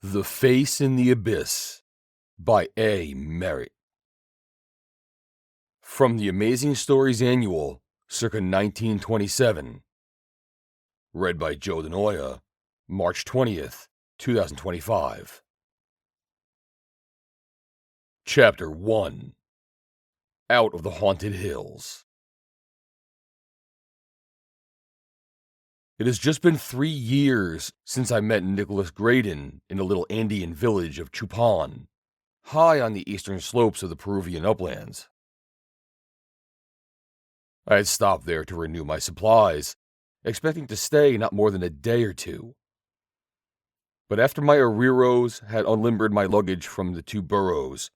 The Face in the Abyss by A. Merritt. From the Amazing Stories Annual, circa 1927. Read by Joe DeNoia, March 20th, 2025. Chapter 1. Out of the Haunted Hills. It has just been 3 years since I met Nicholas Graydon in the little Andean village of Chupan, high on the eastern slopes of the Peruvian uplands. I had stopped there to renew my supplies, expecting to stay not more than a day or two. But after my arrieros had unlimbered my luggage from the 2 burros,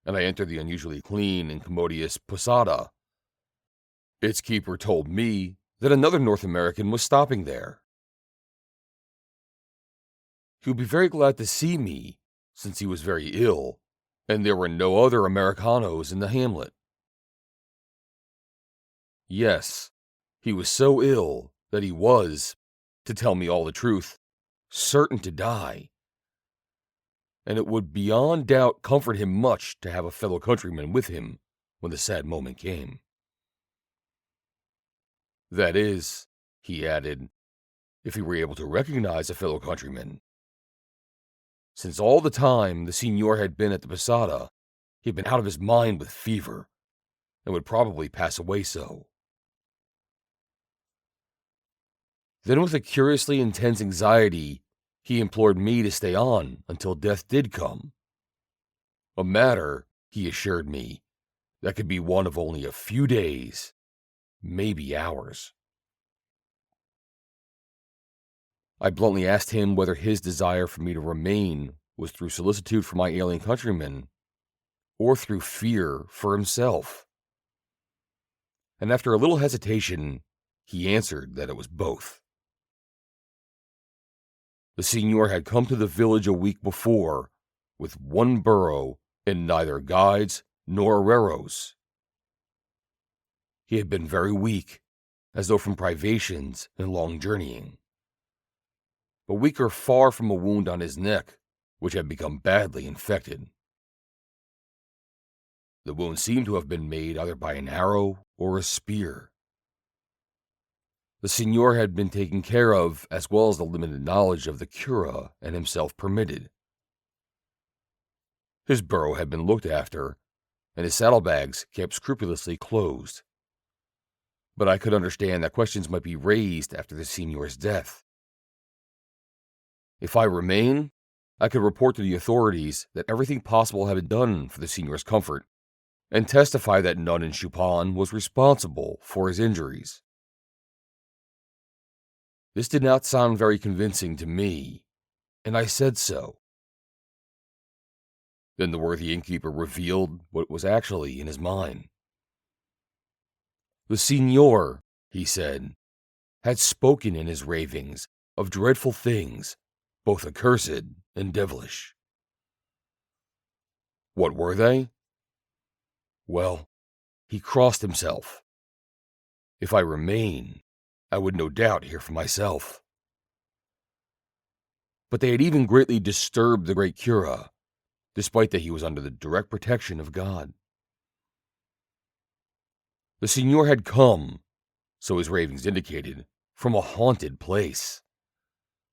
and I entered the unusually clean and commodious posada, its keeper told me that another North American was stopping there. He would be very glad to see me, since he was very ill, and there were no other Americanos in the hamlet. Yes, he was so ill that he was, to tell me all the truth, certain to die, and it would beyond doubt comfort him much to have a fellow countryman with him when the sad moment came. That is, he added, if he were able to recognize a fellow countryman. Since all the time the señor had been at the posada, he had been out of his mind with fever, and would probably pass away so. Then with a curiously intense anxiety, he implored me to stay on until death did come. A matter, he assured me, that could be one of only a few days, maybe hours. I bluntly asked him whether his desire for me to remain was through solicitude for my alien countrymen, or through fear for himself. And after a little hesitation, he answered that it was both. The señor had come to the village a week before, with 1 burro and neither guides nor arrieros. He had been very weak, as though from privations and long journeying, but weaker far from a wound on his neck, which had become badly infected. The wound seemed to have been made either by an arrow or a spear. The señor had been taken care of, as well as the limited knowledge of the cura and himself permitted. His burro had been looked after, and his saddlebags kept scrupulously closed. But I could understand that questions might be raised after the señor's death. If I remain, I could report to the authorities that everything possible had been done for the señor's comfort, and testify that none in Chupan was responsible for his injuries. This did not sound very convincing to me, and I said so. Then the worthy innkeeper revealed what was actually in his mind. The señor, he said, had spoken in his ravings of dreadful things, both accursed and devilish. What were they? Well, he crossed himself. If I remain, I would no doubt hear for myself. But they had even greatly disturbed the great cura, despite that he was under the direct protection of God. The señor had come, so his ravings indicated, from a haunted place.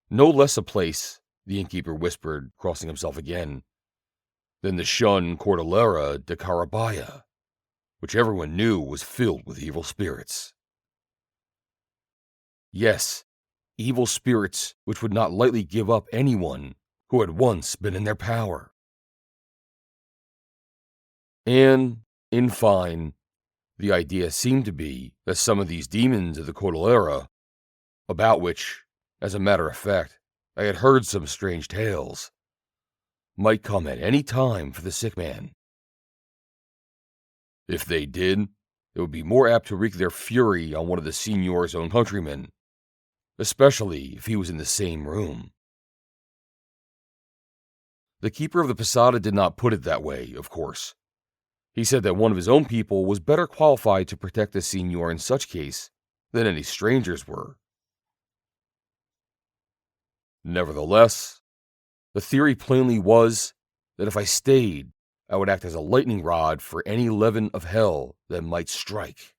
No less a place, the innkeeper whispered, crossing himself again, than the shunned Cordillera de Carabaya, which everyone knew was filled with evil spirits. Yes, evil spirits which would not lightly give up anyone who had once been in their power. And, in fine, the idea seemed to be that some of these demons of the Cordillera, about which, as a matter of fact, I had heard some strange tales, might come at any time for the sick man. If they did, it would be more apt to wreak their fury on one of the señor's own countrymen, especially if he was in the same room. The keeper of the posada did not put it that way, of course. He said that one of his own people was better qualified to protect the señor in such case than any strangers were. Nevertheless, The theory plainly was that if I stayed, I would act as a lightning rod for any leaven of hell that might strike.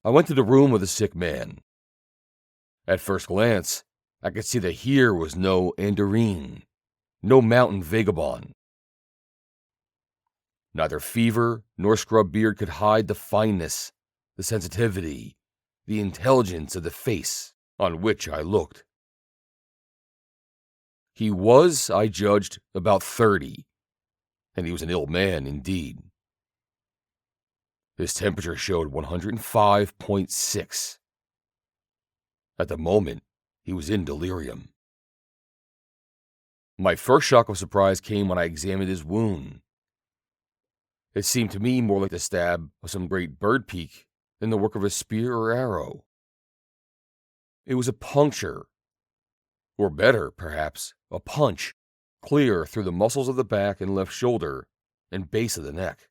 I went to the room of the sick man. At first glance, I could see that here was no Andarine, no mountain vagabond. Neither fever nor scrub beard could hide the fineness, the sensitivity, the intelligence of the face on which I looked. He was, I judged, about 30, and he was an ill man indeed. His temperature showed 105.6. At the moment, he was in delirium. My first shock of surprise came when I examined his wound. It seemed to me more like the stab of some great bird-beak than the work of a spear or arrow. It was a puncture, or better, perhaps, a punch, clear through the muscles of the back and left shoulder and base of the neck.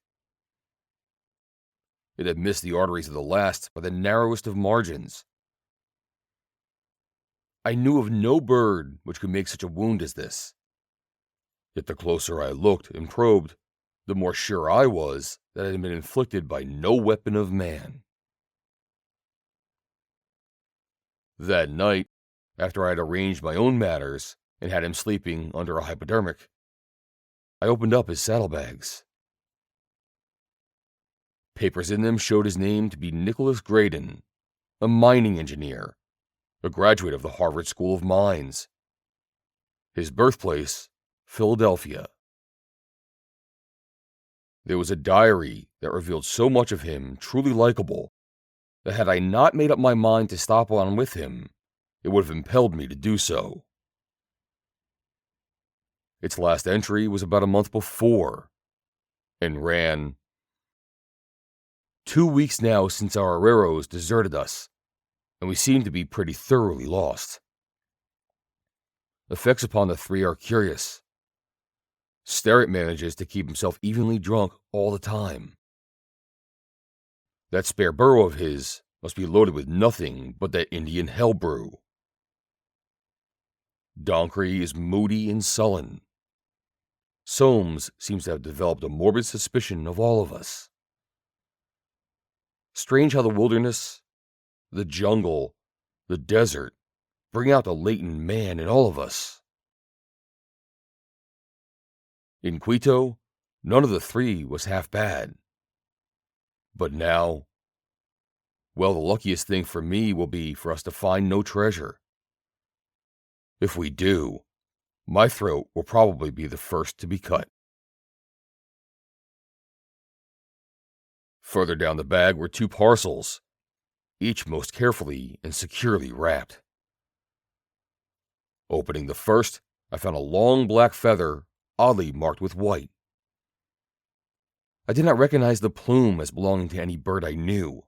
It had missed the arteries of the last by the narrowest of margins. I knew of no bird which could make such a wound as this. Yet the closer I looked and probed, the more sure I was that it had been inflicted by no weapon of man. That night, after I had arranged my own matters and had him sleeping under a hypodermic, I opened up his saddlebags. Papers in them showed his name to be Nicholas Graydon, a mining engineer, a graduate of the Harvard School of Mines. His birthplace, Philadelphia. There was a diary that revealed so much of him truly likable that had I not made up my mind to stop on with him, it would have impelled me to do so. Its last entry was about a month before, and ran, "2 weeks now since our arrieros deserted us, and we seem to be pretty thoroughly lost. Effects upon the three are curious. Sterrett manages to keep himself evenly drunk all the time. That spare burro of his must be loaded with nothing but that Indian hell brew. Doncree is moody and sullen. Soames seems to have developed a morbid suspicion of all of us. Strange how the wilderness, the jungle, the desert bring out the latent man in all of us. In Quito, none of the three was half bad. But now, well, the luckiest thing for me will be for us to find no treasure. If we do, my throat will probably be the first to be cut." Further down the bag were 2 parcels, each most carefully and securely wrapped. Opening the first, I found a long black feather, oddly marked with white. I did not recognize the plume as belonging to any bird I knew.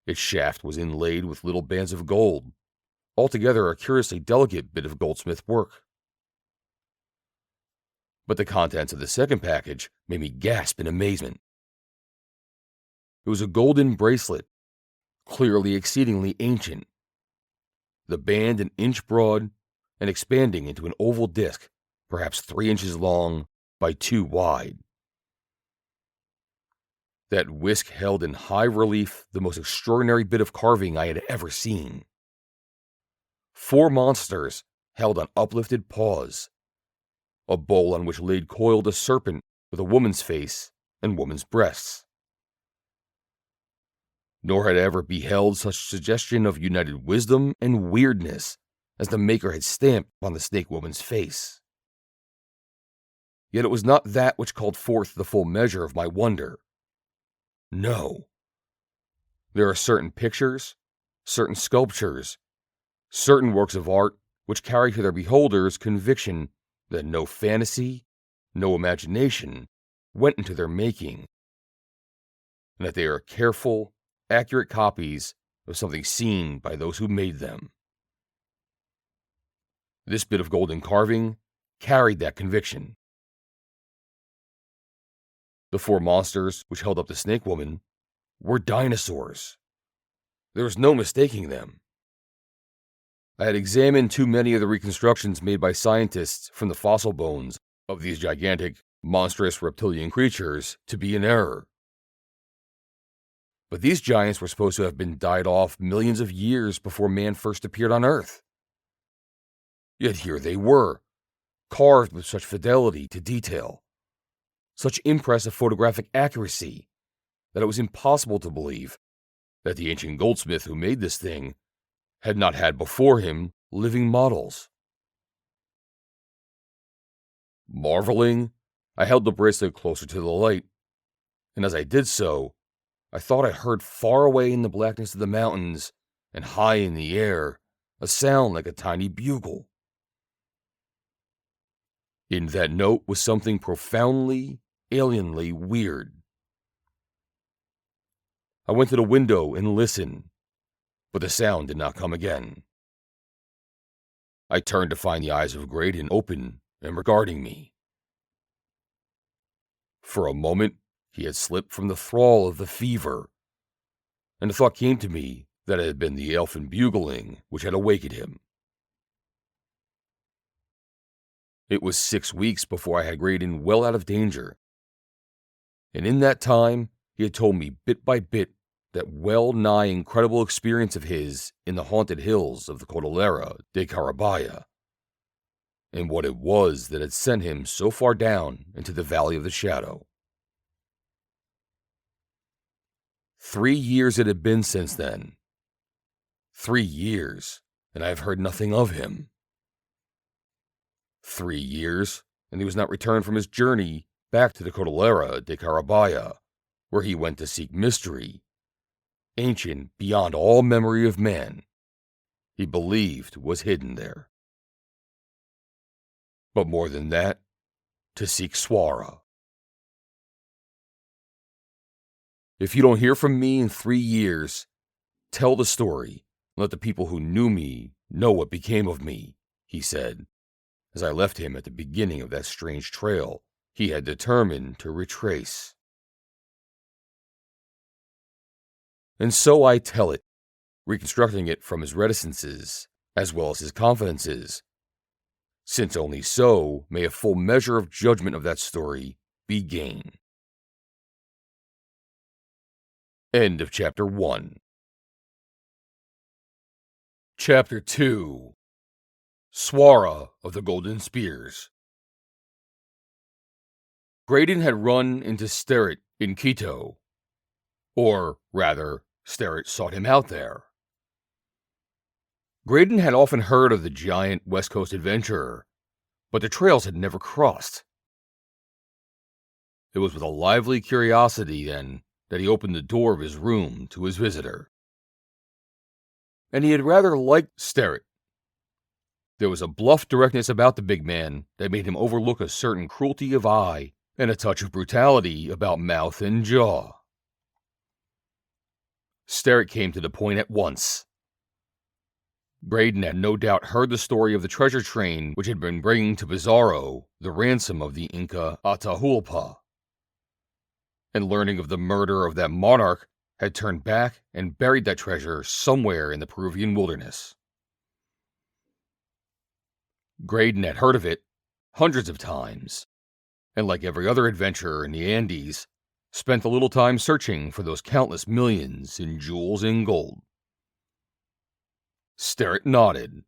Its shaft was inlaid with little bands of gold, altogether a curiously delicate bit of goldsmith work. But the contents of the second package made me gasp in amazement. It was a golden bracelet, clearly exceedingly ancient, the band an inch broad and expanding into an oval disc, perhaps 3 inches long by 2 wide. That whisk held in high relief the most extraordinary bit of carving I had ever seen. 4 monsters held on uplifted paws, a bowl on which laid coiled a serpent with a woman's face and woman's breasts. Nor had I ever beheld such suggestion of united wisdom and weirdness as the maker had stamped upon the snake woman's face. Yet it was not that which called forth the full measure of my wonder. No. There are certain pictures, certain sculptures, certain works of art which carry to their beholders conviction that no fantasy, no imagination went into their making, and that they are careful, accurate copies of something seen by those who made them. This bit of golden carving carried that conviction. The 4 monsters which held up the snake woman were dinosaurs. There was no mistaking them. I had examined too many of the reconstructions made by scientists from the fossil bones of these gigantic, monstrous reptilian creatures to be in error. But these giants were supposed to have been died off millions of years before man first appeared on Earth. Yet here they were, carved with such fidelity to detail, such impressive photographic accuracy, that it was impossible to believe that the ancient goldsmith who made this thing had not had before him living models. Marveling, I held the bracelet closer to the light, and as I did so, I thought I heard far away in the blackness of the mountains and high in the air a sound like a tiny bugle. In that note was something profoundly, alienly weird. I went to the window and listened, but the sound did not come again. I turned to find the eyes of Graydon open and regarding me. For a moment, he had slipped from the thrall of the fever, and the thought came to me that it had been the Elfin bugling which had awakened him. It was 6 weeks before I had Graydon well out of danger, and in that time he had told me bit by bit that well-nigh incredible experience of his in the haunted hills of the Cordillera de Carabaya, and what it was that had sent him so far down into the Valley of the Shadow. 3 years it had been since then. 3 years, and I have heard nothing of him. 3 years, and he was not returned from his journey back to the Cordillera de Carabaya, where he went to seek mystery, ancient beyond all memory of man, he believed was hidden there. But more than that, to seek Suarra. If you don't hear from me in 3 years, tell the story, and let the people who knew me know what became of me, he said, as I left him at the beginning of that strange trail he had determined to retrace. And so I tell it, reconstructing it from his reticences as well as his confidences, since only so may a full measure of judgment of that story be gained. End of Chapter 1. Chapter 2. Suarra of the Golden Spears. Graydon had run into Sterrett in Quito, or rather, Sterrett sought him out there. Graydon had often heard of the giant West Coast adventurer, but the trails had never crossed. It was with a lively curiosity, then, that he opened the door of his room to his visitor. And he had rather liked Sterrett. There was a bluff directness about the big man that made him overlook a certain cruelty of eye and a touch of brutality about mouth and jaw. Sterrett came to the point at once. Graydon had no doubt heard the story of the treasure train which had been bringing to Pizarro the ransom of the Inca Atahualpa, and learning of the murder of that monarch, had turned back and buried that treasure somewhere in the Peruvian wilderness. Graydon had heard of it hundreds of times, and like every other adventurer in the Andes, spent a little time searching for those countless millions in jewels and gold. Sterrett nodded.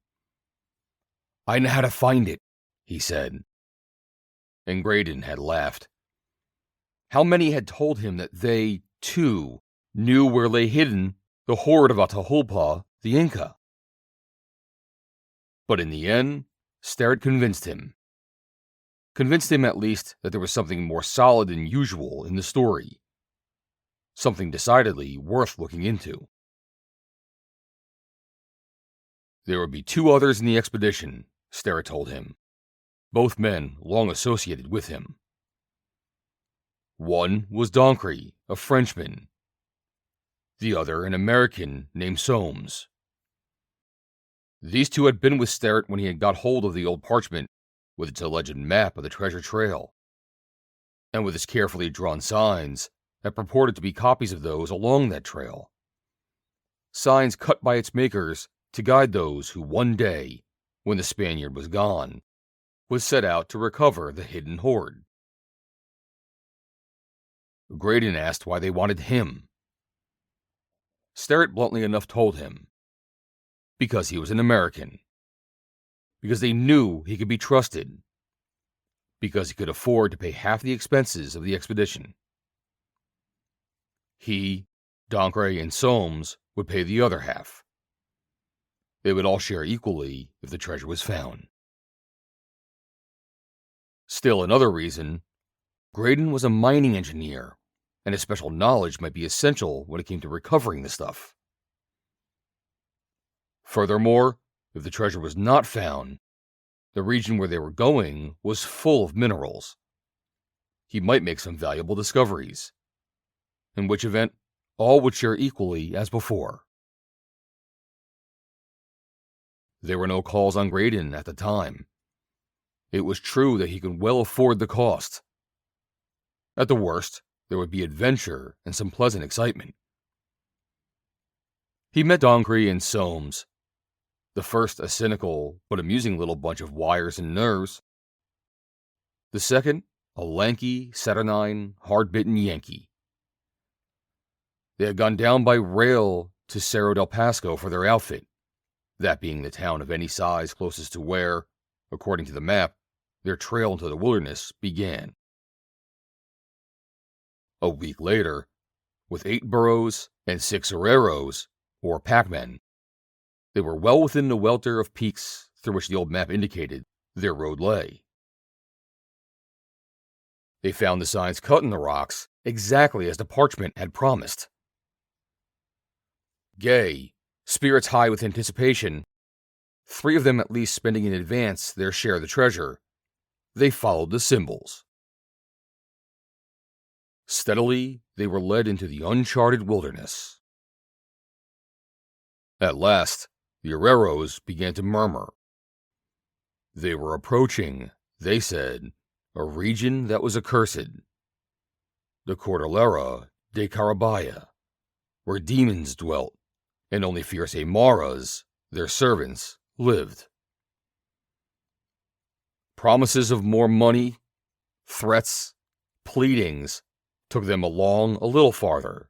"I know how to find it," he said. And Graydon had laughed. How many had told him that they, too, knew where lay hidden the hoard of Atahualpa, the Inca? But in the end, Sterrett convinced him. Convinced him, at least, that there was something more solid than usual in the story. Something decidedly worth looking into. There would be 2 others in the expedition, Sterrett told him, both men long associated with him. One was Doncry, a Frenchman. The other an American named Soames. These 2 had been with Sterrett when he had got hold of the old parchment with its alleged map of the treasure trail, and with its carefully drawn signs that purported to be copies of those along that trail. Signs cut by its makers to guide those who one day, when the Spaniard was gone, would set out to recover the hidden hoard. Graydon asked why they wanted him. Sterrett bluntly enough told him, because he was an American, because they knew he could be trusted, because he could afford to pay half the expenses of the expedition. He, Doncray, and Soames would pay the other half. They would all share equally if the treasure was found. Still another reason, Graydon was a mining engineer, and his special knowledge might be essential when it came to recovering the stuff. Furthermore, if the treasure was not found, the region where they were going was full of minerals. He might make some valuable discoveries, in which event all would share equally as before. There were no calls on Graydon at the time. It was true that he could well afford the cost. At the worst, there would be adventure and some pleasant excitement. He met Doncray and Soames, the first a cynical but amusing little bunch of wires and nerves, the second a lanky, saturnine, hard-bitten Yankee. They had gone down by rail to Cerro del Pasco for their outfit, that being the town of any size closest to where, according to the map, their trail into the wilderness began. A week later, with 8 burros and 6 arrieros, or packmen, they were well within the welter of peaks through which the old map indicated their road lay. They found the signs cut in the rocks exactly as the parchment had promised. Gay, spirits high with anticipation, 3 of them at least spending in advance their share of the treasure, they followed the symbols. Steadily, they were led into the uncharted wilderness. At last, the arrieros began to murmur. They were approaching, they said, a region that was accursed, the Cordillera de Carabaya, where demons dwelt, and only fierce Aymaras, their servants, lived. Promises of more money, threats, pleadings took them along a little farther.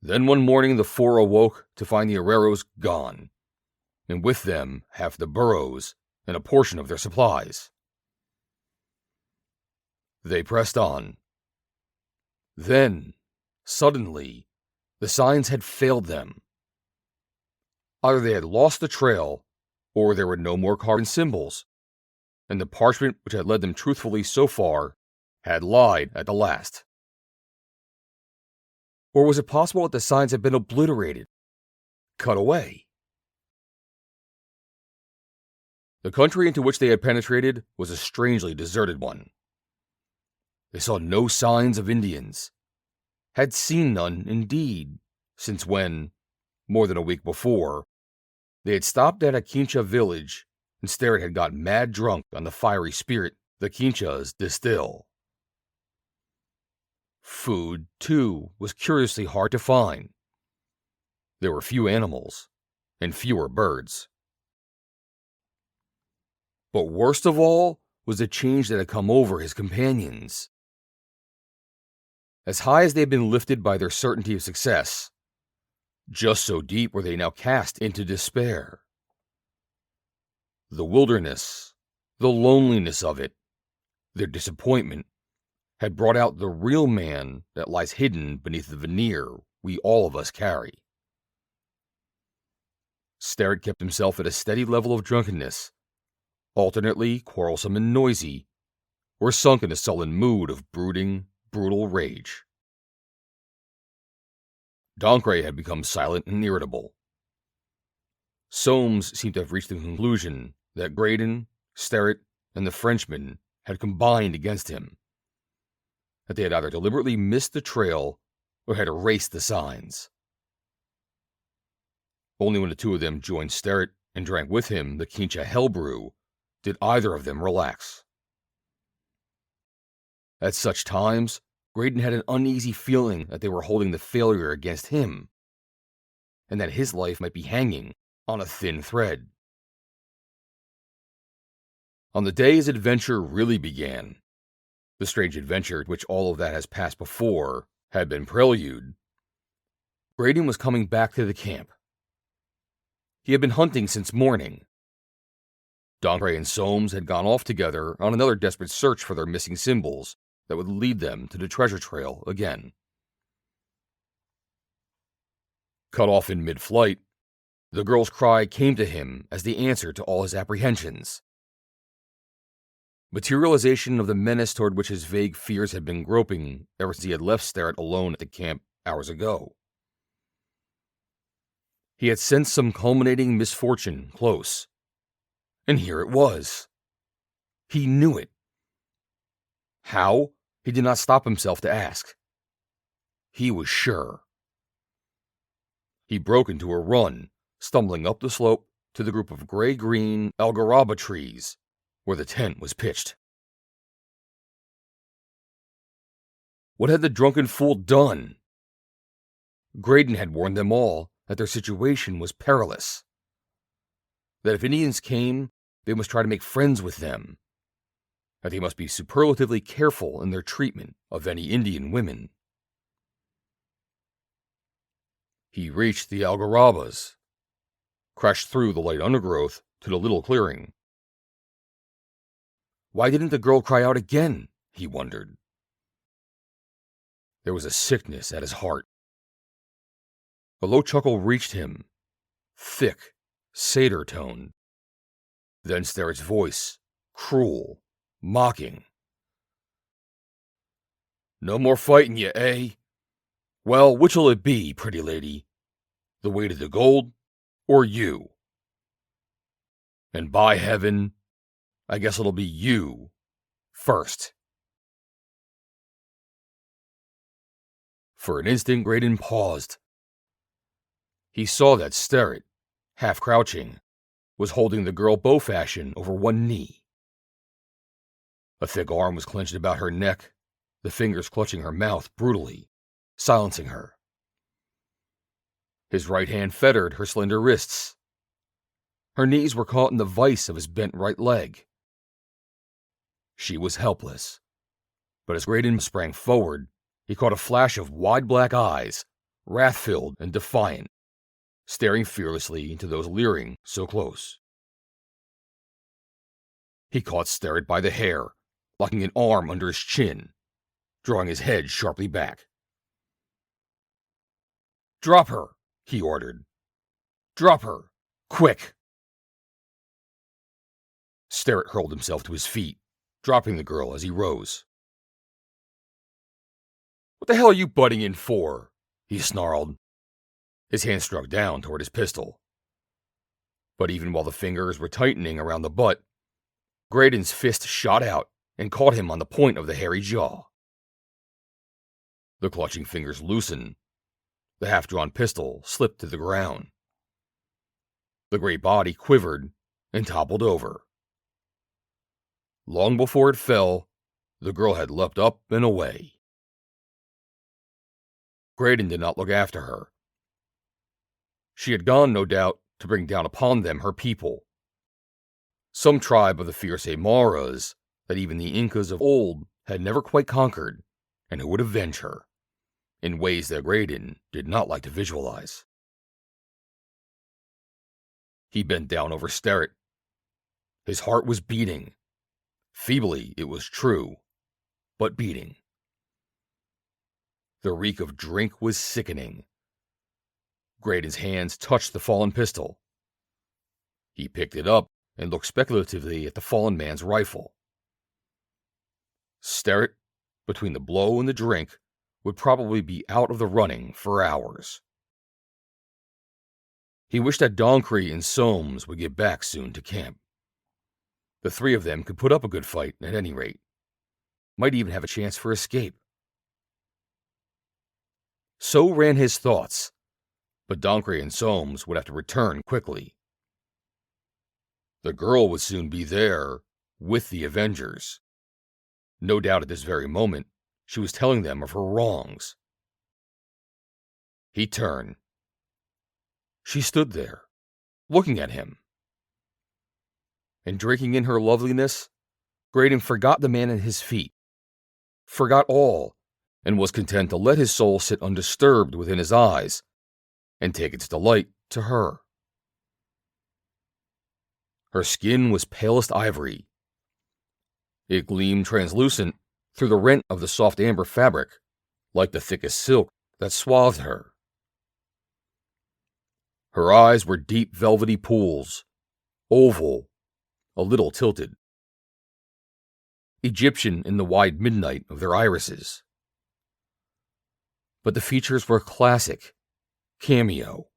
Then one morning the 4 awoke to find the arrieros gone, and with them half the burros and a portion of their supplies. They pressed on. Then, suddenly, the signs had failed them. Either they had lost the trail, or there were no more carved symbols, and the parchment which had led them truthfully so far had lied at the last. Or was it possible that the signs had been obliterated, cut away? The country into which they had penetrated was a strangely deserted one. They saw no signs of Indians, had seen none, indeed, since when, more than a week before, they had stopped at a Quincha village and Sterrett had got mad drunk on the fiery spirit the Quinchas distill. Food, too, was curiously hard to find. There were few animals, and fewer birds. But worst of all was the change that had come over his companions. As high as they had been lifted by their certainty of success, just so deep were they now cast into despair. The wilderness, the loneliness of it, their disappointment, had brought out the real man that lies hidden beneath the veneer we all of us carry. Sterrett kept himself at a steady level of drunkenness, alternately quarrelsome and noisy, or sunk in a sullen mood of brooding, brutal rage. Doncray had become silent and irritable. Soames seemed to have reached the conclusion that Graydon, Sterrett, and the Frenchman had combined against him, that they had either deliberately missed the trail or had erased the signs. Only when the 2 of them joined Sterrett and drank with him the Quincha hellbrew did either of them relax. At such times, Graydon had an uneasy feeling that they were holding the failure against him, and that his life might be hanging on a thin thread. On the day his adventure really began, the strange adventure to which all of that has passed before had been prelude, Graydon was coming back to the camp. He had been hunting since morning. Doncray and Soames had gone off together on another desperate search for their missing symbols that would lead them to the treasure trail again. Cut off in mid-flight, the girl's cry came to him as the answer to all his apprehensions. Materialization of the menace toward which his vague fears had been groping ever since he had left Sterrett alone at the camp hours ago. He had sensed some culminating misfortune close, and here it was. He knew it. How? He did not stop himself to ask. He was sure. He broke into a run, stumbling up the slope to the group of gray-green algaraba trees where the tent was pitched. What had the drunken fool done? Graydon had warned them all that their situation was perilous, that if Indians came, they must try to make friends with them, that they must be superlatively careful in their treatment of any Indian women. He reached the algarabas, crashed through the light undergrowth to the little clearing. Why didn't the girl cry out again? He wondered. There was a sickness at his heart. A low chuckle reached him, thick, satyr-toned. Then Sterrett's voice, cruel, mocking. No more fighting you, eh? Well, which'll it be, pretty lady? The way to the gold, or you? And by heaven, I guess it'll be you first. For an instant, Graydon paused. He saw that Sterrett, half crouching, was holding the girl bow fashion over one knee. A thick arm was clenched about her neck, the fingers clutching her mouth brutally, silencing her. His right hand fettered her slender wrists. Her knees were caught in the vise of his bent right leg. She was helpless, but as Graydon sprang forward, he caught a flash of wide black eyes, wrath-filled and defiant, staring fearlessly into those leering so close. He caught Sterrett by the hair, locking an arm under his chin, drawing his head sharply back. "Drop her," he ordered. "Drop her, quick!" Sterrett hurled himself to his feet, dropping the girl as he rose. "What the hell are you butting in for?" he snarled. His hand struck down toward his pistol. But even while the fingers were tightening around the butt, Graydon's fist shot out and caught him on the point of the hairy jaw. The clutching fingers loosened. The half-drawn pistol slipped to the ground. The gray body quivered and toppled over. Long before it fell, the girl had leapt up and away. Graydon did not look after her. She had gone, no doubt, to bring down upon them her people. Some tribe of the fierce Aymaras that even the Incas of old had never quite conquered, and who would avenge her, in ways that Graydon did not like to visualize. He bent down over Sterrett. His heart was beating. Feebly, it was true, but beating. The reek of drink was sickening. Graydon's hands touched the fallen pistol. He picked it up and looked speculatively at the fallen man's rifle. Sterrett, between the blow and the drink, would probably be out of the running for hours. He wished that Doncray and Soames would get back soon to camp. The three of them could put up a good fight at any rate. Might even have a chance for escape. So ran his thoughts, but Doncray and Soames would have to return quickly. The girl would soon be there, with the Avengers. No doubt at this very moment, she was telling them of her wrongs. He turned. She stood there, looking at him. And drinking in her loveliness, Graydon forgot the man at his feet, forgot all, and was content to let his soul sit undisturbed within his eyes and take its delight to her. Her skin was palest ivory. It gleamed translucent through the rent of the soft amber fabric, like the thickest silk that swathed her. Her eyes were deep velvety pools, oval, a little tilted. Egyptian in the wide midnight of their irises. But the features were classic, cameo.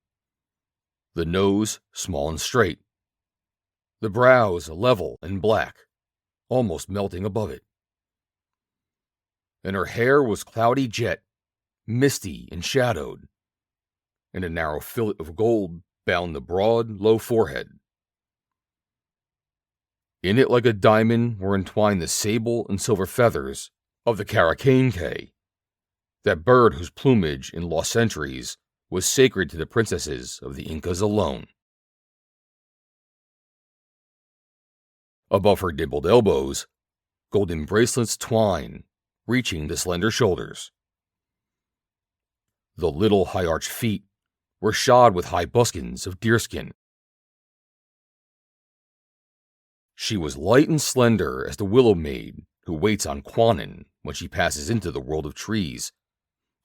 The nose small and straight. The brows level and black, almost melting above it. And her hair was cloudy jet, misty and shadowed, and a narrow fillet of gold bound the broad, low forehead. In it like a diamond were entwined the sable and silver feathers of the caracanque, that bird whose plumage in lost centuries was sacred to the princesses of the Incas alone. Above her dimpled elbows, golden bracelets twine, reaching to slender shoulders. The little high-arched feet were shod with high buskins of deerskin. She was light and slender as the willow maid who waits on Kwannon when she passes into the world of trees,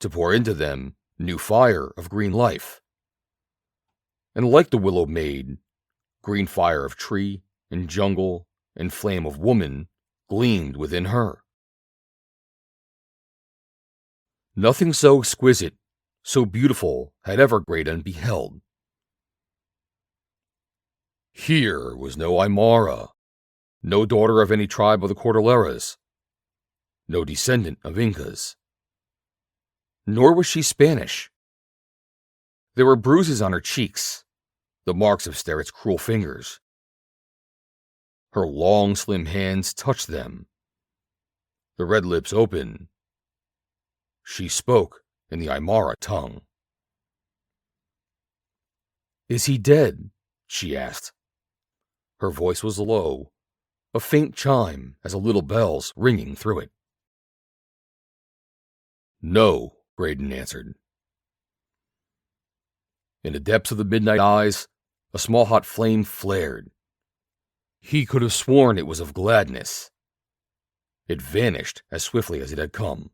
to pour into them new fire of green life. And like the willow maid, green fire of tree and jungle and flame of woman gleamed within her. Nothing so exquisite, so beautiful had ever Graydon beheld. Here was no Aymara, no daughter of any tribe of the Cordilleras, no descendant of Incas. Nor was she Spanish. There were bruises on her cheeks, the marks of Sterrett's cruel fingers. Her long, slim hands touched them. The red lips open. She spoke in the Aymara tongue. "Is he dead?" she asked. Her voice was low, a faint chime as a little bell's ringing through it. "No," Graydon answered. In the depths of the midnight eyes, a small hot flame flared. He could have sworn it was of gladness. It vanished as swiftly as it had come.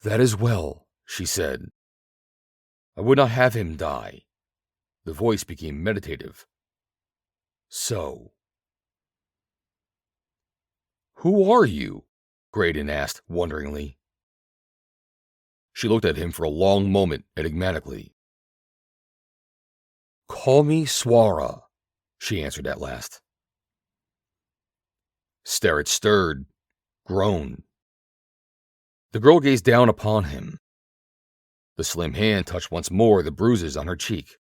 "That is well," she said. "I would not have him die." The voice became meditative. "So." "Who are you?" Graydon asked wonderingly. She looked at him for a long moment enigmatically. "Call me Suarra," she answered at last. Sterrett stirred, groaned. The girl gazed down upon him. The slim hand touched once more the bruises on her cheek.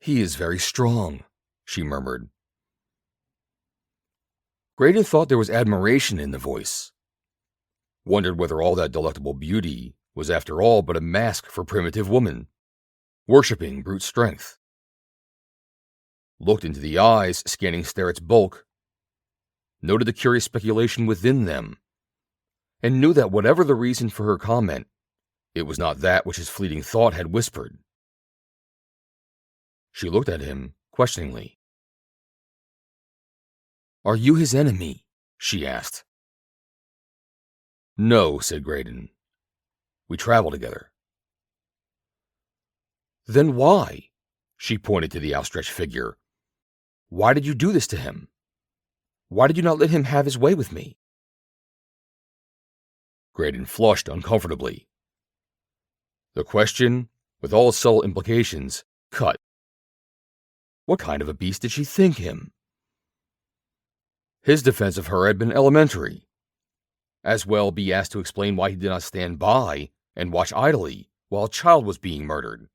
"He is very strong," she murmured. Graydon thought there was admiration in the voice. Wondered whether all that delectable beauty was after all but a mask for primitive woman, worshipping brute strength. Looked into the eyes, scanning Sterrett's bulk, noted the curious speculation within them, and knew that whatever the reason for her comment, it was not that which his fleeting thought had whispered. She looked at him questioningly. "Are you his enemy?" she asked. "No," said Graydon. "We travel together." "Then why?" She pointed to the outstretched figure. "Why did you do this to him? Why did you not let him have his way with me?" Graydon flushed uncomfortably. The question, with all its subtle implications, cut. What kind of a beast did she think him? His defense of her had been elementary. As well be asked to explain why he did not stand by and watch idly while a child was being murdered.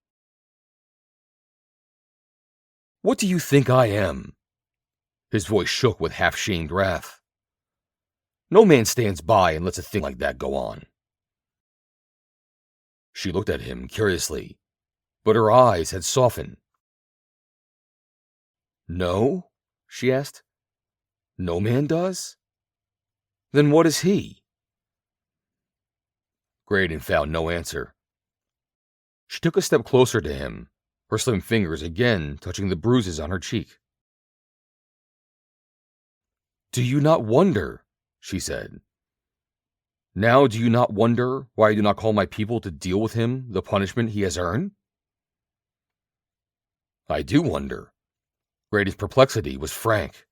"What do you think I am?" His voice shook with half-shamed wrath. "No man stands by and lets a thing like that go on." She looked at him curiously, but her eyes had softened. No? She asked. No man does? Then what is he? Graydon found no answer. She took a step closer to him, her slim fingers again touching the bruises on her cheek. Do you not wonder, she said. Now do you not wonder why I do not call my people to deal with him the punishment he has earned? I do wonder. Graydon's perplexity was frank.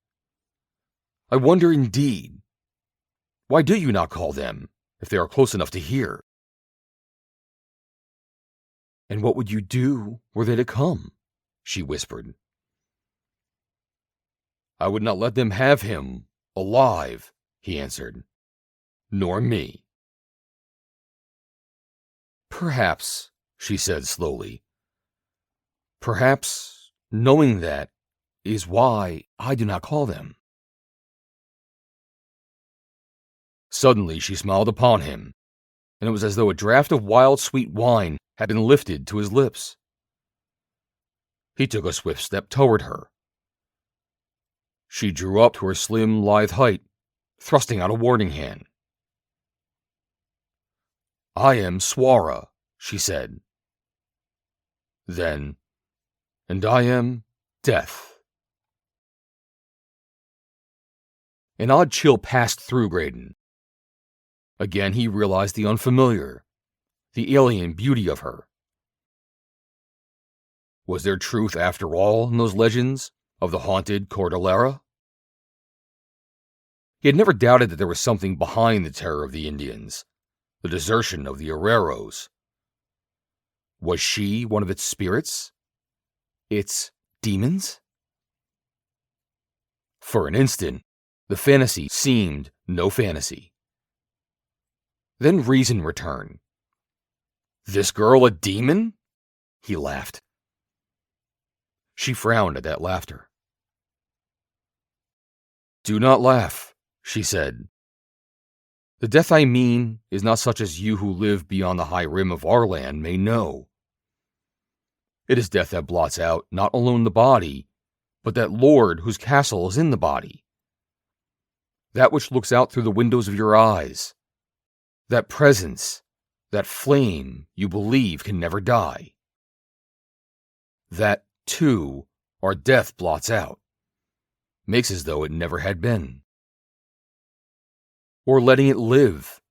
I wonder indeed. Why do you not call them, if they are close enough to hear? And what would you do were they to come? She whispered. I would not let them have him, alive, he answered. Nor me. Perhaps, she said slowly. Perhaps, knowing that, is why I do not call them. Suddenly she smiled upon him, and it was as though a draught of wild sweet wine had been lifted to his lips. He took a swift step toward her. She drew up to her slim, lithe height, thrusting out a warning hand. I am Suarra, she said. Then, and I am Death. An odd chill passed through Graydon. Again he realized the unfamiliar, the alien beauty of her. Was there truth after all in those legends of the haunted Cordillera? He had never doubted that there was something behind the terror of the Indians, the desertion of the Herreros. Was she one of its spirits? Its demons? For an instant, the fantasy seemed no fantasy. Then reason returned. This girl a demon? He laughed. She frowned at that laughter. Do not laugh, she said. The death I mean is not such as you who live beyond the high rim of our land may know. It is death that blots out not alone the body, but that Lord whose castle is in the body. That which looks out through the windows of your eyes. That presence, that flame you believe can never die. That, too, our death blots out, makes as though it never had been. Or letting it live,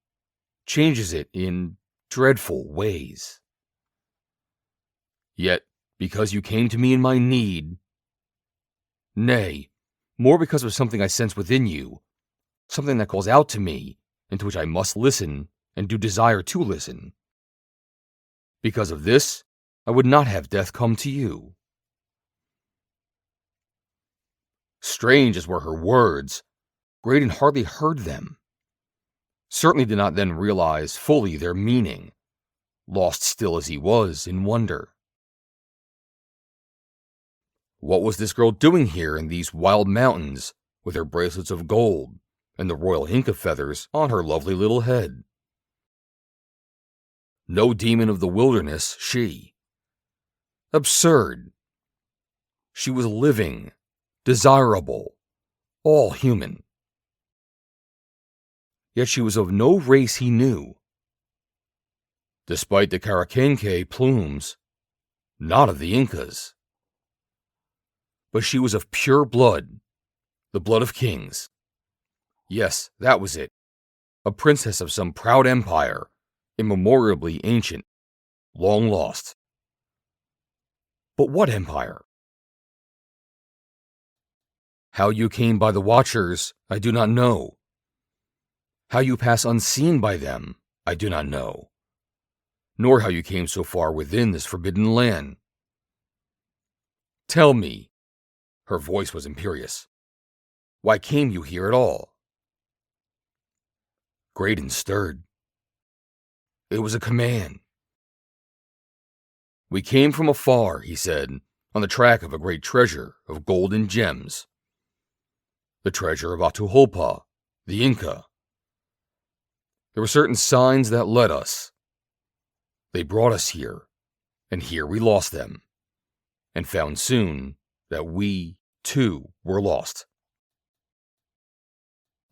changes it in dreadful ways. Yet, because you came to me in my need, nay, more because of something I sense within you, something that calls out to me, and to which I must listen and do desire to listen. Because of this, I would not have death come to you. Strange as were her words, Graydon hardly heard them. Certainly did not then realize fully their meaning, lost still as he was in wonder. What was this girl doing here in these wild mountains, with her bracelets of gold and the royal Inca feathers on her lovely little head? No demon of the wilderness, she. Absurd. She was living, desirable, all human. Yet she was of no race he knew. Despite the Caraquenque plumes, not of the Incas. But she was of pure blood, the blood of kings. Yes, that was it. A princess of some proud empire, immemorially ancient, long lost. But what empire? How you came by the Watchers, I do not know. How you pass unseen by them, I do not know. Nor how you came so far within this forbidden land. Tell me, her voice was imperious, why came you here at all? Graydon stirred. It was a command. We came from afar, he said, on the track of a great treasure of gold and gems. The treasure of Atahualpa, the Inca. There were certain signs that led us. They brought us here, and here we lost them, and found soon that we, too, were lost.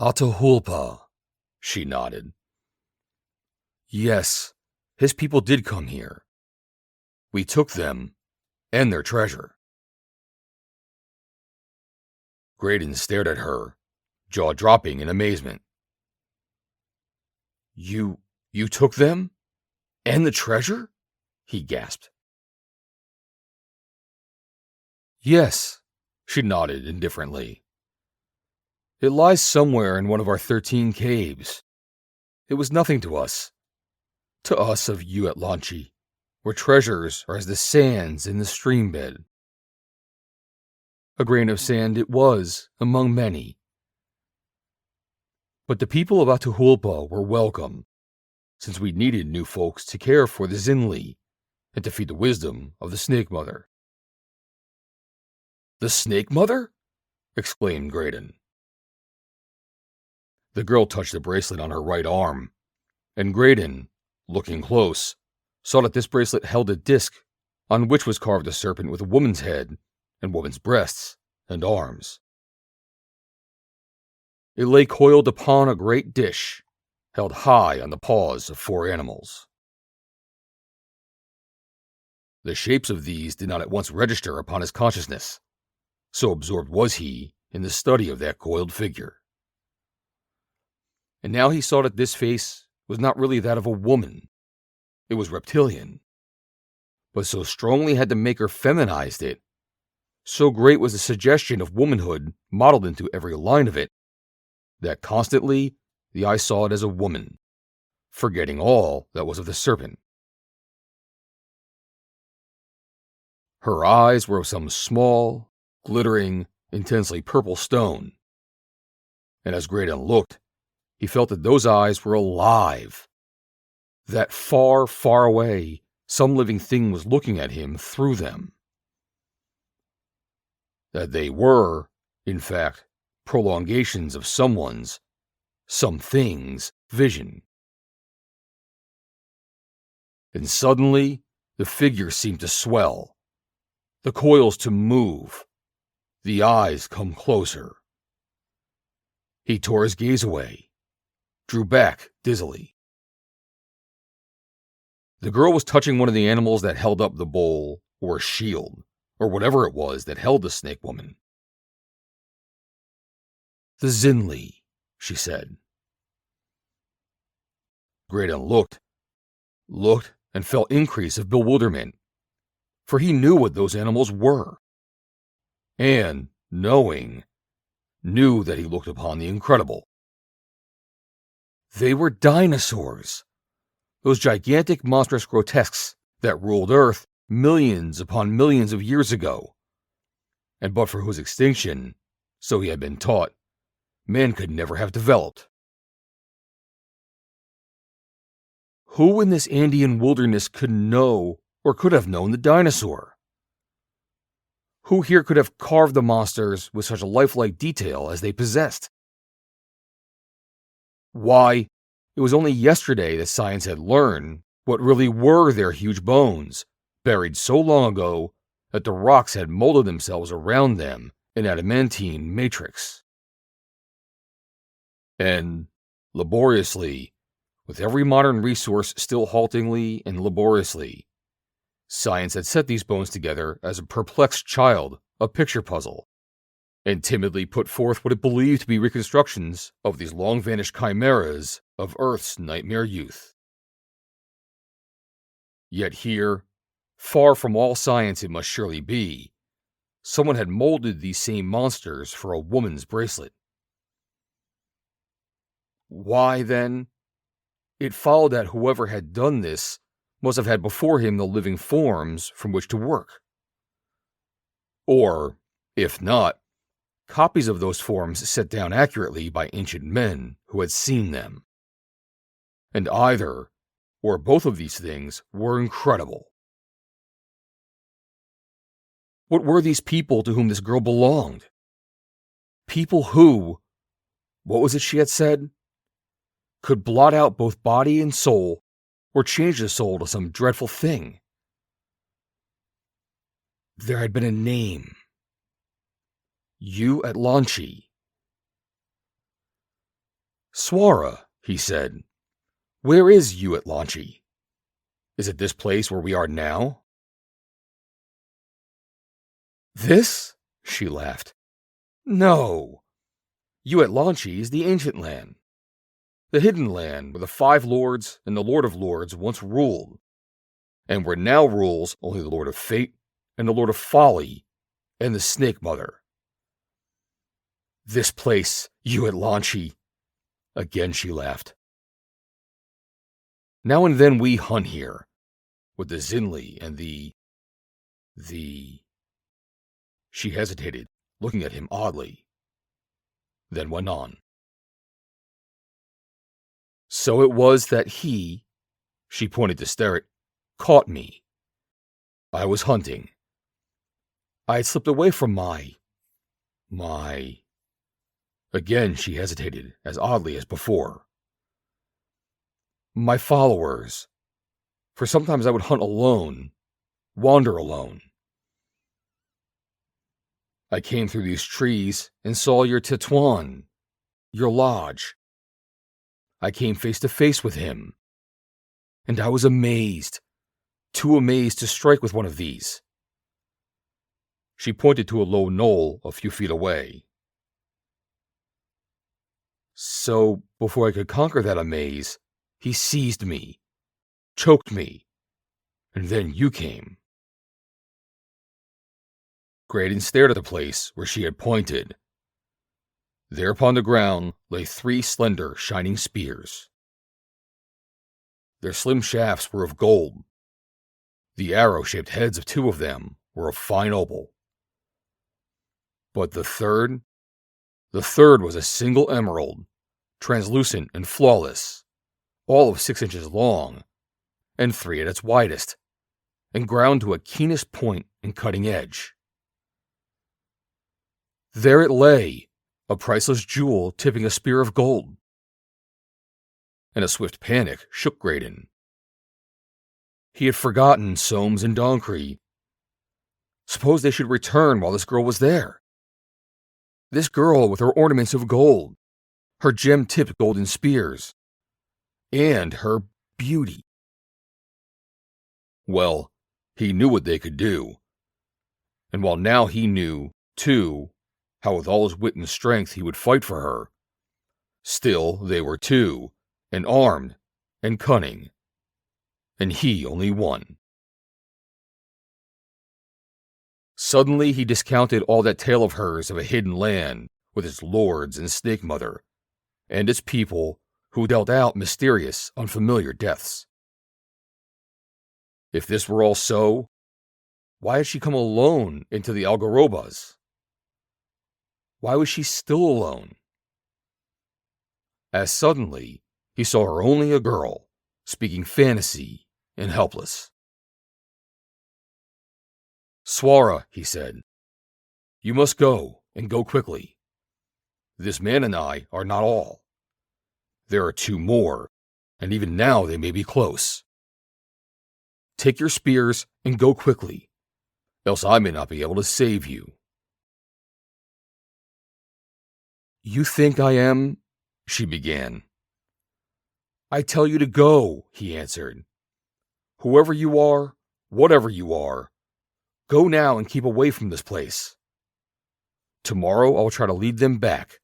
Atahualpa, she nodded. Yes, his people did come here. We took them, and their treasure. Graydon stared at her, jaw dropping in amazement. You took them? And the treasure? He gasped. Yes, she nodded indifferently. It lies somewhere in one of our 13 caves. It was nothing to us. To us of Uitlanchi, where treasures are as the sands in the stream bed. A grain of sand it was, among many. But the people of Atahualpa were welcome, since we needed new folks to care for the Zinli and to feed the wisdom of the Snake Mother. The Snake Mother? Exclaimed Graydon. The girl touched the bracelet on her right arm, and Graydon, looking close, saw that this bracelet held a disc on which was carved a serpent with a woman's head and woman's breasts and arms. It lay coiled upon a great dish, held high on the paws of 4 animals. The shapes of these did not at once register upon his consciousness, so absorbed was he in the study of that coiled figure. And now he saw that this face was not really that of a woman. It was reptilian. But so strongly had the maker feminized it, so great was the suggestion of womanhood modeled into every line of it, that constantly the eye saw it as a woman, forgetting all that was of the serpent. Her eyes were of some small, glittering, intensely purple stone, and as Graydon looked, he felt that those eyes were alive, that far, far away some living thing was looking at him through them, that they were, in fact, prolongations of someone's, something's vision. And suddenly, the figure seemed to swell, the coils to move, the eyes come closer. He tore his gaze away, drew back dizzily. The girl was touching one of the animals that held up the bowl, or shield, or whatever it was that held the snake woman. The Zinli, she said. Graydon looked, and felt increase of bewilderment, for he knew what those animals were, and, knowing, knew that he looked upon the incredible. They were dinosaurs, those gigantic monstrous grotesques that ruled Earth millions upon millions of years ago, and but for whose extinction, so he had been taught, man could never have developed. Who in this Andean wilderness could know or could have known the dinosaur? Who here could have carved the monsters with such a lifelike detail as they possessed? Why, it was only yesterday that science had learned what really were their huge bones, buried so long ago that the rocks had molded themselves around them in adamantine matrix. And, laboriously, with every modern resource still haltingly and laboriously, science had set these bones together as a perplexed child, a picture puzzle, and timidly put forth what it believed to be reconstructions of these long-vanished chimeras of Earth's nightmare youth. Yet here, far from all science it must surely be, someone had molded these same monsters for a woman's bracelet. Why, then? It followed that whoever had done this must have had before him the living forms from which to work. Or, if not, copies of those forms set down accurately by ancient men who had seen them. And either, or both of these things were incredible. What were these people to whom this girl belonged? People who, what was it she had said? Could blot out both body and soul, or changed his soul to some dreadful thing. There had been a name. You at Launchy. Suarra, he said. Where is you at Launchy? Is it this place where we are now? This? She laughed. No. You at Launchy is the ancient land. The hidden land where the Five Lords and the Lord of Lords once ruled, and where now rules only the Lord of Fate and the Lord of Folly and the Snake Mother. This place, you at Launchy. Again she laughed. Now and then we hunt here, with the Zinli and the... She hesitated, looking at him oddly, then went on. So it was that he, she pointed to Sterrett, caught me. I was hunting. I had slipped away from my... Again she hesitated, as oddly as before. My followers. For sometimes I would hunt alone, wander alone. I came through these trees and saw your Tetuan, your lodge. I came face to face with him, and I was amazed, too amazed to strike with one of these. She pointed to a low knoll a few feet away. So, before I could conquer that amaze, he seized me, choked me, and then you came. Graydon stared at the place where she had pointed. There upon the ground lay 3 slender, shining spears. Their slim shafts were of gold. The arrow-shaped heads of 2 of them were of fine opal. But the third was a single emerald, translucent and flawless, all of 6 inches long, and 3 at its widest, and ground to a keenest point and cutting edge. There it lay, a priceless jewel tipping a spear of gold. And a swift panic shook Graydon. He had forgotten Soames and Doncree. Suppose they should return while this girl was there? This girl with her ornaments of gold, her gem-tipped golden spears, and her beauty. Well, he knew what they could do. And while now he knew, too, how with all his wit and strength he would fight for her, still they were 2, and armed, and cunning, and he only 1. Suddenly he discounted all that tale of hers of a hidden land with its lords and Snake Mother, and its people who dealt out mysterious, unfamiliar deaths. If this were all so, why had she come alone into the Algarobas? Why was she still alone? As suddenly, he saw her only a girl, speaking fantasy and helpless. Suarra, he said, you must go, and go quickly. This man and I are not all. There are 2 more, and even now they may be close. Take your spears and go quickly, else I may not be able to save you. You think I am, she began. I tell you to go, he answered. Whoever you are, whatever you are, go now and keep away from this place. Tomorrow I will try to lead them back.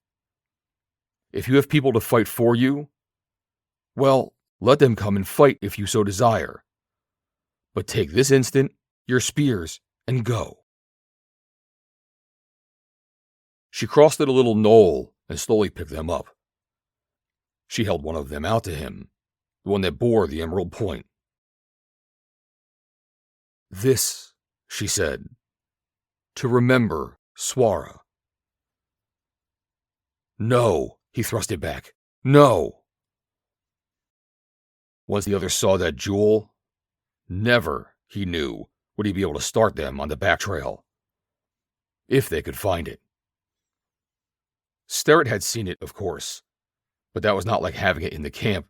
If you have people to fight for you, well, let them come and fight if you so desire. But take this instant your spears and go. She crossed at a little knoll and slowly picked them up. She held one of them out to him, the one that bore the emerald point. This, she said, to remember Suarra. No, he thrust it back. No. Once the other saw that jewel, never, he knew, would he be able to start them on the back trail. If they could find it. Sterrett had seen it, of course, but that was not like having it in the camp.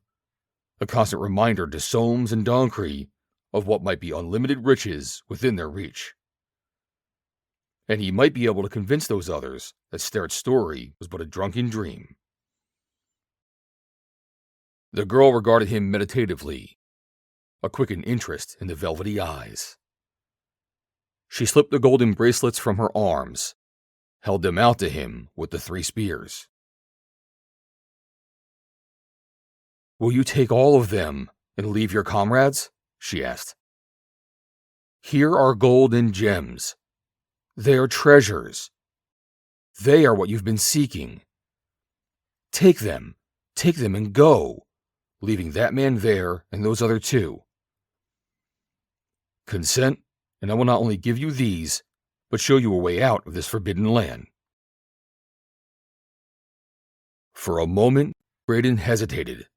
a constant reminder to Soames and Doncree of what might be unlimited riches within their reach. And he might be able to convince those others that Sterrett's story was but a drunken dream. The girl regarded him meditatively, a quickened interest in the velvety eyes. She slipped the golden bracelets from her arms, held them out to him with the 3 spears. "Will you take all of them and leave your comrades?" she asked. "Here are gold and gems. They are treasures. They are what you've been seeking. Take them and go, leaving that man there and those other 2. Consent, and I will not only give you these, but show you a way out of this forbidden land." For a moment, Graydon hesitated.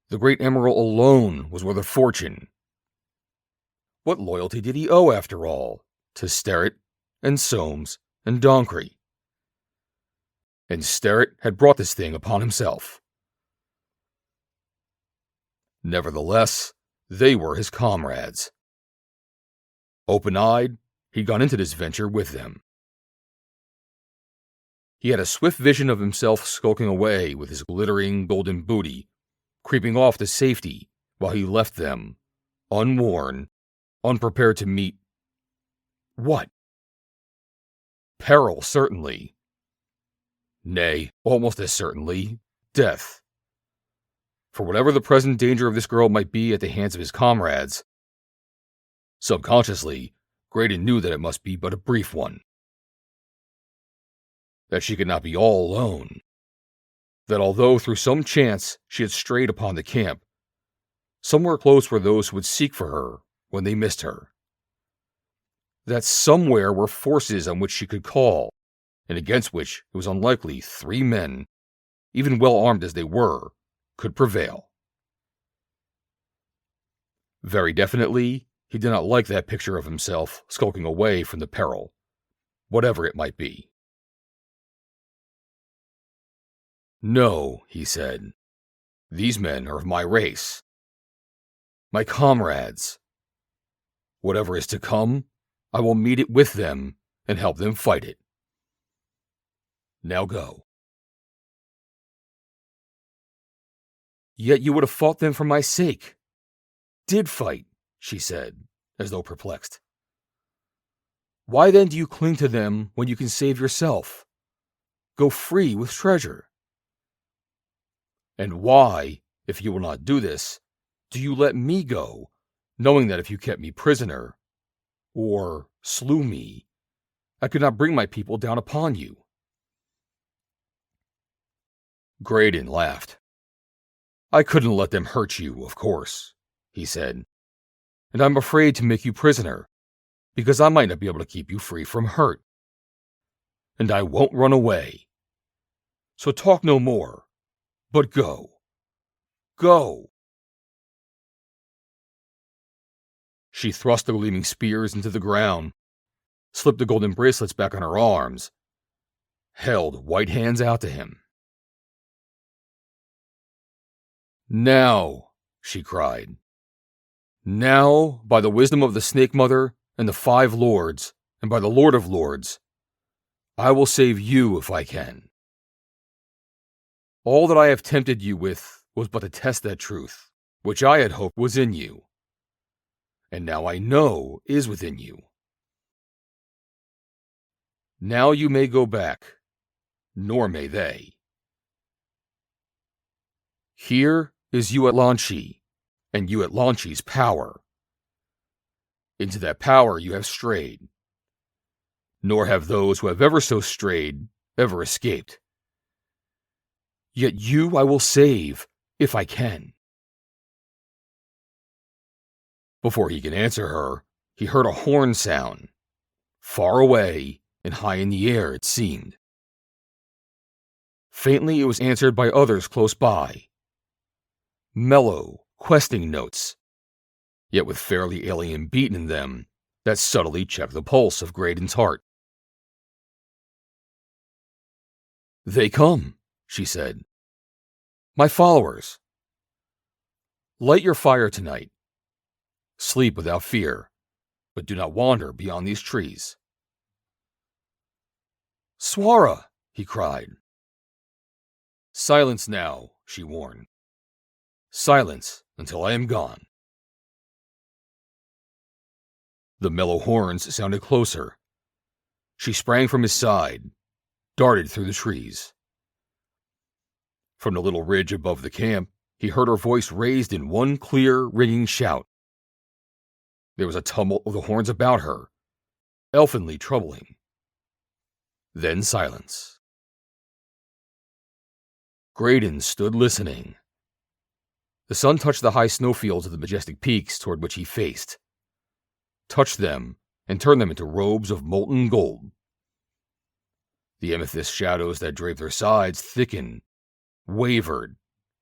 The great emerald alone was worth a fortune. What loyalty did he owe, after all, to Sterrett and Soames and Doncree? And Sterrett had brought this thing upon himself. Nevertheless, they were his comrades. Open-eyed, he'd gone into this venture with them. He had a swift vision of himself skulking away with his glittering golden booty, creeping off to safety while he left them, unworn, unprepared to meet... what? Peril, certainly. Nay, almost as certainly, death. For whatever the present danger of this girl might be at the hands of his comrades, subconsciously, Graydon knew that it must be but a brief one. That she could not be all alone. That although through some chance she had strayed upon the camp, somewhere close were those who would seek for her when they missed her. That somewhere were forces on which she could call, and against which it was unlikely 3 men, even well armed as they were, could prevail. Very definitely, he did not like that picture of himself skulking away from the peril, whatever it might be. "No," he said. "These men are of my race. My comrades. Whatever is to come, I will meet it with them and help them fight it. Now go." "Yet you would have fought them for my sake. Did fight," she said, as though perplexed. "Why then do you cling to them when you can save yourself? Go free with treasure. And why, if you will not do this, do you let me go, knowing that if you kept me prisoner, or slew me, I could not bring my people down upon you?" Graydon laughed. "I couldn't let them hurt you, of course," he said. "And I'm afraid to make you prisoner, because I might not be able to keep you free from hurt. And I won't run away. So talk no more, but go. Go." She thrust the gleaming spears into the ground, slipped the golden bracelets back on her arms, held white hands out to him. "Now," she cried. "Now, by the wisdom of the Snake Mother and the 5 lords, and by the Lord of Lords, I will save you if I can. All that I have tempted you with was but to test that truth, which I had hoped was in you, and now I know is within you. Now you may go back, nor may they. Here is Uatlanchi, and Uatlanchi's power. Into that power you have strayed, nor have those who have ever so strayed ever escaped. Yet you I will save, if I can." Before he could answer her, he heard a horn sound, far away and high in the air it seemed. Faintly it was answered by others close by. Mellow, questing notes, yet with fairly alien beat in them that subtly checked the pulse of Graydon's heart. "They come," she said. "My followers. Light your fire tonight. Sleep without fear, but do not wander beyond these trees." "Suarra!" he cried. "Silence now," she warned. "Silence until I am gone." The mellow horns sounded closer. She sprang from his side, darted through the trees. From the little ridge above the camp, he heard her voice raised in one clear, ringing shout. There was a tumult of the horns about her, elfinly troubling. Then silence. Graydon stood listening. The sun touched the high snowfields of the majestic peaks toward which he faced, touched them and turned them into robes of molten gold. The amethyst shadows that draped their sides thickened, wavered,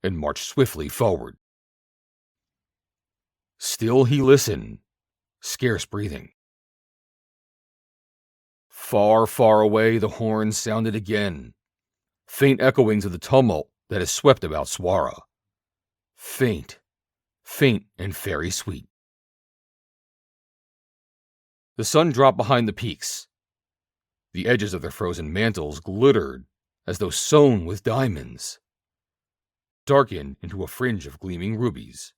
and marched swiftly forward. Still he listened, scarce breathing. Far, far away the horns sounded again, faint echoings of the tumult that has swept about Suarra. Faint, faint and fairy sweet. The sun dropped behind the peaks. The edges of their frozen mantles glittered as though sewn with diamonds, darkened into a fringe of gleaming rubies.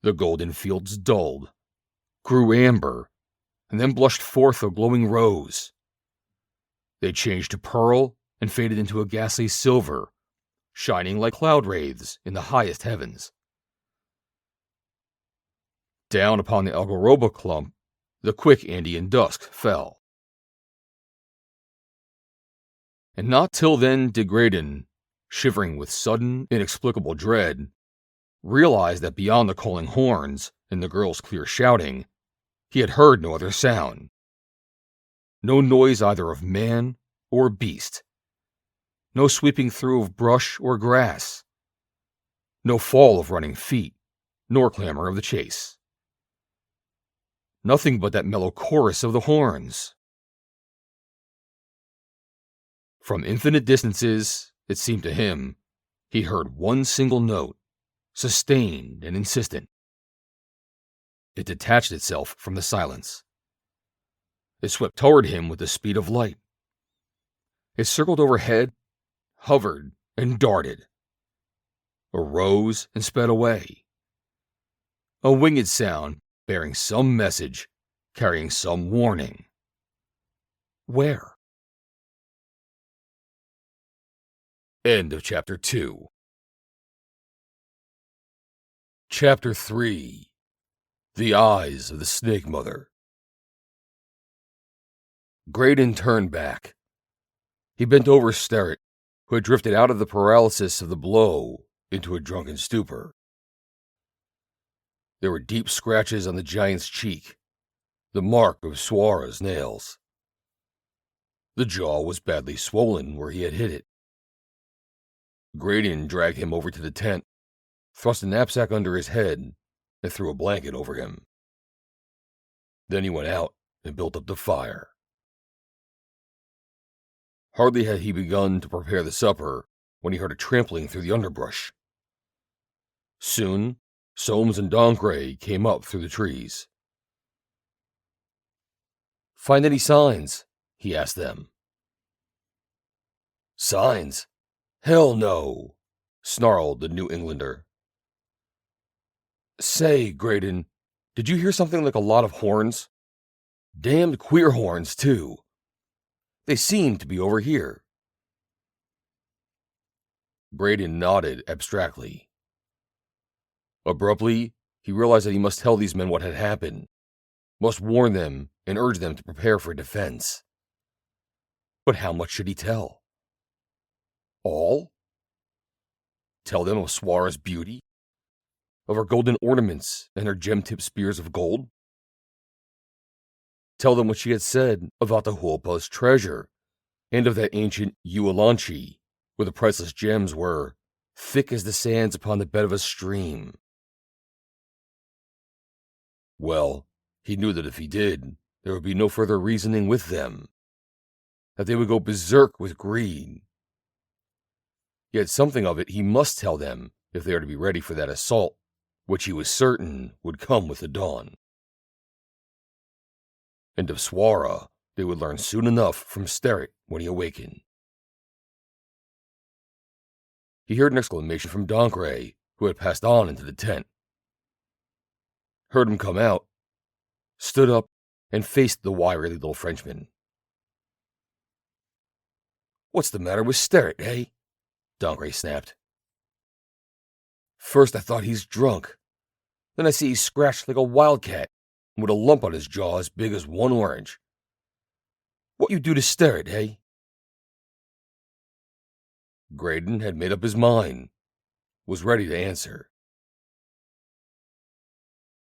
The golden fields dulled, grew amber, and then blushed forth a glowing rose. They changed to pearl and faded into a ghastly silver, shining like cloud wraiths in the highest heavens. Down upon the algaroba clump, the quick Andean dusk fell. And not till then did Graydon, shivering with sudden, inexplicable dread, realize that beyond the calling horns and the girl's clear shouting, he had heard no other sound. No noise either of man or beast. No sweeping through of brush or grass. No fall of running feet, nor clamor of the chase. Nothing but that mellow chorus of the horns. From infinite distances, it seemed to him, he heard one single note, sustained and insistent. It detached itself from the silence. It swept toward him with the speed of light. It circled overhead, hovered, and darted. Arose and sped away. A winged sound bearing some message, carrying some warning. Where? End of Chapter 2. Chapter 3. The Eyes of the Snake Mother. Graydon turned back. He bent over Sterrett, who had drifted out of the paralysis of the blow into a drunken stupor. There were deep scratches on the giant's cheek, the mark of Suarra's nails. The jaw was badly swollen where he had hit it. Graydon dragged him over to the tent, thrust a knapsack under his head, and threw a blanket over him. Then he went out and built up the fire. Hardly had he begun to prepare the supper when he heard a trampling through the underbrush. Soon, Soames and Doncray came up through the trees. "Find any signs?" he asked them. "Signs? Hell no," snarled the New Englander. "Say, Graydon, did you hear something like a lot of horns? Damned queer horns, too. They seem to be over here." Graydon nodded abstractly. Abruptly, he realized that he must tell these men what had happened, must warn them and urge them to prepare for defense. But how much should he tell? All? Tell them of Suarra's beauty? Of her golden ornaments and her gem-tipped spears of gold? Tell them what she had said about the Hulpa's treasure, and of that ancient Ualanchi, where the priceless gems were thick as the sands upon the bed of a stream. Well, he knew that if he did, there would be no further reasoning with them, that they would go berserk with greed. Yet something of it he must tell them if they are to be ready for that assault, which he was certain would come with the dawn. And of Suarra they would learn soon enough from Sterret when he awakened. He heard an exclamation from Doncray, who had passed on into the tent. Heard him come out, stood up, and faced the wiry little Frenchman. "What's the matter with Sterret, eh?" Doncray snapped. "First I thought he's drunk. Then I see he's scratched like a wildcat, and with a lump on his jaw as big as one orange. What you do to Sterret, eh?" Graydon had made up his mind, was ready to answer.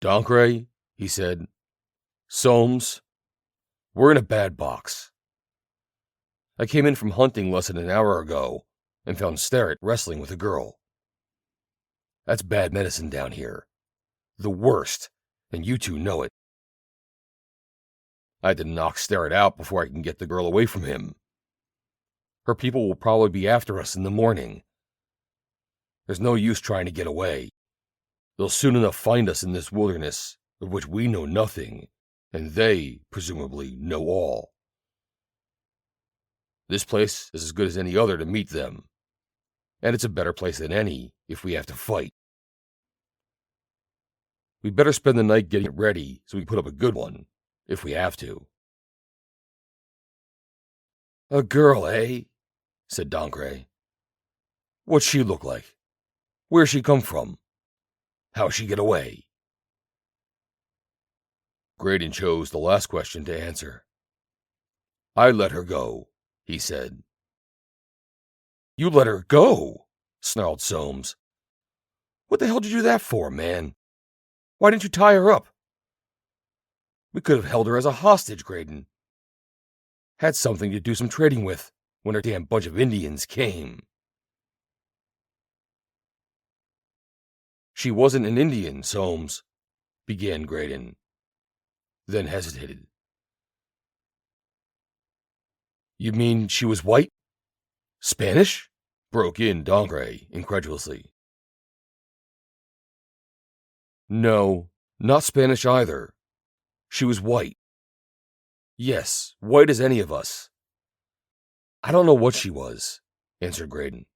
"Doncray," he said, "Soames, we're in a bad box. I came in from hunting less than an hour ago and found Sterret wrestling with a girl. That's bad medicine down here. The worst, and you two know it. I had to knock Sterret out before I can get the girl away from him. Her people will probably be after us in the morning. There's no use trying to get away. They'll soon enough find us in this wilderness, of which we know nothing, and they, presumably, know all. This place is as good as any other to meet them, and it's a better place than any if we have to fight. We'd better spend the night getting it ready so we can put up a good one, if we have to." "A girl, eh?" said Doncray. "What's she look like? Where's she come from? How'd she get away?" Graydon chose the last question to answer. "I let her go," he said. "You let her go?" snarled Soames. "What the hell did you do that for, man? Why didn't you tie her up?" "We could have held her as a hostage, Graydon. Had something to do some trading with when her damn bunch of Indians came." "She wasn't an Indian, Soames," began Graydon, then hesitated. "You mean she was white? Spanish?" broke in Doncray incredulously. "No, not Spanish either. She was white. Yes, white as any of us. I don't know what she was," answered Graydon.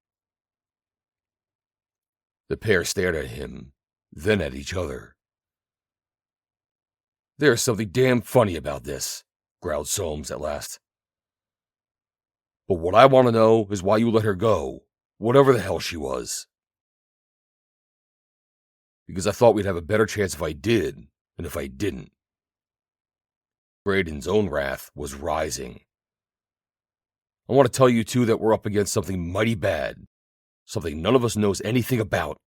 The pair stared at him, then at each other. "There's something damn funny about this," growled Soames at last. "But what I want to know is why you let her go, whatever the hell she was." "Because I thought we'd have a better chance if I did than if I didn't." Graydon's own wrath was rising. "I want to tell you two that we're up against something mighty bad, something none of us knows anything about,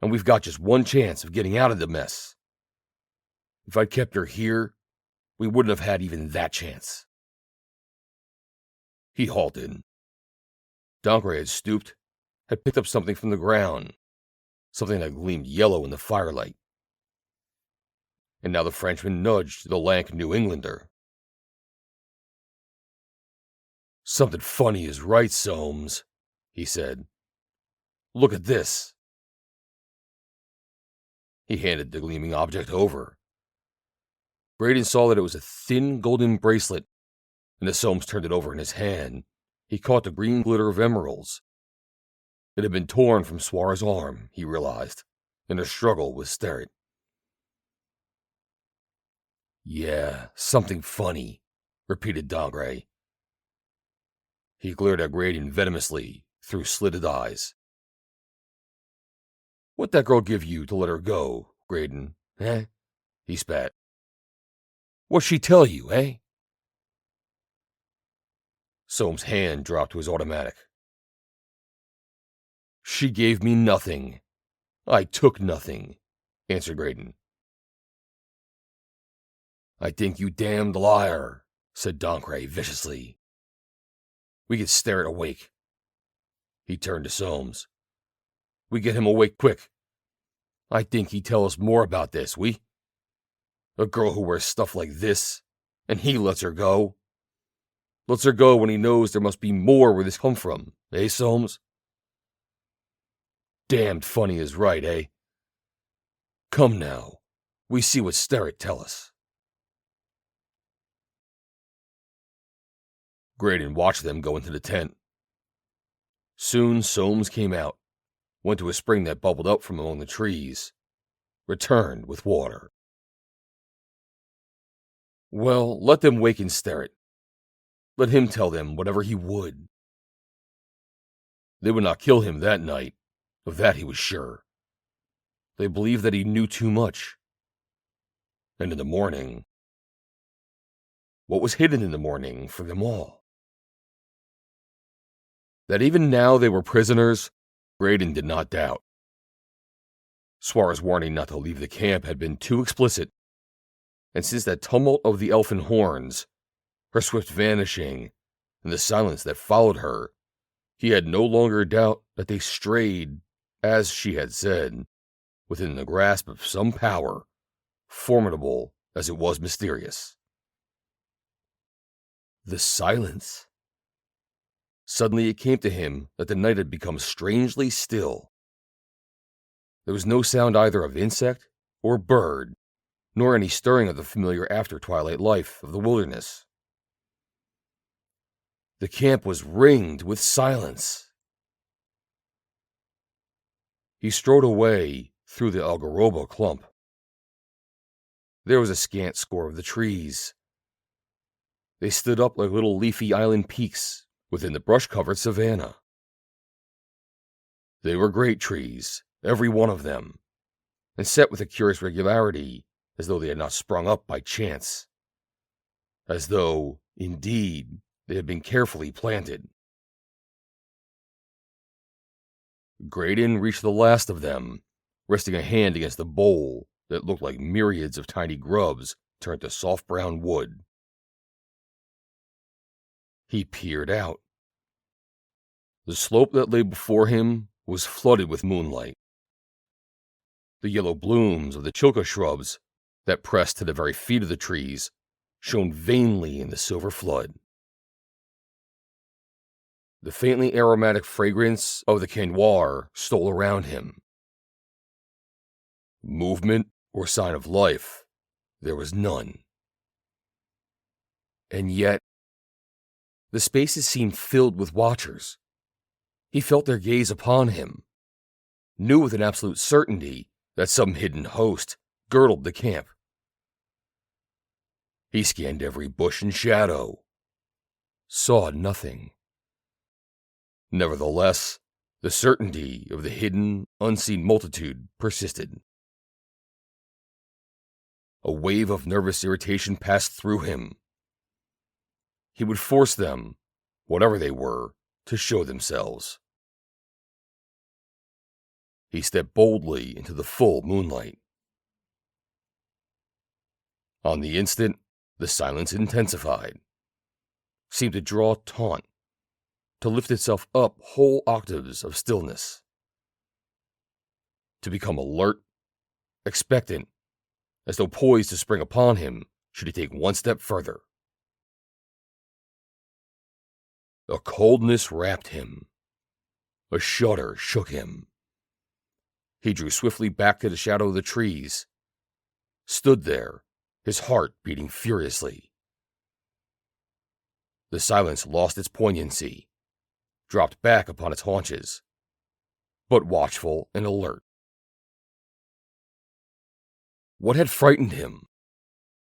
and we've got just one chance of getting out of the mess. If I'd kept her here, we wouldn't have had even that chance." He halted. Doncray had stooped, had picked up something from the ground, something that gleamed yellow in the firelight. And now the Frenchman nudged the lank New Englander. "Something funny is right, Soames," he said. "Look at this." He handed the gleaming object over. Graydon saw that it was a thin golden bracelet, and as Soames turned it over in his hand, he caught the green glitter of emeralds. It had been torn from Suarra's arm, he realized, in a struggle with Sterret. "Yeah, something funny," repeated Doncray. He glared at Graydon venomously through slitted eyes. "What'd that girl give you to let her go, Graydon, eh?" he spat. "What'd she tell you, eh?" Soames' hand dropped to his automatic. "She gave me nothing. I took nothing," answered Graydon. "I think you damned liar," said Doncray viciously. "We get Sterret awake." He turned to Soames. "We get him awake quick. I think he'd tell us more about this, we? A girl who wears stuff like this, and he lets her go. Lets her go when he knows there must be more where this come from, eh, Soames?" Damned funny is right, eh? Come now, we see what Sterrett tell us. Graydon watched them go into the tent. Soon Soames came out, went to a spring that bubbled up from among the trees, returned with water. Well, let them waken Sterrett. Let him tell them whatever he would. They would not kill him that night, of that he was sure. They believed that he knew too much. And in the morning, what was hidden in the morning for them all? That even now they were prisoners, Graydon did not doubt. Suarra's warning not to leave the camp had been too explicit, and since that tumult of the Elfin horns, her swift vanishing, and the silence that followed her, he had no longer doubt that they strayed, as she had said, within the grasp of some power, formidable as it was mysterious. The silence. Suddenly it came to him that the night had become strangely still. There was no sound either of insect or bird, nor any stirring of the familiar after-twilight life of the wilderness. The camp was ringed with silence. He strode away through the algaroba clump. There was a scant score of the trees. They stood up like little leafy island peaks within the brush-covered savanna. They were great trees, every one of them, and set with a curious regularity, as though they had not sprung up by chance. As though, indeed, they had been carefully planted. Graydon reached the last of them, resting a hand against the bole that looked like myriads of tiny grubs turned to soft brown wood. He peered out. The slope that lay before him was flooded with moonlight. The yellow blooms of the chilka shrubs that pressed to the very feet of the trees shone vainly in the silver flood. The faintly aromatic fragrance of the quinoa stole around him. Movement or sign of life, there was none. And yet, the spaces seemed filled with watchers. He felt their gaze upon him, knew with an absolute certainty that some hidden host girdled the camp. He scanned every bush and shadow, saw nothing. Nevertheless, the certainty of the hidden, unseen multitude persisted. A wave of nervous irritation passed through him. He would force them, whatever they were, to show themselves. He stepped boldly into the full moonlight. On the instant, the silence intensified, seemed to draw taut, to lift itself up whole octaves of stillness, to become alert, expectant, as though poised to spring upon him should he take one step further. A coldness wrapped him. A shudder shook him. He drew swiftly back to the shadow of the trees, stood there, his heart beating furiously. The silence lost its poignancy, dropped back upon its haunches, but watchful and alert. What had frightened him?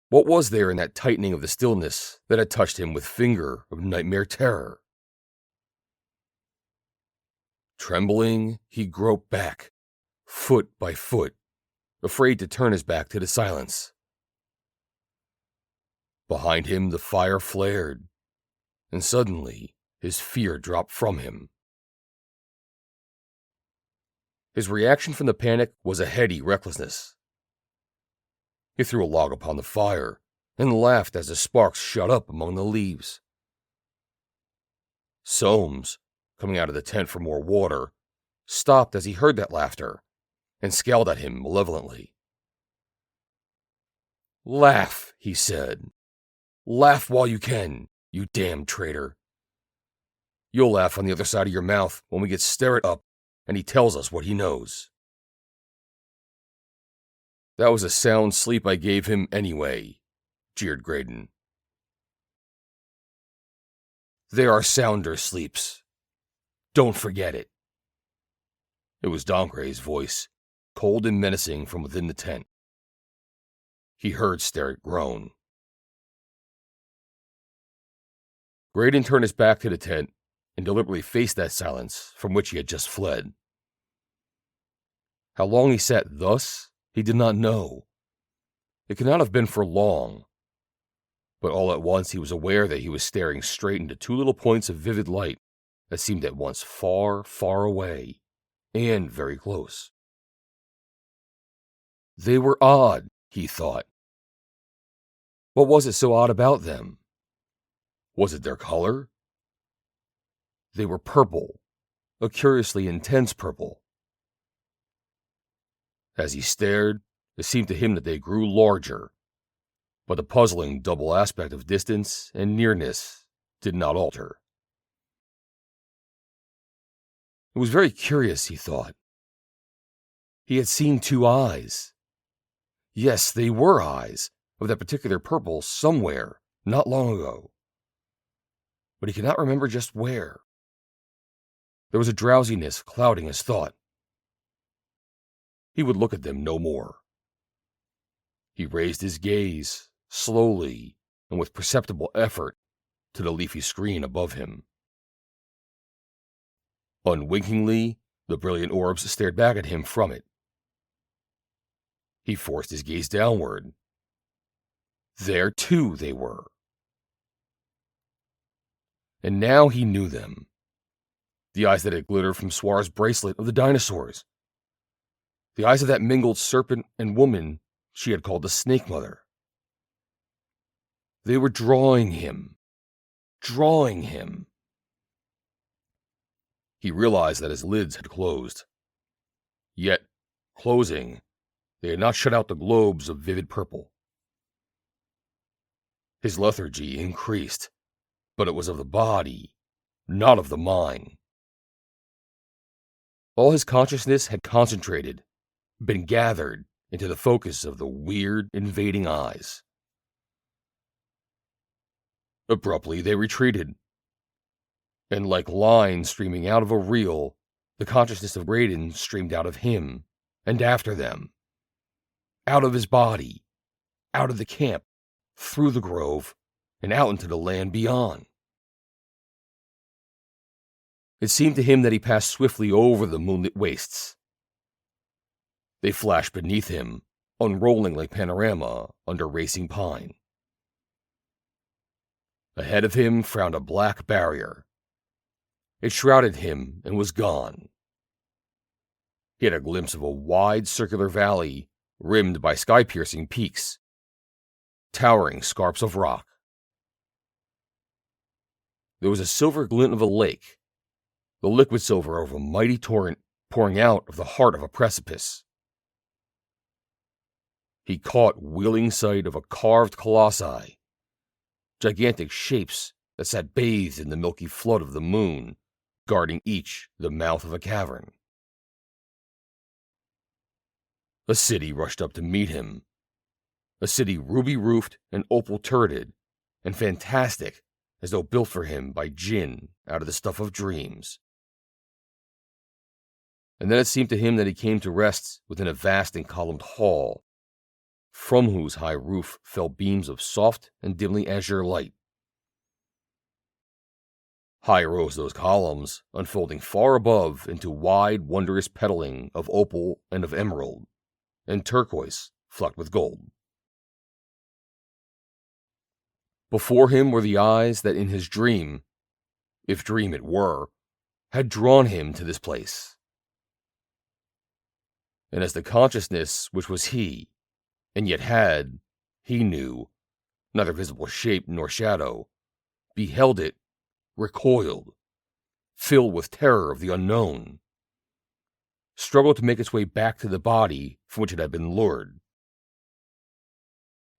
What was there in that tightening of the stillness that had touched him with finger of nightmare terror? Trembling, he groped back, foot by foot, afraid to turn his back to the silence. Behind him the fire flared, and suddenly his fear dropped from him. His reaction from the panic was a heady recklessness. He threw a log upon the fire and laughed as the sparks shot up among the leaves. Soames, coming out of the tent for more water, stopped as he heard that laughter and scowled at him malevolently. "Laugh," he said. "Laugh while you can, you damned traitor. You'll laugh on the other side of your mouth when we get Sterrett up and he tells us what he knows." "That was a sound sleep I gave him anyway," jeered Graydon. "There are sounder sleeps. Don't forget it." It was Doncray's voice, cold and menacing from within the tent. He heard Sterrett groan. Graydon turned his back to the tent and deliberately faced that silence from which he had just fled. How long he sat thus, he did not know. It could not have been for long. But all at once he was aware that he was staring straight into two little points of vivid light that seemed at once far, far away, and very close. They were odd, he thought. What was it so odd about them? Was it their color? They were purple, a curiously intense purple. As he stared, it seemed to him that they grew larger, but the puzzling double aspect of distance and nearness did not alter. It was very curious, he thought. He had seen two eyes. Yes, they were eyes of that particular purple somewhere, not long ago. But he could not remember just where. There was a drowsiness clouding his thought. He would look at them no more. He raised his gaze, slowly and with perceptible effort, to the leafy screen above him. Unwinkingly, the brilliant orbs stared back at him from it. He forced his gaze downward. There, too, they were. And now he knew them. The eyes that had glittered from Suarra's bracelet of the dinosaurs. The eyes of that mingled serpent and woman she had called the Snake Mother. They were drawing him. Drawing him. He realized that his lids had closed. Yet, closing, they had not shut out the globes of vivid purple. His lethargy increased, but it was of the body, not of the mind. All his consciousness had concentrated, been gathered into the focus of the weird, invading eyes. Abruptly, they retreated. And like lines streaming out of a reel, the consciousness of Graydon streamed out of him, and after them. Out of his body, out of the camp, through the grove, and out into the land beyond. It seemed to him that he passed swiftly over the moonlit wastes. They flashed beneath him, unrolling like panorama under racing pine. Ahead of him frowned a black barrier. It shrouded him and was gone. He had a glimpse of a wide circular valley rimmed by sky-piercing peaks, towering scarps of rock. There was a silver glint of a lake, the liquid silver of a mighty torrent pouring out of the heart of a precipice. He caught wheeling sight of a carved colossi, gigantic shapes that sat bathed in the milky flood of the moon, guarding each the mouth of a cavern. A city rushed up to meet him, a city ruby-roofed and opal-turreted, and fantastic as though built for him by Jinn out of the stuff of dreams. And then it seemed to him that he came to rest within a vast and columned hall, from whose high roof fell beams of soft and dimly azure light. High rose those columns, unfolding far above into wide, wondrous petaling of opal and of emerald, and turquoise flecked with gold. Before him were the eyes that in his dream, if dream it were, had drawn him to this place. And as the consciousness which was he, and yet had, he knew, neither visible shape nor shadow, beheld it, recoiled, filled with terror of the unknown, struggled to make its way back to the body from which it had been lured,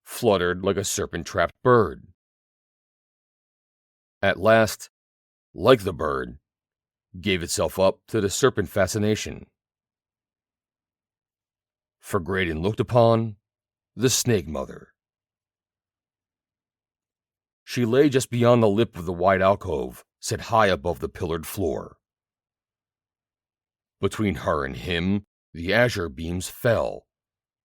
fluttered like a serpent-trapped bird. At last, like the bird, gave itself up to the serpent fascination. For Graydon looked upon the Snake Mother. She lay just beyond the lip of the wide alcove, set high above the pillared floor. Between her and him, the azure beams fell,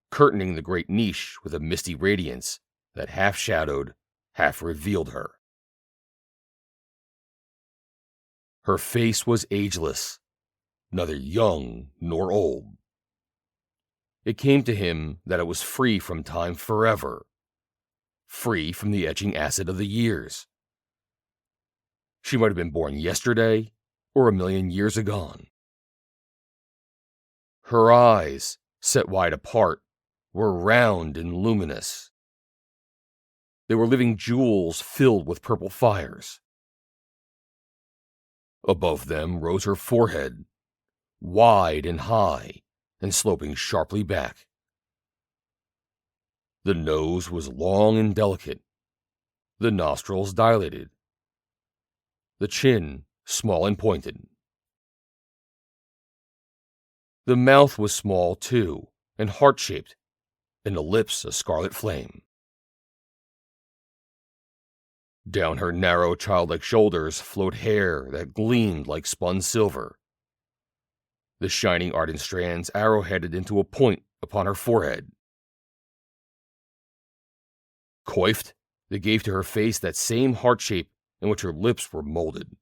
curtaining the great niche with a misty radiance that half shadowed, half revealed her. Her face was ageless, neither young nor old. It came to him that it was free from time forever, free from the etching acid of the years. She might have been born yesterday or 1,000,000 years agone. Her eyes, set wide apart, were round and luminous. They were living jewels filled with purple fires. Above them rose her forehead, wide and high, and sloping sharply back. The nose was long and delicate, the nostrils dilated, the chin small and pointed. The mouth was small, too, and heart-shaped, and the lips a scarlet flame. Down her narrow, childlike shoulders flowed hair that gleamed like spun silver. The shining ardent strands arrow-headed into a point upon her forehead. Coiffed, they gave to her face that same heart shape in which her lips were molded,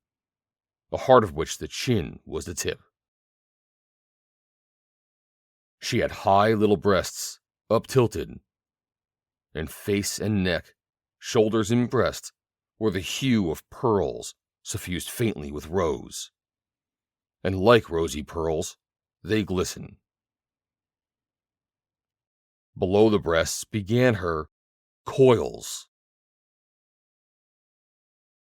a heart of which the chin was the tip. She had high little breasts, up-tilted, and face and neck, shoulders and breast were the hue of pearls suffused faintly with rose. And like rosy pearls, they glisten. Below the breasts began her coils.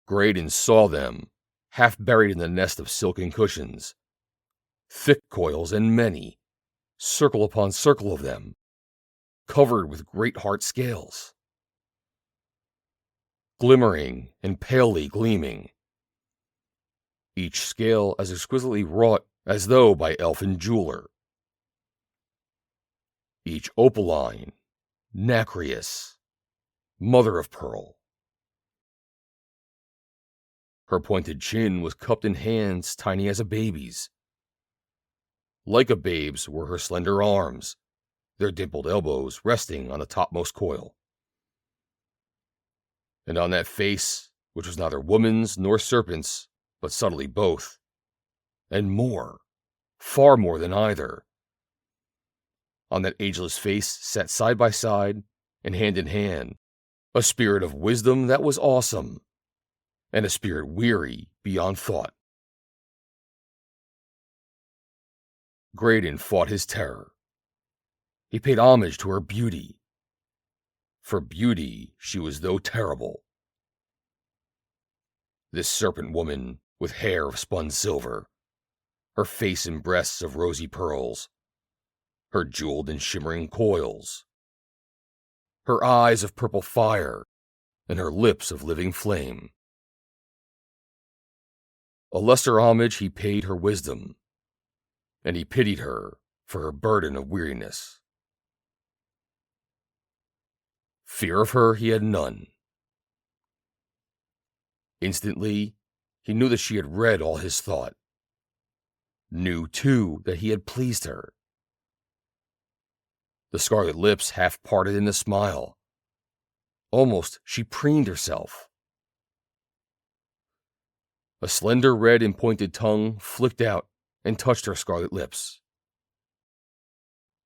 Graydon saw them, half buried in the nest of silken cushions. Thick coils and many, circle upon circle of them, covered with great heart scales. Glimmering and palely gleaming, each scale as exquisitely wrought as though by elfin jeweler. Each opaline, nacreous, mother of pearl. Her pointed chin was cupped in hands tiny as a baby's. Like a babe's were her slender arms, their dimpled elbows resting on the topmost coil. And on that face, which was neither woman's nor serpent's, but subtly both, and more, far more than either, on that ageless face sat side by side and hand in hand, a spirit of wisdom that was awesome, and a spirit weary beyond thought. Graydon fought his terror. He paid homage to her beauty. For beauty she was though terrible. This serpent woman with hair of spun silver, her face and breasts of rosy pearls, her jeweled and shimmering coils, her eyes of purple fire, and her lips of living flame. A lesser homage he paid her wisdom, and he pitied her for her burden of weariness. Fear of her he had none. Instantly, he knew that she had read all his thought, knew, too, that he had pleased her. The scarlet lips half parted in a smile. Almost she preened herself. A slender red and pointed tongue flicked out and touched her scarlet lips.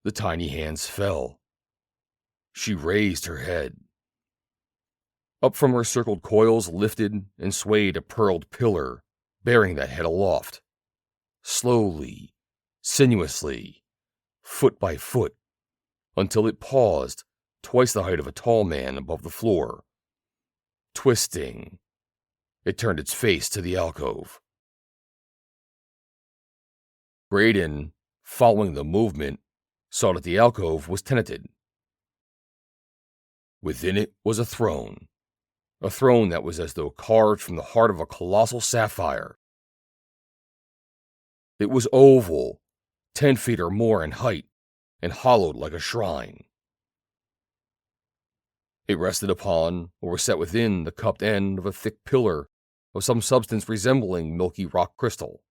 The tiny hands fell. She raised her head. Up from her circled coils lifted and swayed a pearled pillar, bearing that head aloft. Slowly, sinuously, foot by foot, until it paused, twice the height of a tall man above the floor. Twisting, it turned its face to the alcove. Graydon, following the movement, saw that the alcove was tenanted. Within it was a throne that was as though carved from the heart of a colossal sapphire. It was oval, 10 feet or more in height, and hollowed like a shrine. It rested upon, or was set within, the cupped end of a thick pillar of some substance resembling milky rock crystal.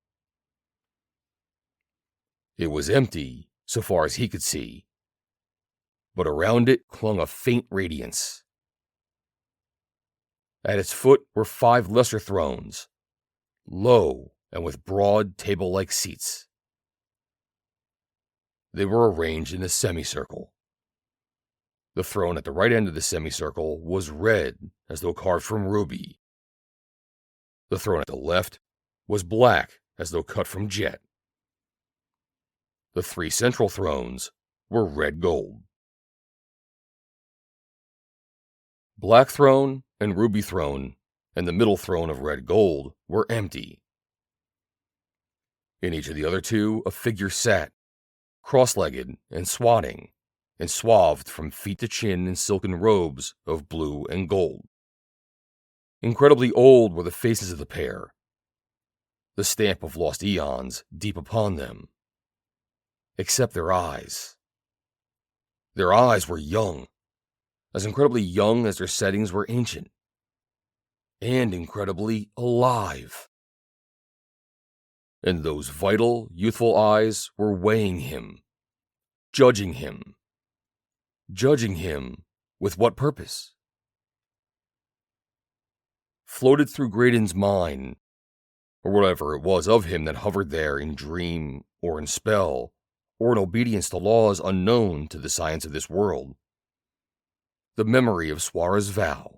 It was empty, so far as he could see, but around it clung a faint radiance. At its foot were 5 lesser thrones, low and with broad table-like seats. They were arranged in a semicircle. The throne at the right end of the semicircle was red, as though carved from ruby. The throne at the left was black, as though cut from jet. The 3 central thrones were red gold. Black throne and ruby throne and the middle throne of red gold were empty. In each of the other 2, a figure sat, cross-legged and swatting, and swathed from feet to chin in silken robes of blue and gold. Incredibly old were the faces of the pair, the stamp of lost eons deep upon them, except their eyes. Their eyes were young, as incredibly young as their settings were ancient, and incredibly alive. And those vital, youthful eyes were weighing him, judging him. Judging him with what purpose? Floated through Graydon's mind, or whatever it was of him that hovered there in dream or in spell, or in obedience to laws unknown to the science of this world, the memory of Suarra's vow.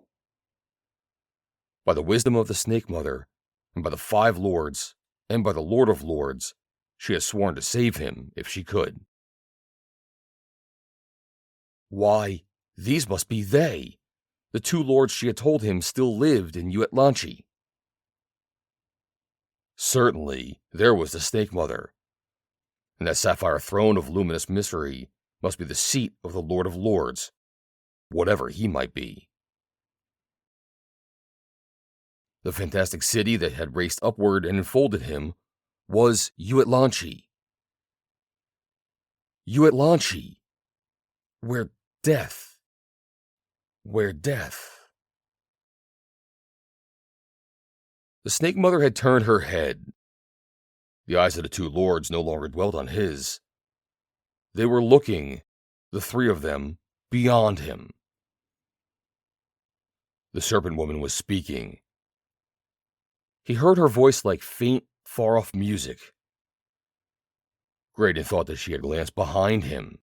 By the wisdom of the Snake Mother, and by the 5 lords, and by the Lord of Lords, she has sworn to save him if she could. Why, these must be they, the 2 lords she had told him still lived in Uitlanchi. Certainly, there was the Snake Mother, and that sapphire throne of luminous mystery must be the seat of the Lord of Lords, whatever he might be. The fantastic city that had raced upward and enfolded him was Uitlanchi. Uitlanchi, where death. The Snake Mother had turned her head. The eyes of the 2 lords no longer dwelt on his. They were looking, the 3 of them, beyond him. The Serpent Woman was speaking. He heard her voice like faint, far-off music. Graydon thought that she had glanced behind him.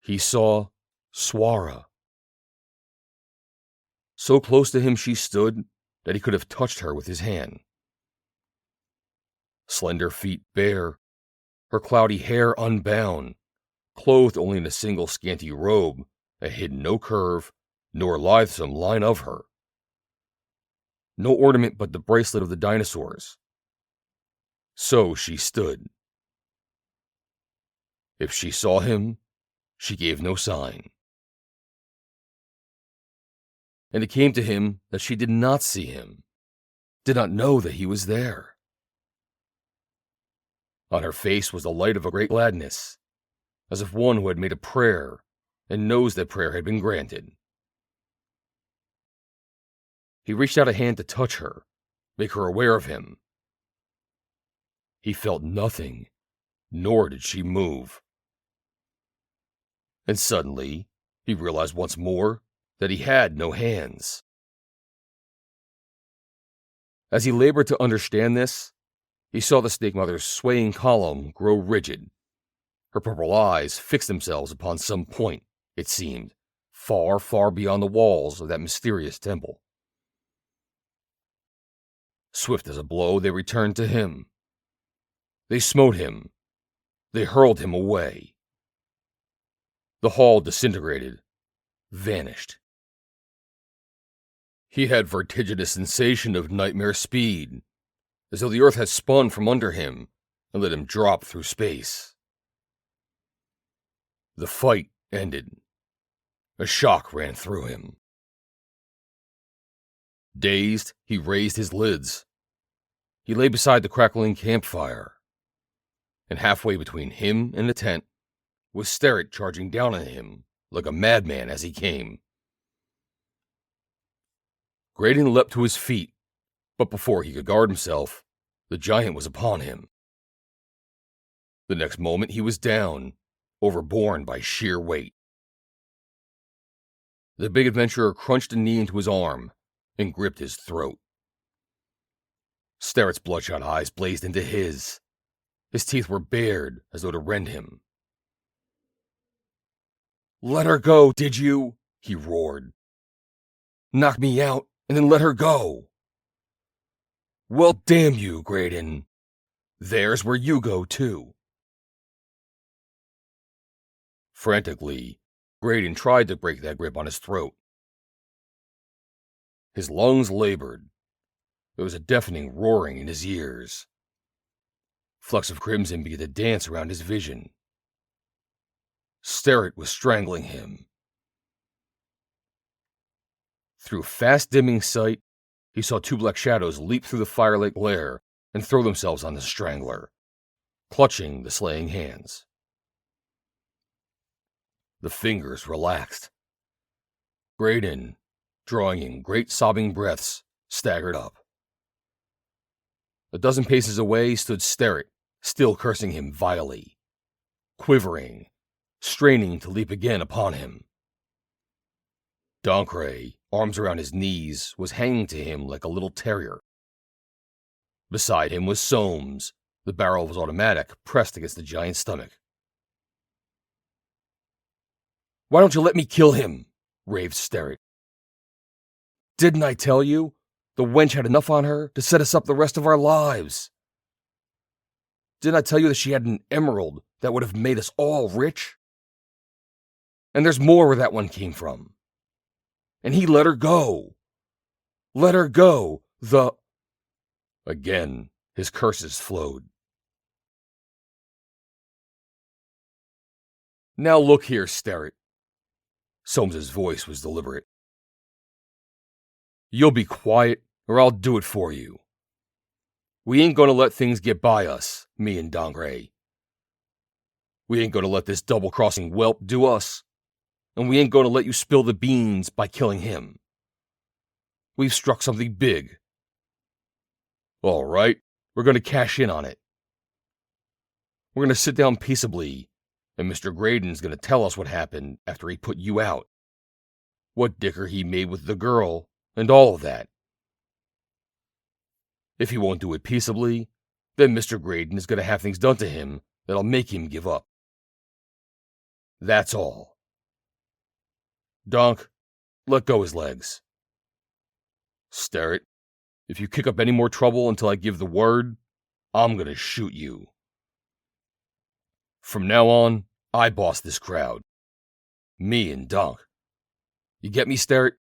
He saw Suarra. So close to him she stood that he could have touched her with his hand. Slender feet bare, her cloudy hair unbound, clothed only in a single scanty robe that hid no curve nor lithesome line of her. No ornament but the bracelet of the dinosaurs. So she stood. If she saw him, she gave no sign. And it came to him that she did not see him, did not know that he was there. On her face was the light of a great gladness, as if one who had made a prayer and knows that prayer had been granted. He reached out a hand to touch her, make her aware of him. He felt nothing, nor did she move. And suddenly, he realized once more that he had no hands. As he labored to understand this, he saw the Snake Mother's swaying column grow rigid. Her purple eyes fixed themselves upon some point, it seemed, far, far beyond the walls of that mysterious temple. Swift as a blow, they returned to him. They smote him. They hurled him away. The hall disintegrated, vanished. He had vertiginous sensation of nightmare speed, as though the earth had spun from under him and let him drop through space. The fight ended. A shock ran through him. Dazed, he raised his lids. He lay beside the crackling campfire, and halfway between him and the tent was Sterrett charging down on him like a madman as he came. Graydon leapt to his feet, but before he could guard himself, the giant was upon him. The next moment he was down, overborne by sheer weight. The big adventurer crunched a knee into his arm and gripped his throat. Sterrett's bloodshot eyes blazed into his. His teeth were bared as though to rend him. "Let her go, did you?" he roared. "Knock me out and then let her go. Well, damn you, Graydon. There's where you go, too." Frantically, Graydon tried to break that grip on his throat. His lungs labored. There was a deafening roaring in his ears. Flecks of crimson began to dance around his vision. Sterrett was strangling him. Through fast-dimming sight, he saw two black shadows leap through the firelight glare and throw themselves on the strangler, clutching the slaying hands. The fingers relaxed. Graydon, drawing in great sobbing breaths, staggered up. A dozen paces away stood Sterrett, still cursing him vilely, quivering, straining to leap again upon him. Dancre, arms around his knees, was hanging to him like a little terrier. Beside him was Soames, the barrel of his automatic pressed against the giant's stomach. "Why don't you let me kill him?" raved Sterrett. "Didn't I tell you? The wench had enough on her to set us up the rest of our lives. Didn't I tell you that she had an emerald that would have made us all rich? And there's more where that one came from. And he let her go. Let her go, Again, his curses flowed. "Now look here, Sterrett." Soames's voice was deliberate. "You'll be quiet, or I'll do it for you. We ain't gonna let things get by us, me and Dancre. We ain't gonna let this double-crossing whelp do us, and we ain't gonna let you spill the beans by killing him. We've struck something big. All right, we're gonna cash in on it. We're gonna sit down peaceably, and Mr. Graydon's gonna tell us what happened after he put you out. What dicker he made with the girl, and all of that. If he won't do it peaceably, then Mr. Graydon is gonna have things done to him that'll make him give up. That's all. Donk, let go his legs. Sterrett, if you kick up any more trouble until I give the word, I'm gonna shoot you. From now on, I boss this crowd. Me and Donk. You get me, Sterrett?"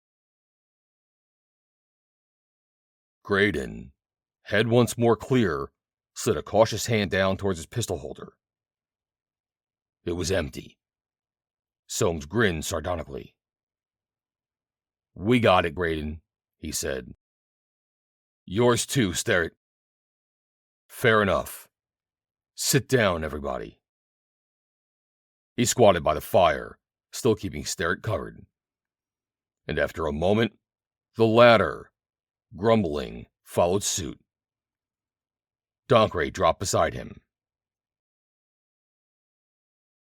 Graydon, head once more clear, slid a cautious hand down towards his pistol holder. It was empty. Soames grinned sardonically. "We got it, Graydon," he said. "Yours too, Sterrett." "Fair enough. Sit down, everybody." He squatted by the fire, still keeping Sterrett covered. And after a moment, the latter, grumbling, followed suit. Dancre dropped beside him.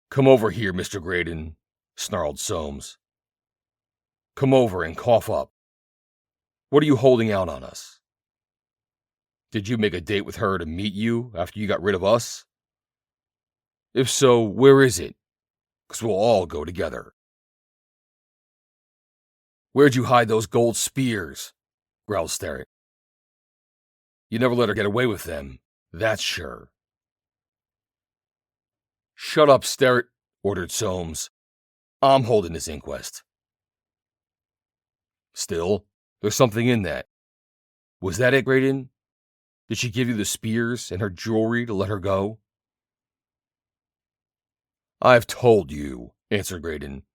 "Come over here, Mr. Graydon," snarled Soames. "Come over and cough up. What are you holding out on us? Did you make a date with her to meet you after you got rid of us? If so, where is it? 'Cause we'll all go together." "Where'd you hide those gold spears?" growled Sterrett. "You never let her get away with them, that's sure." "Shut up, Sterrett," ordered Soames. "I'm holding this inquest." "Still, there's something in that. Was that it, Graydon? Did she give you the spears and her jewelry to let her go?" "I've told you," answered Graydon.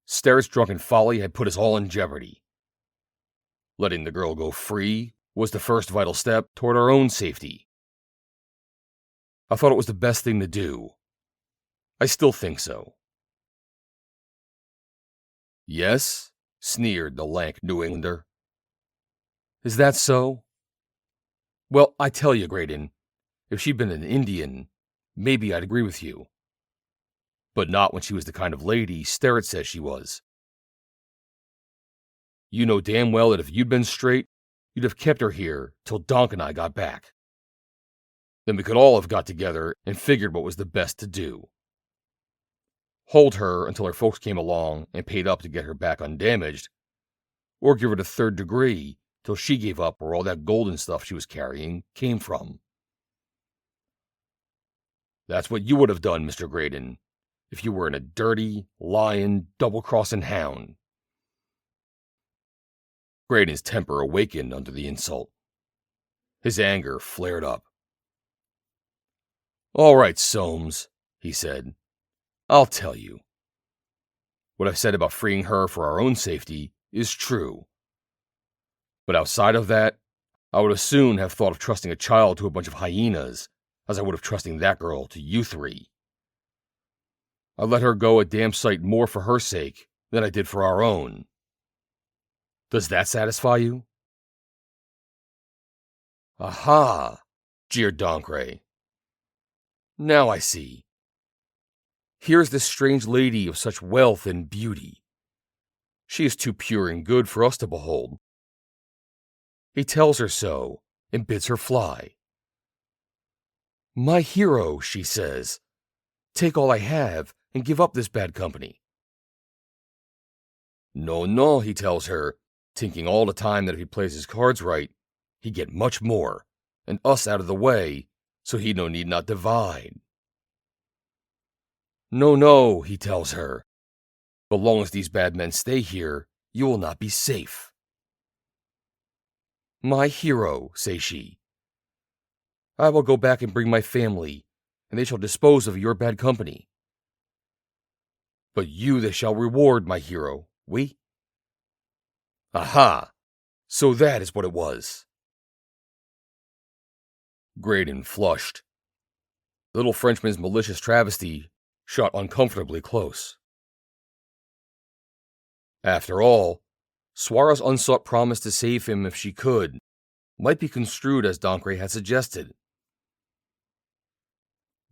"Sterrett's drunken folly had put us all in jeopardy. Letting the girl go free was the first vital step toward our own safety. I thought it was the best thing to do. I still think so. Yes? Sneered the lank New Englander. Is that so? Well, I tell you, Graydon, if she'd been an Indian, maybe I'd agree with you. But not when she was the kind of lady Sterrett says she was. You know damn well that if you'd been straight, you'd have kept her here till Donk and I got back. Then we could all have got together and figured what was the best to do. Hold her until her folks came along and paid up to get her back undamaged, or give her the third degree till she gave up where all that golden stuff she was carrying came from. That's what you would have done, Mr. Graydon, if you weren't a dirty, lying, double-crossing hound. Graydon's temper awakened under the insult. His anger flared up. All right, Soames, he said. I'll tell you. What I've said about freeing her for our own safety is true. But outside of that, I would as soon have thought of trusting a child to a bunch of hyenas as I would of trusting that girl to you three. I let her go a damn sight more for her sake than I did for our own. Does that satisfy you? Aha, jeered Doncray. Now I see. Here's this strange lady of such wealth and beauty. She is too pure and good for us to behold. He tells her so, and bids her fly. My hero, she says, take all I have and give up this bad company. No, no, he tells her, thinking all the time that if he plays his cards right, he'd get much more, and us out of the way, so he no need not divide. No, no, he tells her, but long as these bad men stay here, you will not be safe. My hero, say she, I will go back and bring my family, and they shall dispose of your bad company. But you they shall reward, my hero, oui? Aha! So that is what it was. Graydon flushed. The little Frenchman's malicious travesty shot uncomfortably close. After all, Suarra's unsought promise to save him if she could might be construed as Doncray had suggested.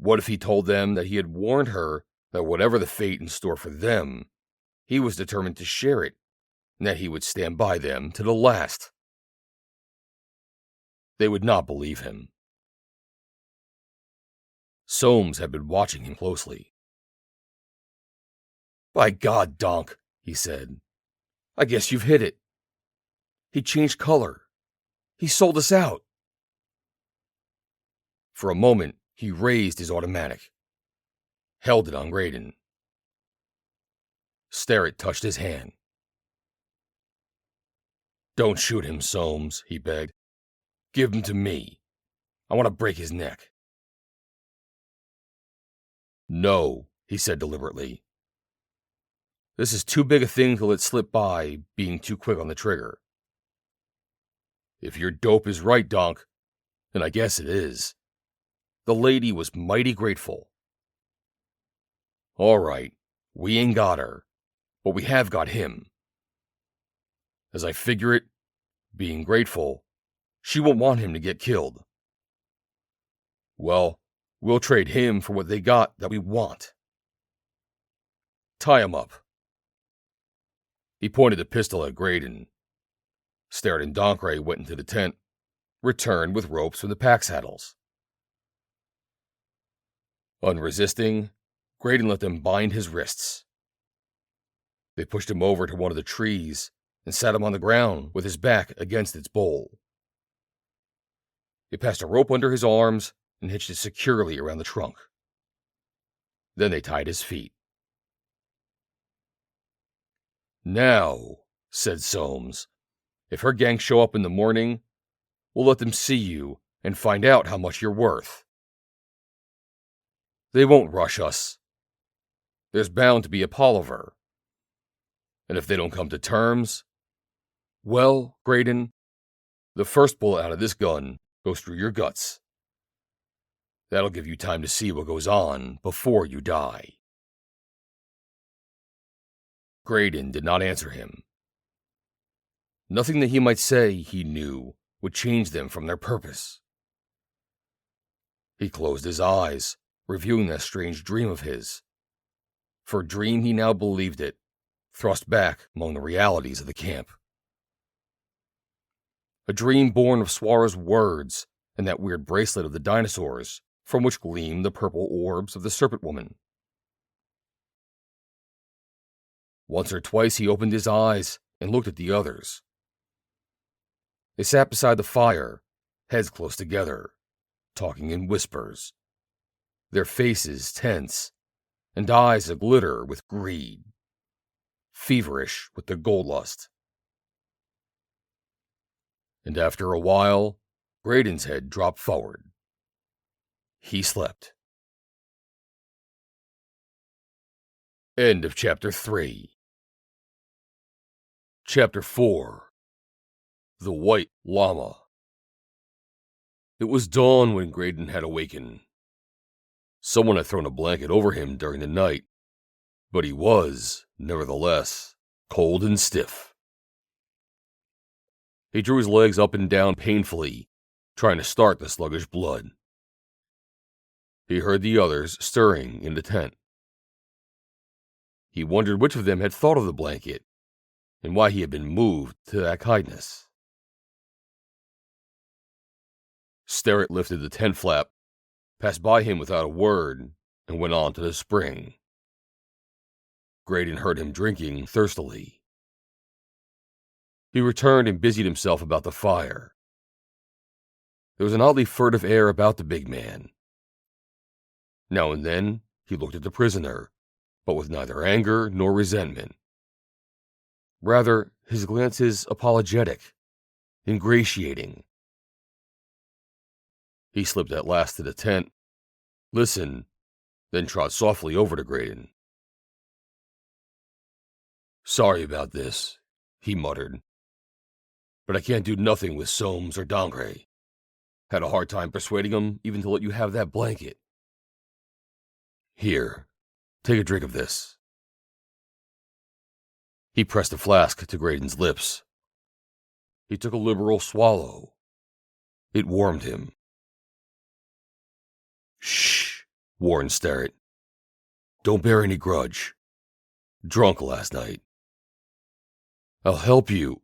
What if he told them that he had warned her that whatever the fate in store for them, he was determined to share it, and that he would stand by them to the last? They would not believe him. Soames had been watching him closely. By God, Donk, he said, I guess you've hit it. He changed color. He sold us out. For a moment, he raised his automatic, held it on Graydon. Sterrett touched his hand. Don't shoot him, Soames, he begged. Give him to me. I want to break his neck. No, he said deliberately. This is too big a thing to let slip by, being too quick on the trigger. If your dope is right, Donk, and I guess it is, the lady was mighty grateful. All right, we ain't got her, but we have got him. As I figure it, being grateful, she won't want him to get killed. Well, we'll trade him for what they got that we want. Tie him up. He pointed the pistol at Graydon. Sterrett and Doncray went into the tent, returned with ropes from the pack saddles. Unresisting, Graydon let them bind his wrists. They pushed him over to one of the trees and sat him on the ground with his back against its bole. They passed a rope under his arms and hitched it securely around the trunk. Then they tied his feet. Now, said Soames, if her gang show up in the morning, we'll let them see you and find out how much you're worth. They won't rush us. There's bound to be a palaver. And if they don't come to terms, well, Graydon, The first bullet out of this gun goes through your guts. That'll give you time to see what goes on before you die." Graydon did not answer him. Nothing that he might say, he knew, would change them from their purpose. He closed his eyes, reviewing that strange dream of his. For a dream he now believed it, thrust back among the realities of the camp. A dream born of Suarra's words and that weird bracelet of the dinosaurs, from which gleamed the purple orbs of the serpent woman. Once or twice he opened his eyes and looked at the others. They sat beside the fire, heads close together, talking in whispers, their faces tense and eyes aglitter with greed, feverish with the gold lust. And after a while, Graydon's head dropped forward. He slept. End of Chapter 3. Chapter 4. The White Llama. It was dawn when Graydon had awakened. Someone had thrown a blanket over him during the night, but he was, nevertheless, cold and stiff. He drew his legs up and down painfully, trying to start the sluggish blood. He heard the others stirring in the tent. He wondered which of them had thought of the blanket, and why he had been moved to that kindness. Sterrett lifted the tent flap, passed by him without a word, and went on to the spring. Graydon heard him drinking thirstily. He returned and busied himself about the fire. There was an oddly furtive air about the big man. Now and then he looked at the prisoner, but with neither anger nor resentment. Rather, his glance is apologetic, ingratiating. He slipped at last to the tent, listened, then trod softly over to Graydon. "Sorry about this," he muttered. "But I can't do nothing with Soames or Dangre. Had a hard time persuading them even to let you have that blanket. Here, take a drink of this." He pressed the flask to Graydon's lips. He took a liberal swallow. It warmed him. "Shh," warned Sterrett. "Don't bear any grudge. Drunk last night." "I'll help you."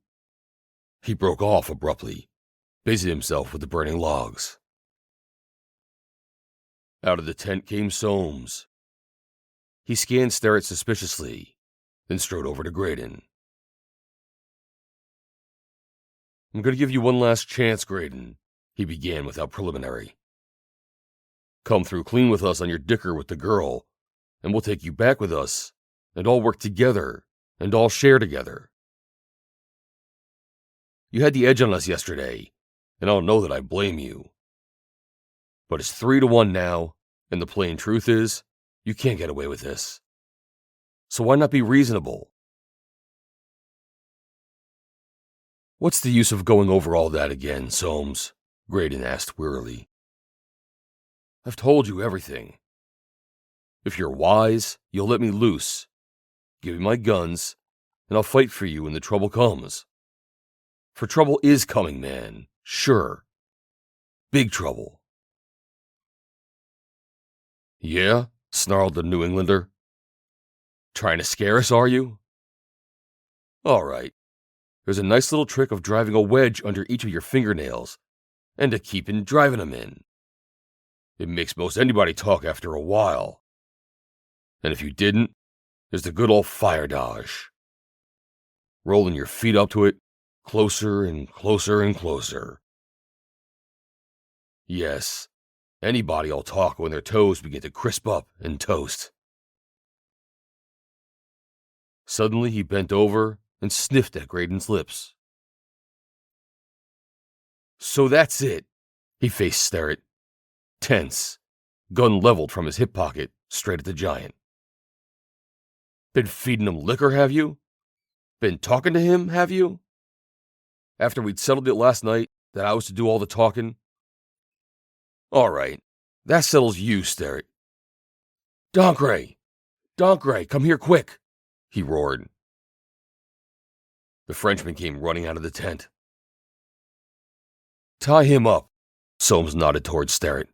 He broke off abruptly, busied himself with the burning logs. Out of the tent came Soames. He scanned Sterrett suspiciously, then strode over to Graydon. "I'm going to give you one last chance, Graydon," he began without preliminary. "Come through clean with us on your dicker with the girl, and we'll take you back with us, and all work together, and all share together. You had the edge on us yesterday, and I don't know that I blame you. But it's 3-1 now, and the plain truth is, you can't get away with this. So why not be reasonable?" "What's the use of going over all that again, Soames?" Graydon asked wearily. "I've told you everything. If you're wise, you'll let me loose. Give me my guns, and I'll fight for you when the trouble comes. For trouble is coming, man. Sure. Big trouble." "Yeah?" snarled the New Englander. "Trying to scare us, are you? All right. There's a nice little trick of driving a wedge under each of your fingernails, and to keepin' driving 'em in. It makes most anybody talk after a while. And if you didn't, there's the good old fire dodge. Rolling your feet up to it, closer and closer and closer. Yes, anybody'll talk when their toes begin to crisp up and toast." Suddenly he bent over and sniffed at Graydon's lips. "So that's it." He faced Sterrett, tense, gun leveled from his hip pocket straight at the giant. "Been feeding him liquor, have you? Been talking to him, have you? After we'd settled it last night, That I was to do all the talking? All right. That settles you, Sterrett. Doncray! Doncray, come here quick! He roared. The Frenchman came running out of the tent. Tie him up, Soames nodded toward Sterrett.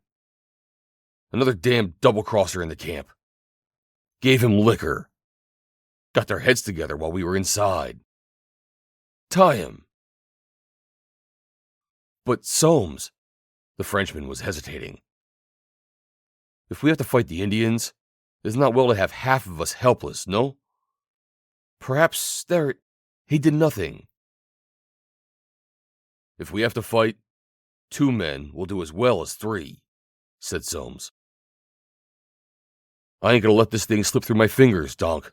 Another damn double-crosser in the camp. Gave him liquor. Got their heads together while we were inside. Tie him. But Soames, the Frenchman was hesitating. If we have to fight the Indians, it's not well to have half of us helpless, no? Perhaps Sterrett, he did nothing. If we have to fight, 2 men will do as well as 3, said Soames. I ain't gonna let this thing slip through my fingers, Donk.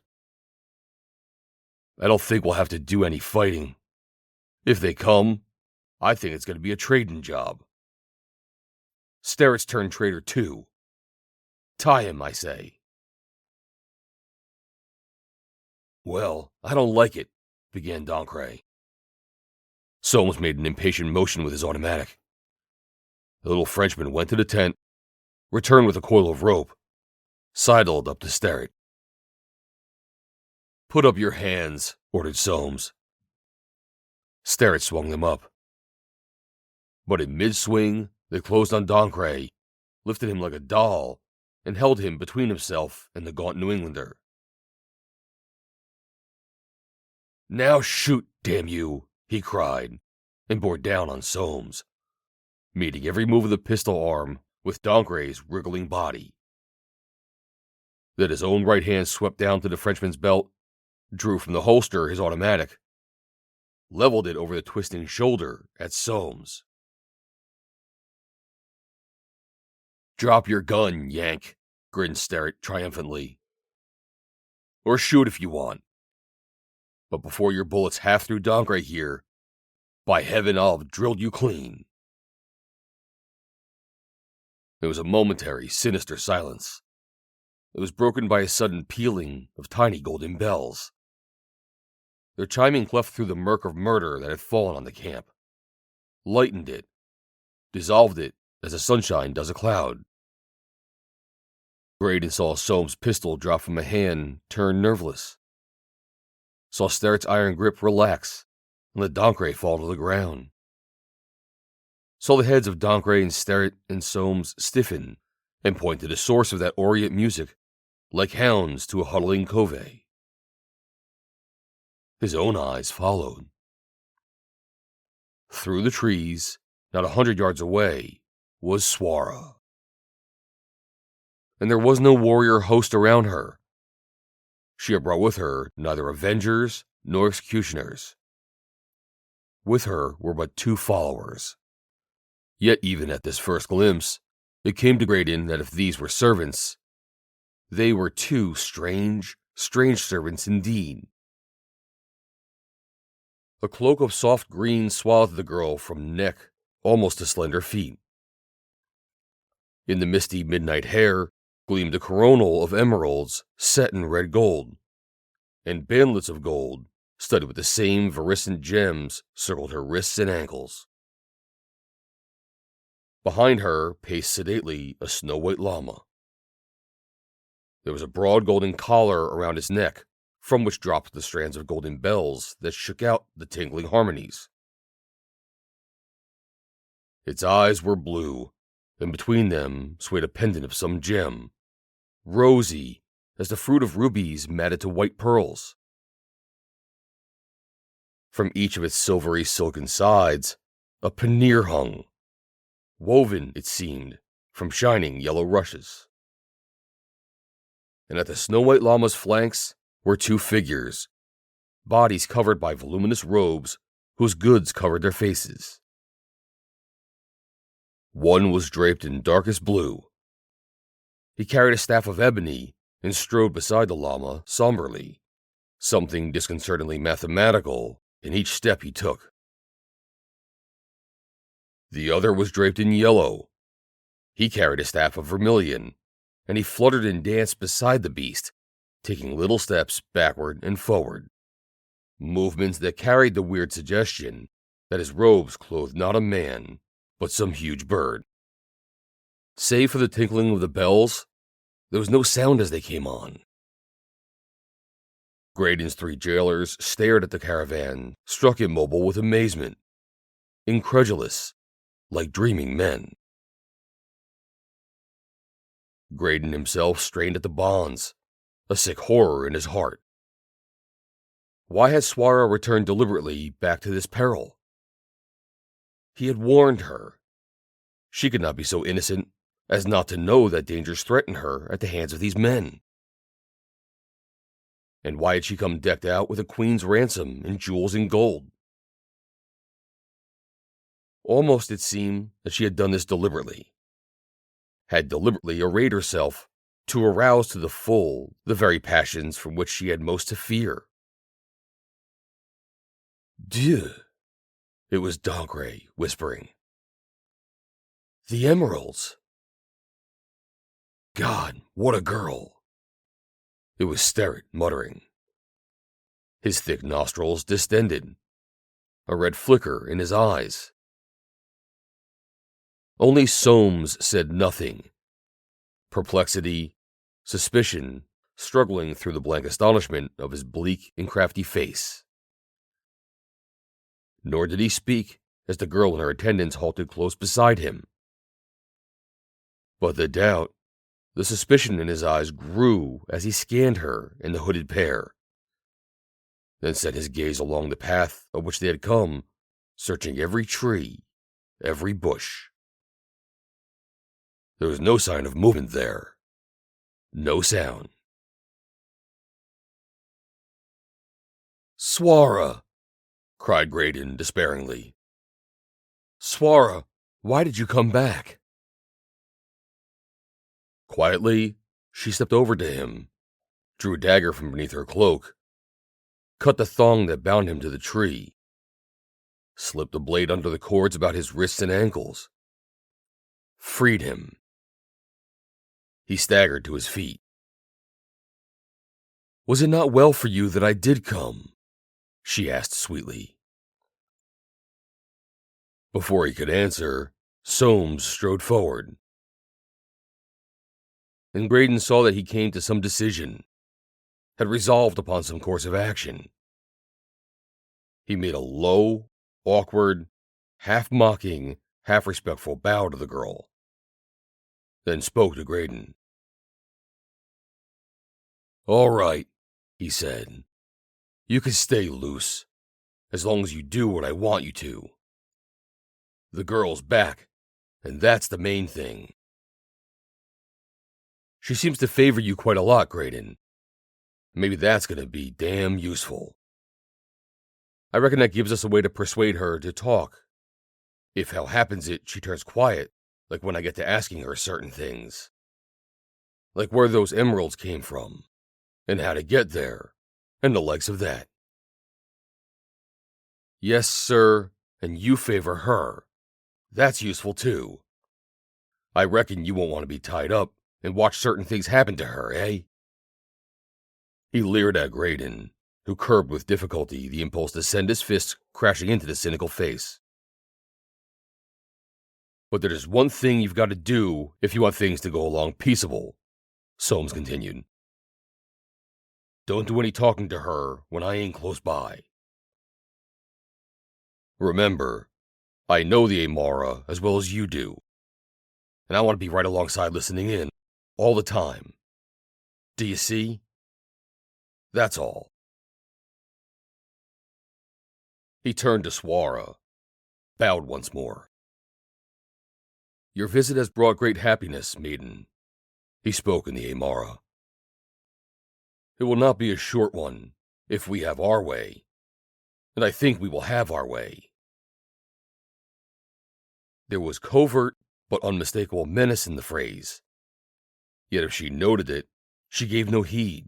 I don't think we'll have to do any fighting. If they come, I think it's gonna be a trading job. Sterrett's turned traitor too. Tie him, I say. Well, I don't like it, began Doncray. Soames made an impatient motion with his automatic. The little Frenchman went to the tent, returned with a coil of rope, sidled up to Sterrett. Put up your hands, ordered Soames. Sterrett swung them up. But in mid-swing, they closed on Doncray, lifted him like a doll, and held him between himself and the gaunt New Englander. Now shoot, damn you, he cried, and bore down on Soames, meeting every move of the pistol arm with Doncray's wriggling body. Then his own right hand swept down to the Frenchman's belt, drew from the holster his automatic, leveled it over the twisting shoulder at Soames. Drop your gun, Yank, grinned Sterrett triumphantly. Or shoot if you want. But before your bullets half through Doncray here, by heaven I'll have drilled you clean. There was a momentary, sinister silence. It was broken by a sudden pealing of tiny golden bells. Their chiming cleft through the murk of murder that had fallen on the camp, lightened it, dissolved it as the sunshine does a cloud. Graydon saw Soames' pistol drop from a hand, turn nerveless. Saw Sterrett's iron grip relax, and let Doncray fall to the ground. Saw the heads of Doncray and Sterrett and Soames stiffen and point to the source of that orient music, like hounds to a huddling covey. His own eyes followed. Through the trees, not 100 yards away, was Suarra. And there was no warrior host around her. She had brought with her neither avengers nor executioners. With her were but 2 followers. Yet even at this first glimpse, it came to Graydon that if these were servants, they were 2 strange servants indeed. A cloak of soft green swathed the girl from neck almost to slender feet. In the misty midnight hair gleamed a coronal of emeralds set in red gold, and bandlets of gold, studded with the same virescent gems, circled her wrists and ankles. Behind her paced sedately a snow-white llama. There was a broad golden collar around his neck, from which dropped the strands of golden bells that shook out the tingling harmonies. Its eyes were blue, and between them swayed a pendant of some gem, rosy as the fruit of rubies matted to white pearls. From each of its silvery silken sides, a pannier hung, woven, it seemed, from shining yellow rushes. And at the snow-white llama's flanks were 2 figures, bodies covered by voluminous robes whose goods covered their faces. One was draped in darkest blue. He carried a staff of ebony and strode beside the llama somberly, something disconcertingly mathematical in each step he took. The other was draped in yellow. He carried a staff of vermilion, and he fluttered and danced beside the beast, taking little steps backward and forward, movements that carried the weird suggestion that his robes clothed not a man, but some huge bird. Save for the tinkling of the bells, there was no sound as they came on. Graydon's 3 jailers stared at the caravan, struck immobile with amazement, incredulous, like dreaming men. Graydon himself strained at the bonds, a sick horror in his heart. Why had Suarra returned deliberately back to this peril? He had warned her. She could not be so innocent as not to know that dangers threatened her at the hands of these men. And why had she come decked out with a queen's ransom in jewels and gold? Almost it seemed that she had done this deliberately, had deliberately arrayed herself to arouse to the full the very passions from which she had most to fear. Dieu! It was Dancre whispering. The emeralds! God, what a girl! It was Sterrett muttering. His thick nostrils distended, a red flicker in his eyes. Only Soames said nothing. Perplexity, suspicion, struggling through the blank astonishment of his bleak and crafty face. Nor did he speak as the girl and her attendants halted close beside him. But the doubt, the suspicion in his eyes grew as he scanned her and the hooded pair, then set his gaze along the path of which they had come, searching every tree, every bush. There was no sign of movement there. No sound. Suarra! Cried Graydon despairingly. Suarra, why did you come back? Quietly, she stepped over to him, drew a dagger from beneath her cloak, cut the thong that bound him to the tree, slipped the blade under the cords about his wrists and ankles, freed him. He staggered to his feet. Was it not well for you that I did come? She asked sweetly. Before he could answer, Soames strode forward, and Graydon saw that he came to some decision, had resolved upon some course of action. He made a low, awkward, half-mocking, half-respectful bow to the girl, then spoke to Graydon. All right, he said. You can stay loose, as long as you do what I want you to. The girl's back, and that's the main thing. She seems to favor you quite a lot, Graydon. Maybe that's going to be damn useful. I reckon that gives us a way to persuade her to talk. If hell happens it, she turns quiet, like when I get to asking her certain things. Like where those emeralds came from, and how to get there, and the likes of that. Yes, sir, and you favor her. That's useful, too. I reckon you won't want to be tied up and watch certain things happen to her, eh? He leered at Graydon, who curbed with difficulty the impulse to send his fist crashing into the cynical face. But there's one thing you've got to do if you want things to go along peaceable, Soames continued. Don't do any talking to her when I ain't close by. Remember, I know the Amara as well as you do, and I want to be right alongside listening in, all the time. Do you see? That's all. He turned to Suarra, bowed once more. Your visit has brought great happiness, maiden. He spoke in the Amara. It will not be a short one, if we have our way, and I think we will have our way. There was covert but unmistakable menace in the phrase, yet if she noted it, she gave no heed.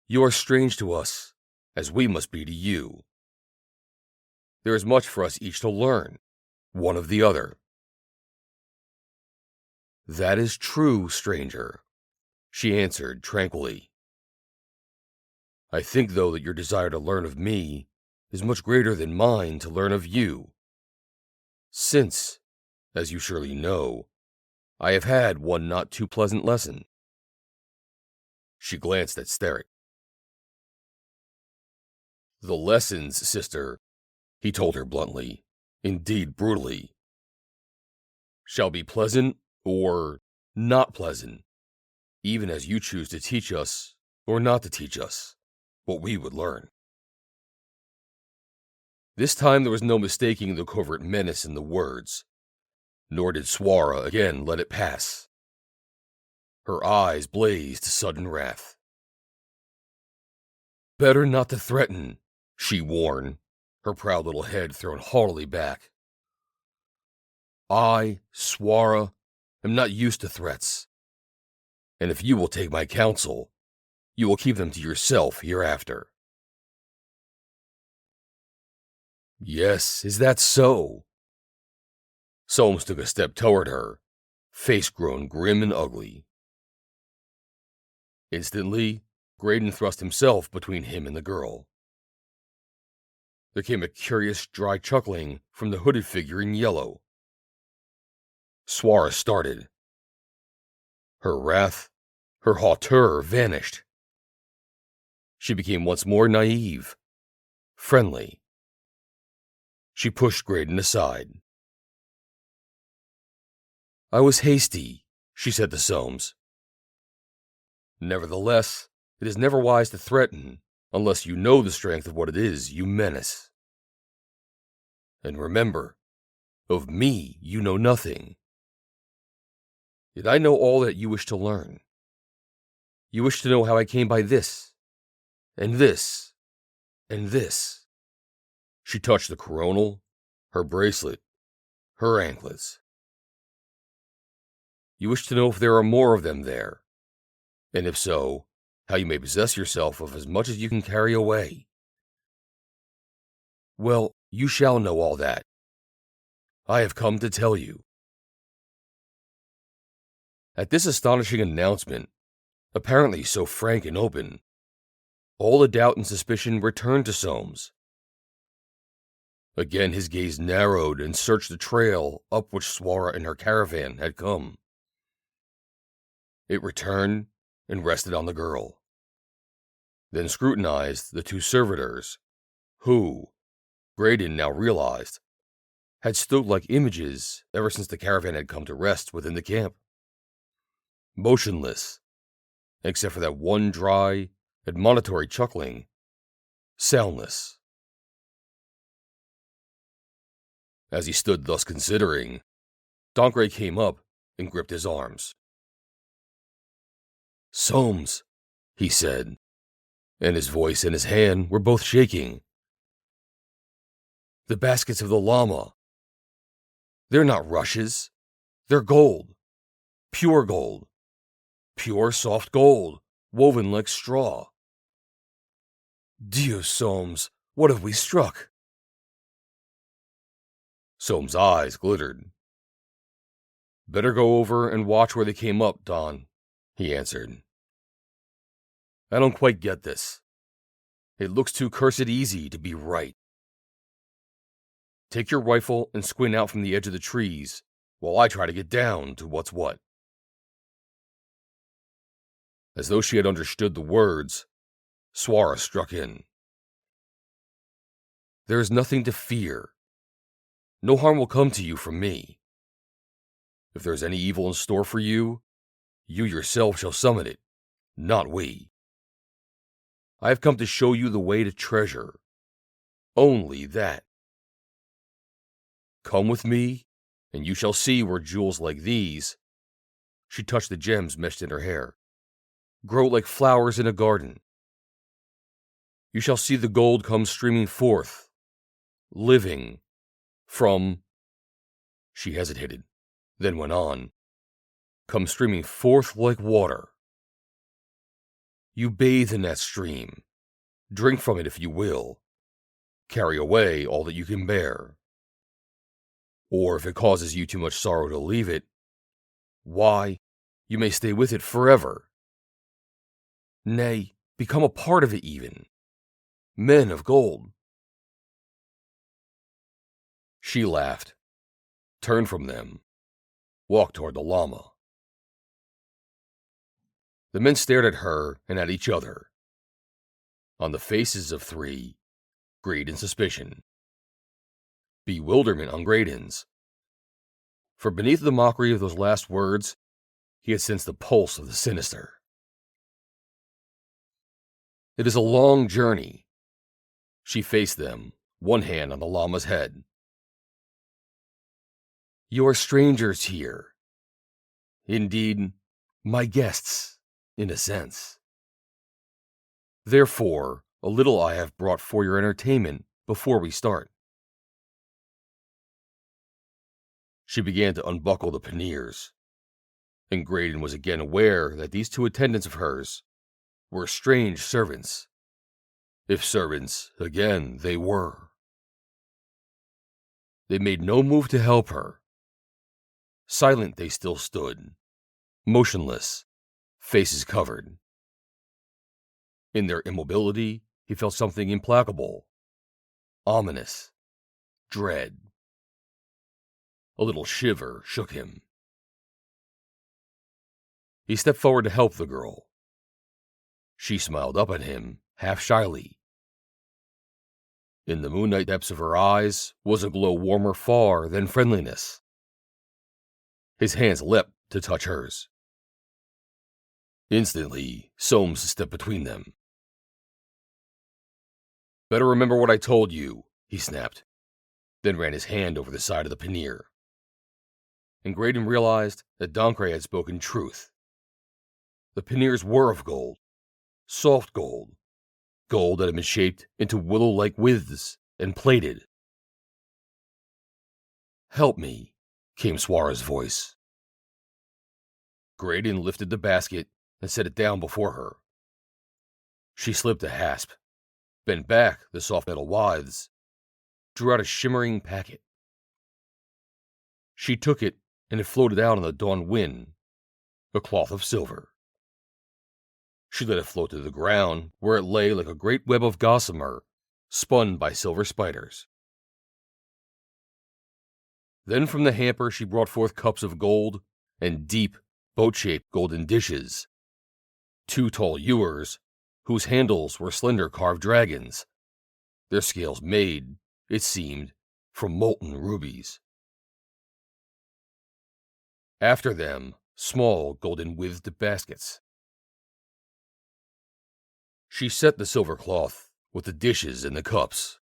You are strange to us, as we must be to you. There is much for us each to learn, one of the other. That is true, stranger, she answered tranquilly. I think, though, that your desire to learn of me is much greater than mine to learn of you, since, as you surely know, I have had one not too pleasant lesson." She glanced at Sterrick. "The lessons, sister," he told her bluntly, indeed brutally, "shall be pleasant or not pleasant, even as you choose to teach us or not to teach us what we would learn." This time there was no mistaking the covert menace in the words, nor did Suarra again let it pass. Her eyes blazed sudden wrath. "Better not to threaten," she warned, her proud little head thrown haughtily back. "I, Suarra, am not used to threats, and if you will take my counsel, you will keep them to yourself hereafter." "Yes, is that so?" Soames took a step toward her, face grown grim and ugly. Instantly, Graydon thrust himself between him and the girl. There came a curious, dry chuckling from the hooded figure in yellow. Suarra started. Her wrath, her hauteur vanished. She became once more naive, friendly. She pushed Graydon aside. "I was hasty," she said to Soames. "Nevertheless, it is never wise to threaten unless you know the strength of what it is you menace. And remember, of me you know nothing. Yet I know all that you wish to learn. You wish to know how I came by this, and this, and this." She touched the coronal, her bracelet, her anklets. "You wish to know if there are more of them there, and if so, how you may possess yourself of as much as you can carry away. Well, you shall know all that. I have come to tell you." At this astonishing announcement, apparently so frank and open, all the doubt and suspicion returned to Soames. Again his gaze narrowed and searched the trail up which Suarra and her caravan had come. It returned and rested on the girl, then scrutinized the two servitors, who, Graydon now realized, had stood like images ever since the caravan had come to rest within the camp. Motionless, except for that one dry, admonitory chuckling, soundless. As he stood thus considering, Dancre came up and gripped his arms. "Soames," he said, and his voice and his hand were both shaking. "The baskets of the Llama. They're not rushes. They're gold. Pure gold. Pure soft gold, woven like straw. Dieu, Soames, what have we struck?" Soames' eyes glittered. "Better go over and watch where they came up, Don," he answered. "I don't quite get this. It looks too cursed easy to be right. Take your rifle and squint out from the edge of the trees while I try to get down to what's what." As though she had understood the words, Suarra struck in. "There is nothing to fear. No harm will come to you from me. If there is any evil in store for you, you yourself shall summon it, not we. I have come to show you the way to treasure. Only that. Come with me, and you shall see where jewels like these," she touched the gems meshed in her hair, "grow like flowers in a garden. You shall see the gold come streaming forth, living, from—" she hesitated, then went on, "come streaming forth like water. You bathe in that stream, drink from it if you will, carry away all that you can bear. Or if it causes you too much sorrow to leave it, why, you may stay with it forever. Nay, become a part of it even. Men of gold, She laughed, turned from them, walked toward the llama. The men stared at her and at each other. On the faces of three, greed and suspicion. Bewilderment on Graydon's. For beneath the mockery of those last words, he had sensed the pulse of the sinister. It is a long journey. She faced them, one hand on the llama's head. You are strangers here. Indeed, my guests, in a sense. Therefore, a little I have brought for your entertainment before we start. She began to unbuckle the panniers, and Graydon was again aware that these two attendants of hers were strange servants. If servants, again, they were. They made no move to help her. Silent they still stood, motionless, faces covered. In their immobility, he felt something implacable, ominous, dread. A little shiver shook him. He stepped forward to help the girl. She smiled up at him, half shyly. In the moonlight depths of her eyes was a glow warmer far than friendliness. His hands leapt to touch hers. Instantly, Soames stepped between them. Better remember what I told you, he snapped, then ran his hand over the side of the pannier. And Graydon realized that Dancre had spoken truth. The panniers were of gold, soft gold, gold that had been shaped into willow-like withes and plated. Help me, came Suarra's voice. Graydon lifted the basket and set it down before her. She slipped a hasp, bent back the soft metal withes, drew out a shimmering packet. She took it, and it floated out on the dawn wind, a cloth of silver. She let it float to the ground, where it lay like a great web of gossamer, spun by silver spiders. Then from the hamper she brought forth cups of gold and deep, boat-shaped golden dishes, 2 tall ewers, whose handles were slender carved dragons, their scales made, it seemed, from molten rubies. After them, small golden-withed baskets. She set the silver cloth with the dishes and the cups.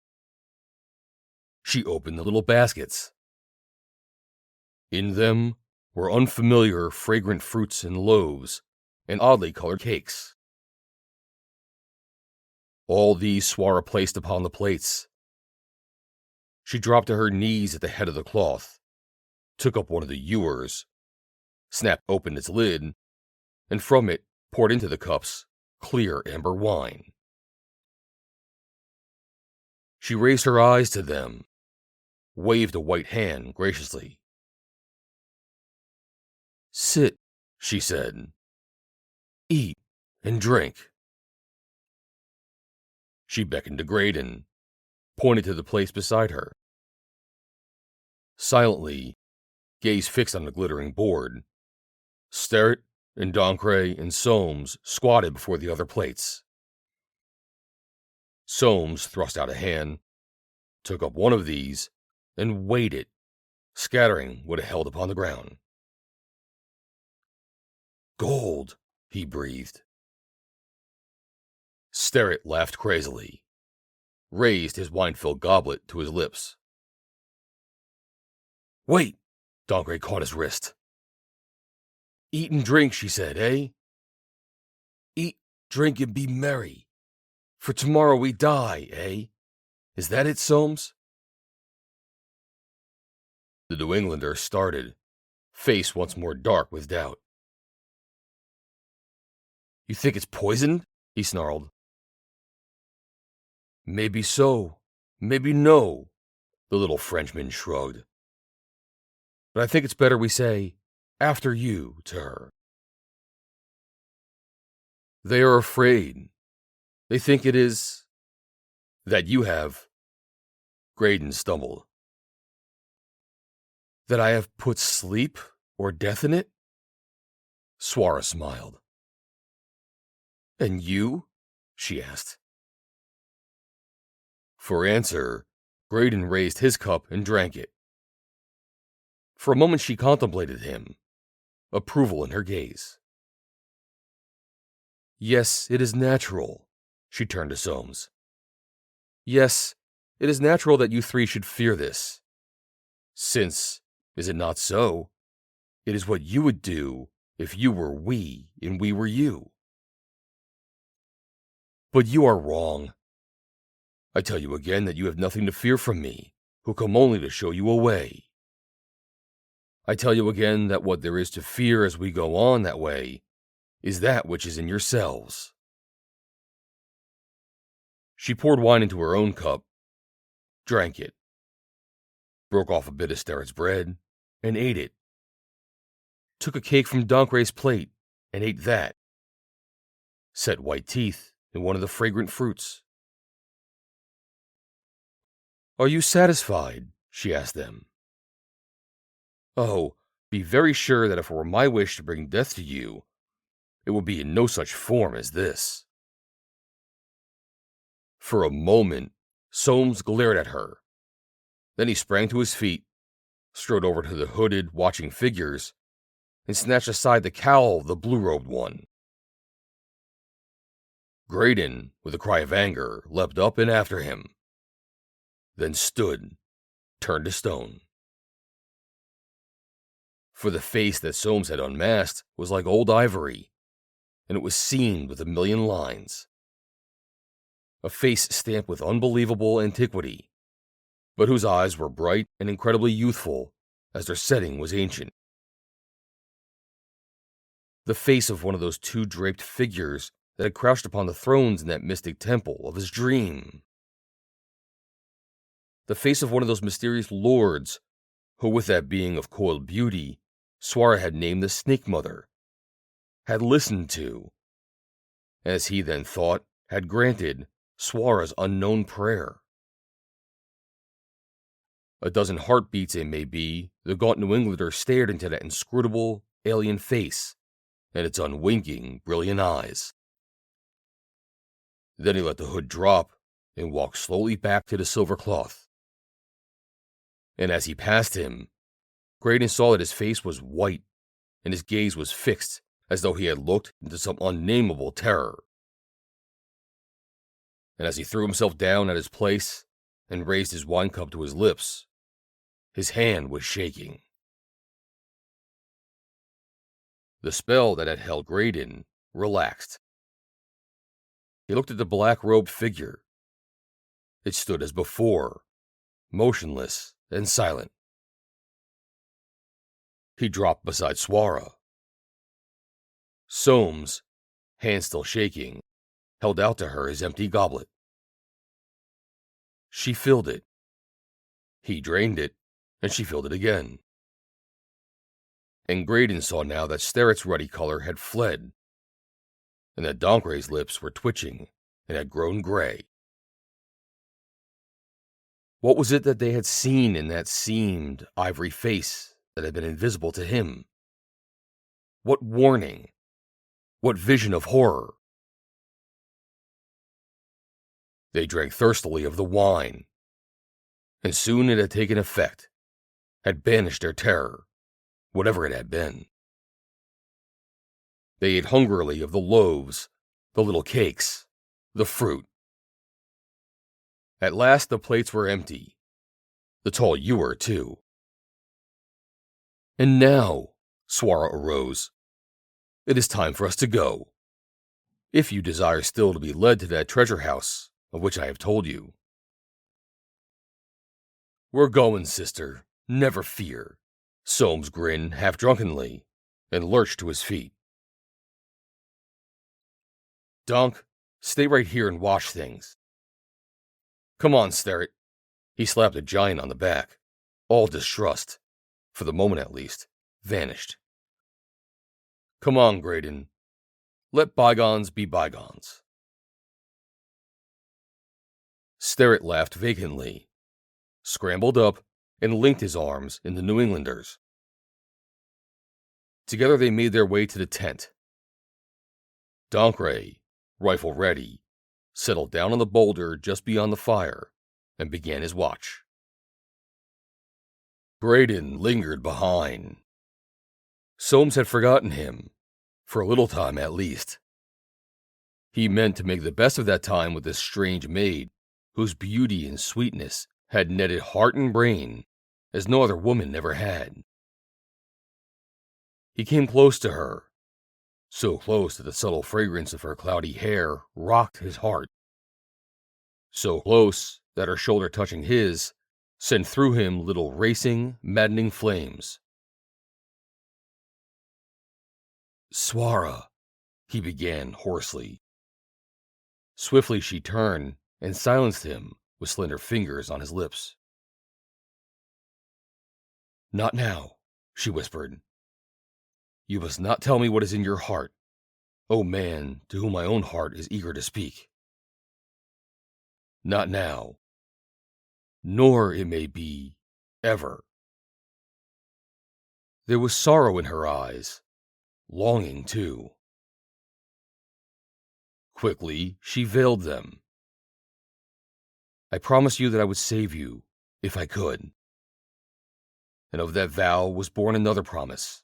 She opened the little baskets. In them were unfamiliar, fragrant fruits and loaves, and oddly colored cakes. All these Suarra placed upon the plates. She dropped to her knees at the head of the cloth, took up one of the ewers, snapped open its lid, and from it poured into the cups clear amber wine. She raised her eyes to them, waved a white hand graciously. Sit, she said. Eat and drink. She beckoned to Graydon, pointed to the place beside her. Silently, gaze fixed on the glittering board, Sterrett and Dancre and Soames squatted before the other plates. Soames thrust out a hand, took up one of these, and weighed it, scattering what it held upon the ground. Gold, he breathed. Sterrett laughed crazily, raised his wine-filled goblet to his lips. Wait, Dancre caught his wrist. Eat and drink, she said, eh? Eat, drink, and be merry. For tomorrow we die, eh? Is that it, Soames? The New Englander started, face once more dark with doubt. You think it's poisoned? He snarled. Maybe so, maybe no, the little Frenchman shrugged. But I think it's better we say, after you, to her. They are afraid. They think it is... that you have... Graydon stumbled. That I have put sleep or death in it? Suarra smiled. And you? She asked. For answer, Graydon raised his cup and drank it. For a moment she contemplated him, approval in her gaze. Yes, it is natural, she turned to Soames. Yes, it is natural that you three should fear this. Since, is it not so, it is what you would do if you were we and we were you. But you are wrong. I tell you again that you have nothing to fear from me, who come only to show you a way. I tell you again that what there is to fear as we go on that way is that which is in yourselves. She poured wine into her own cup, drank it, broke off a bit of Sterrett's bread, and ate it, took a cake from Doncray's plate, and ate that, set white teeth in one of the fragrant fruits. Are you satisfied? She asked them. Oh, be very sure that if it were my wish to bring death to you, it would be in no such form as this. For a moment, Soames glared at her. Then he sprang to his feet, strode over to the hooded, watching figures, and snatched aside the cowl of the blue-robed one. Graydon, with a cry of anger, leapt up and after him, then stood, turned to stone. For the face that Soames had unmasked was like old ivory, and it was seamed with a million lines. A face stamped with unbelievable antiquity, but whose eyes were bright and incredibly youthful, as their setting was ancient. The face of one of those two draped figures that had crouched upon the thrones in that mystic temple of his dream. The face of one of those mysterious lords who, with that being of coiled beauty, Suarra had named the Snake Mother, had listened to, as he then thought, had granted Suarra's unknown prayer. A dozen heartbeats, it may be, the gaunt New Englander stared into that inscrutable, alien face and its unwinking, brilliant eyes. Then he let the hood drop and walked slowly back to the silver cloth. And as he passed him, Graydon saw that his face was white and his gaze was fixed as though he had looked into some unnameable terror. And as he threw himself down at his place and raised his wine cup to his lips, his hand was shaking. The spell that had held Graydon relaxed. He looked at the black-robed figure. It stood as before, motionless and silent. He dropped beside Suarra. Soames, hand still shaking, held out to her his empty goblet. She filled it. He drained it, and she filled it again. And Graydon saw now that Sterrett's ruddy color had fled, and that Doncray's lips were twitching and had grown gray. What was it that they had seen in that seamed, ivory face that had been invisible to him? What warning? What vision of horror? They drank thirstily of the wine, and soon it had taken effect, had banished their terror, whatever it had been. They ate hungrily of the loaves, the little cakes, the fruit. At last the plates were empty, the tall ewer too. And now, Suarra arose, it is time for us to go, if you desire still to be led to that treasure house of which I have told you. We're going, sister, never fear. Soames grinned half drunkenly and lurched to his feet. Donk, stay right here and watch things. Come on, Sterrett. He slapped the giant on the back. All distrust, for the moment at least, vanished. Come on, Graydon. Let bygones be bygones. Sterrett laughed vacantly, scrambled up, and linked his arms in the New Englander's. Together they made their way to the tent. Dancre, rifle ready, settled down on the boulder just beyond the fire and began his watch. Graydon lingered behind. Soames had forgotten him, for a little time at least. He meant to make the best of that time with this strange maid, whose beauty and sweetness had netted heart and brain as no other woman ever had. He came close to her, so close that the subtle fragrance of her cloudy hair rocked his heart, so close that her shoulder touching his sent through him little racing, maddening flames. "Suarra," he began hoarsely. Swiftly she turned and silenced him with slender fingers on his lips. "Not now," she whispered. "You must not tell me what is in your heart, O man to whom my own heart is eager to speak. Not now, nor, it may be, ever." There was sorrow in her eyes, longing too. Quickly she veiled them. "I promised you that I would save you, if I could." And of that vow was born another promise.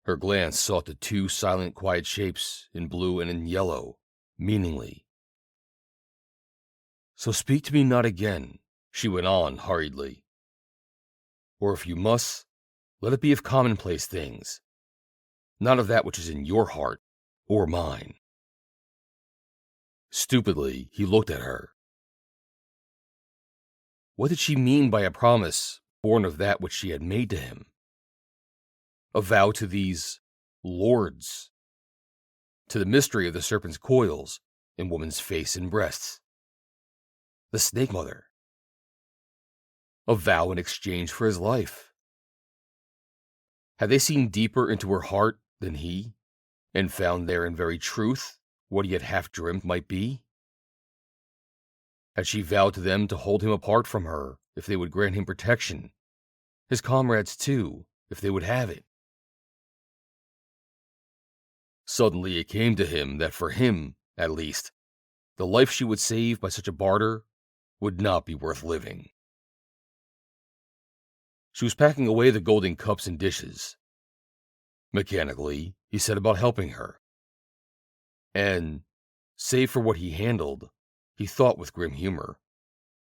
Her glance sought the two silent, quiet shapes in blue and in yellow, meaningly. "So speak to me not again," she went on hurriedly. "Or if you must, let it be of commonplace things, not of that which is in your heart or mine." Stupidly, he looked at her. What did she mean by a promise born of that which she had made to him? A vow to these lords, to the mystery of the serpent's coils in woman's face and breasts, the snake mother. A vow in exchange for his life. Had they seen deeper into her heart than he, and found there in very truth what he had half dreamed might be? Had she vowed to them to hold him apart from her if they would grant him protection, his comrades too, if they would have it? Suddenly it came to him that for him, at least, the life she would save by such a barter would not be worth living. She was packing away the golden cups and dishes. Mechanically, he set about helping her. And, save for what he handled, he thought with grim humor,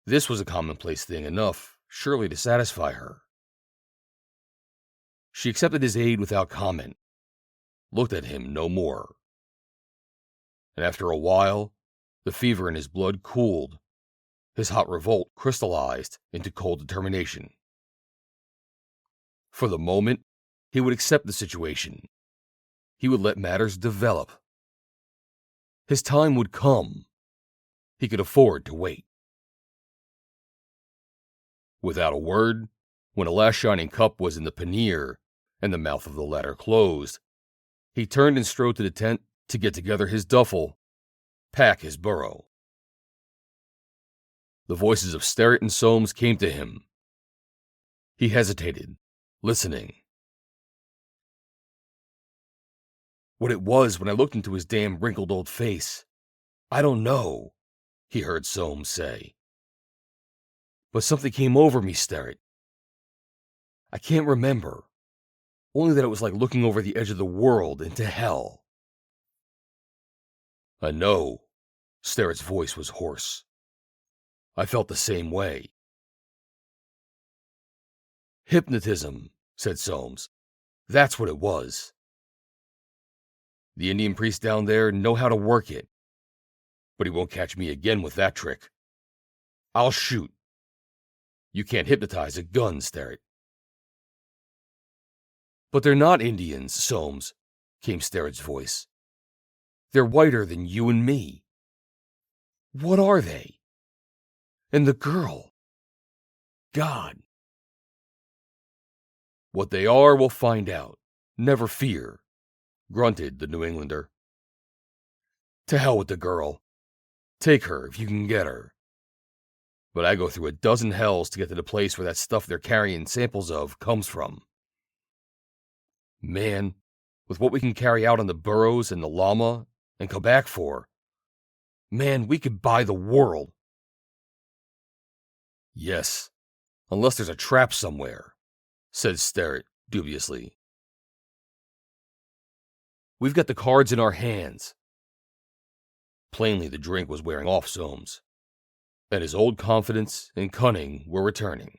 this was a commonplace thing enough, surely, to satisfy her. She accepted his aid without comment, looked at him no more. And after a while, the fever in his blood cooled, his hot revolt crystallized into cold determination. For the moment, he would accept the situation. He would let matters develop. His time would come. He could afford to wait. Without a word, when a last shining cup was in the pannier and the mouth of the latter closed, he turned and strode to the tent to get together his duffel, pack his burro. The voices of Sterrett and Soames came to him. He hesitated, listening. "What it was when I looked into his damn wrinkled old face, I don't know," he heard Soames say. "But something came over me, Sterrett. I can't remember, only that it was like looking over the edge of the world into hell." "I know," Sterrett's voice was hoarse. "I felt the same way." "Hypnotism," said Soames. "That's what it was. The Indian priests down there know how to work it. But he won't catch me again with that trick. I'll shoot. You can't hypnotize a gun, Sterrett." "But they're not Indians, Soames," came Sterrett's voice. "They're whiter than you and me. What are they? And the girl? God." "What they are, we'll find out. Never fear," grunted the New Englander. "To hell with the girl. Take her if you can get her. but I go through a dozen hells to get to the place where that stuff they're carrying samples of comes from. Man, with what we can carry out on the Burroughs and the Llama and come back for, man, we could buy the world. Yes, unless there's a trap somewhere, said Sterrett dubiously. We've got the cards in our hands. Plainly, the drink was wearing off Soames, and his old confidence and cunning were returning.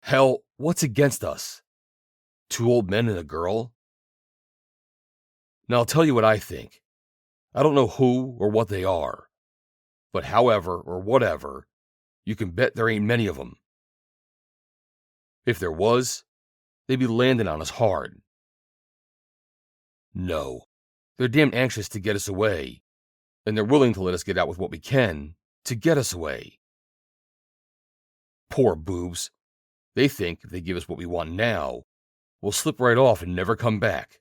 Hell, what's against us? 2 old men and a girl? Now I'll tell you what I think. I don't know who or what they are, but however or whatever, you can bet there ain't many of them. If there was, they'd be landing on us hard. No, they're damn anxious to get us away, and they're willing to let us get out with what we can to get us away. Poor boobs. They think if they give us what we want now, we'll slip right off and never come back.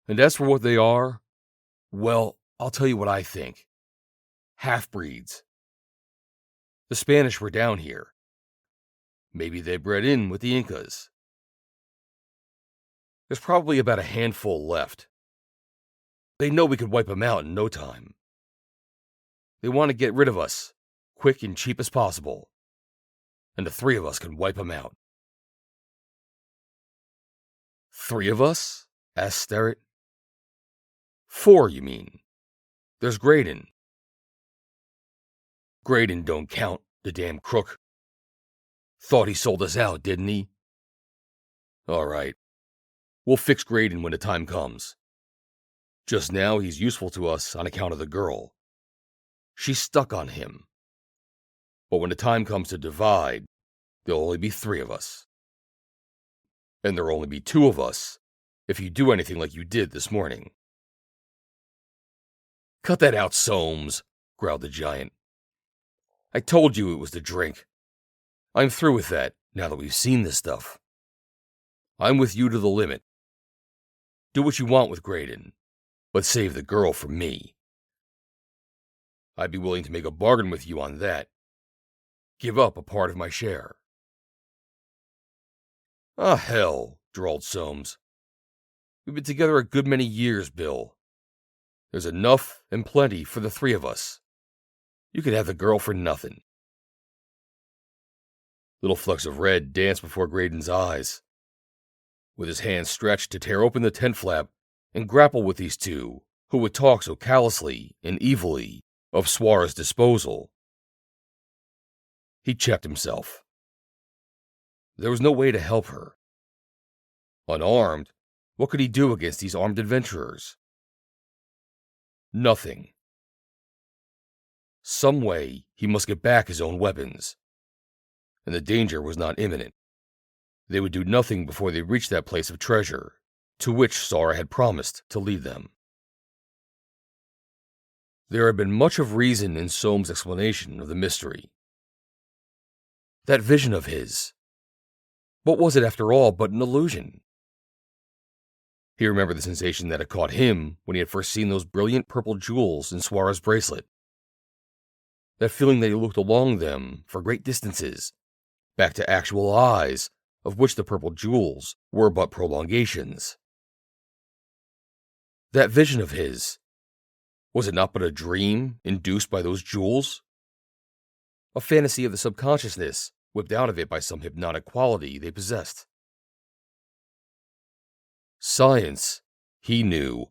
And as for what they are, well, I'll tell you what I think. Half-breeds. The Spanish were down here. Maybe they bred in with the Incas. There's probably about a handful left. They know we could wipe them out in no time. They want to get rid of us, quick and cheap as possible. And the 3 of us can wipe them out. 3 of us? Asked Sterrett. 4, you mean? There's Graydon. Graydon don't count, the damn crook. Thought he sold us out, didn't he? All right. We'll fix Graydon when the time comes. Just now, he's useful to us on account of the girl. She's stuck on him. But when the time comes to divide, there'll only be 3 of us. And there'll only be 2 of us if you do anything like you did this morning. Cut that out, Soames, growled the giant. I told you it was the drink. I'm through with that now that we've seen this stuff. I'm with you to the limit. Do what you want with Graydon, but save the girl for me. I'd be willing to make a bargain with you on that. Give up a part of my share. Ah, hell, drawled Soames. We've been together a good many years, Bill. There's enough and plenty for the 3 of us. You could have the girl for nothing. Little flecks of red danced before Graydon's eyes. With his hands stretched to tear open the tent flap and grapple with these 2 who would talk so callously and evilly of Suarra's disposal, he checked himself. There was no way to help her. Unarmed, what could he do against these armed adventurers? Nothing. Some way he must get back his own weapons. And the danger was not imminent. They would do nothing before they reached that place of treasure, to which Suarra had promised to lead them. There had been much of reason in Soames' explanation of the mystery. That vision of his. What was it, after all, but an illusion? He remembered the sensation that had caught him when he had first seen those brilliant purple jewels in Suarra's bracelet. That feeling that he looked along them for great distances, back to actual eyes, of which the purple jewels were but prolongations. That vision of his, was it not but a dream induced by those jewels? A fantasy of the subconsciousness, whipped out of it by some hypnotic quality they possessed. Science, he knew,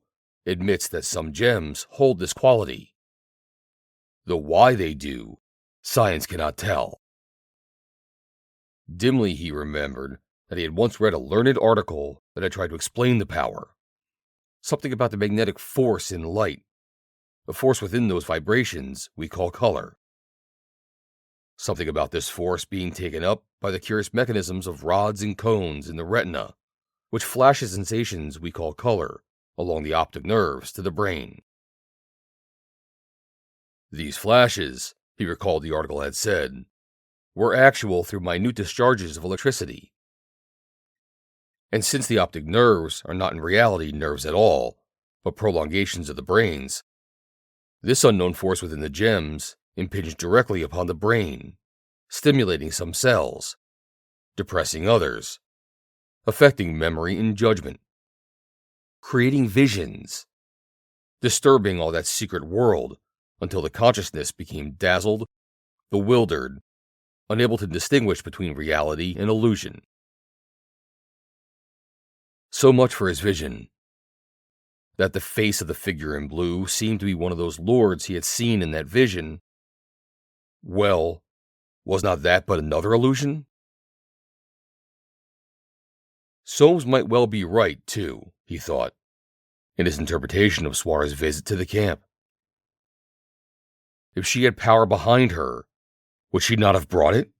admits that some gems hold this quality. Though why they do, science cannot tell. Dimly he remembered that he had once read a learned article that had tried to explain the power. Something about the magnetic force in light, the force within those vibrations we call color. Something about this force being taken up by the curious mechanisms of rods and cones in the retina, which flashes sensations we call color along the optic nerves to the brain. These flashes, he recalled the article had said, were actual through minute discharges of electricity. And since the optic nerves are not in reality nerves at all, but prolongations of the brains, this unknown force within the gems impinged directly upon the brain, stimulating some cells, depressing others, affecting memory and judgment, creating visions, disturbing all that secret world until the consciousness became dazzled, bewildered, unable to distinguish between reality and illusion. So much for his vision. That the face of the figure in blue seemed to be one of those lords he had seen in that vision. Well, was not that but another illusion? Soames might well be right, too, he thought, in his interpretation of Suarra's visit to the camp. If she had power behind her, would she not have brought it?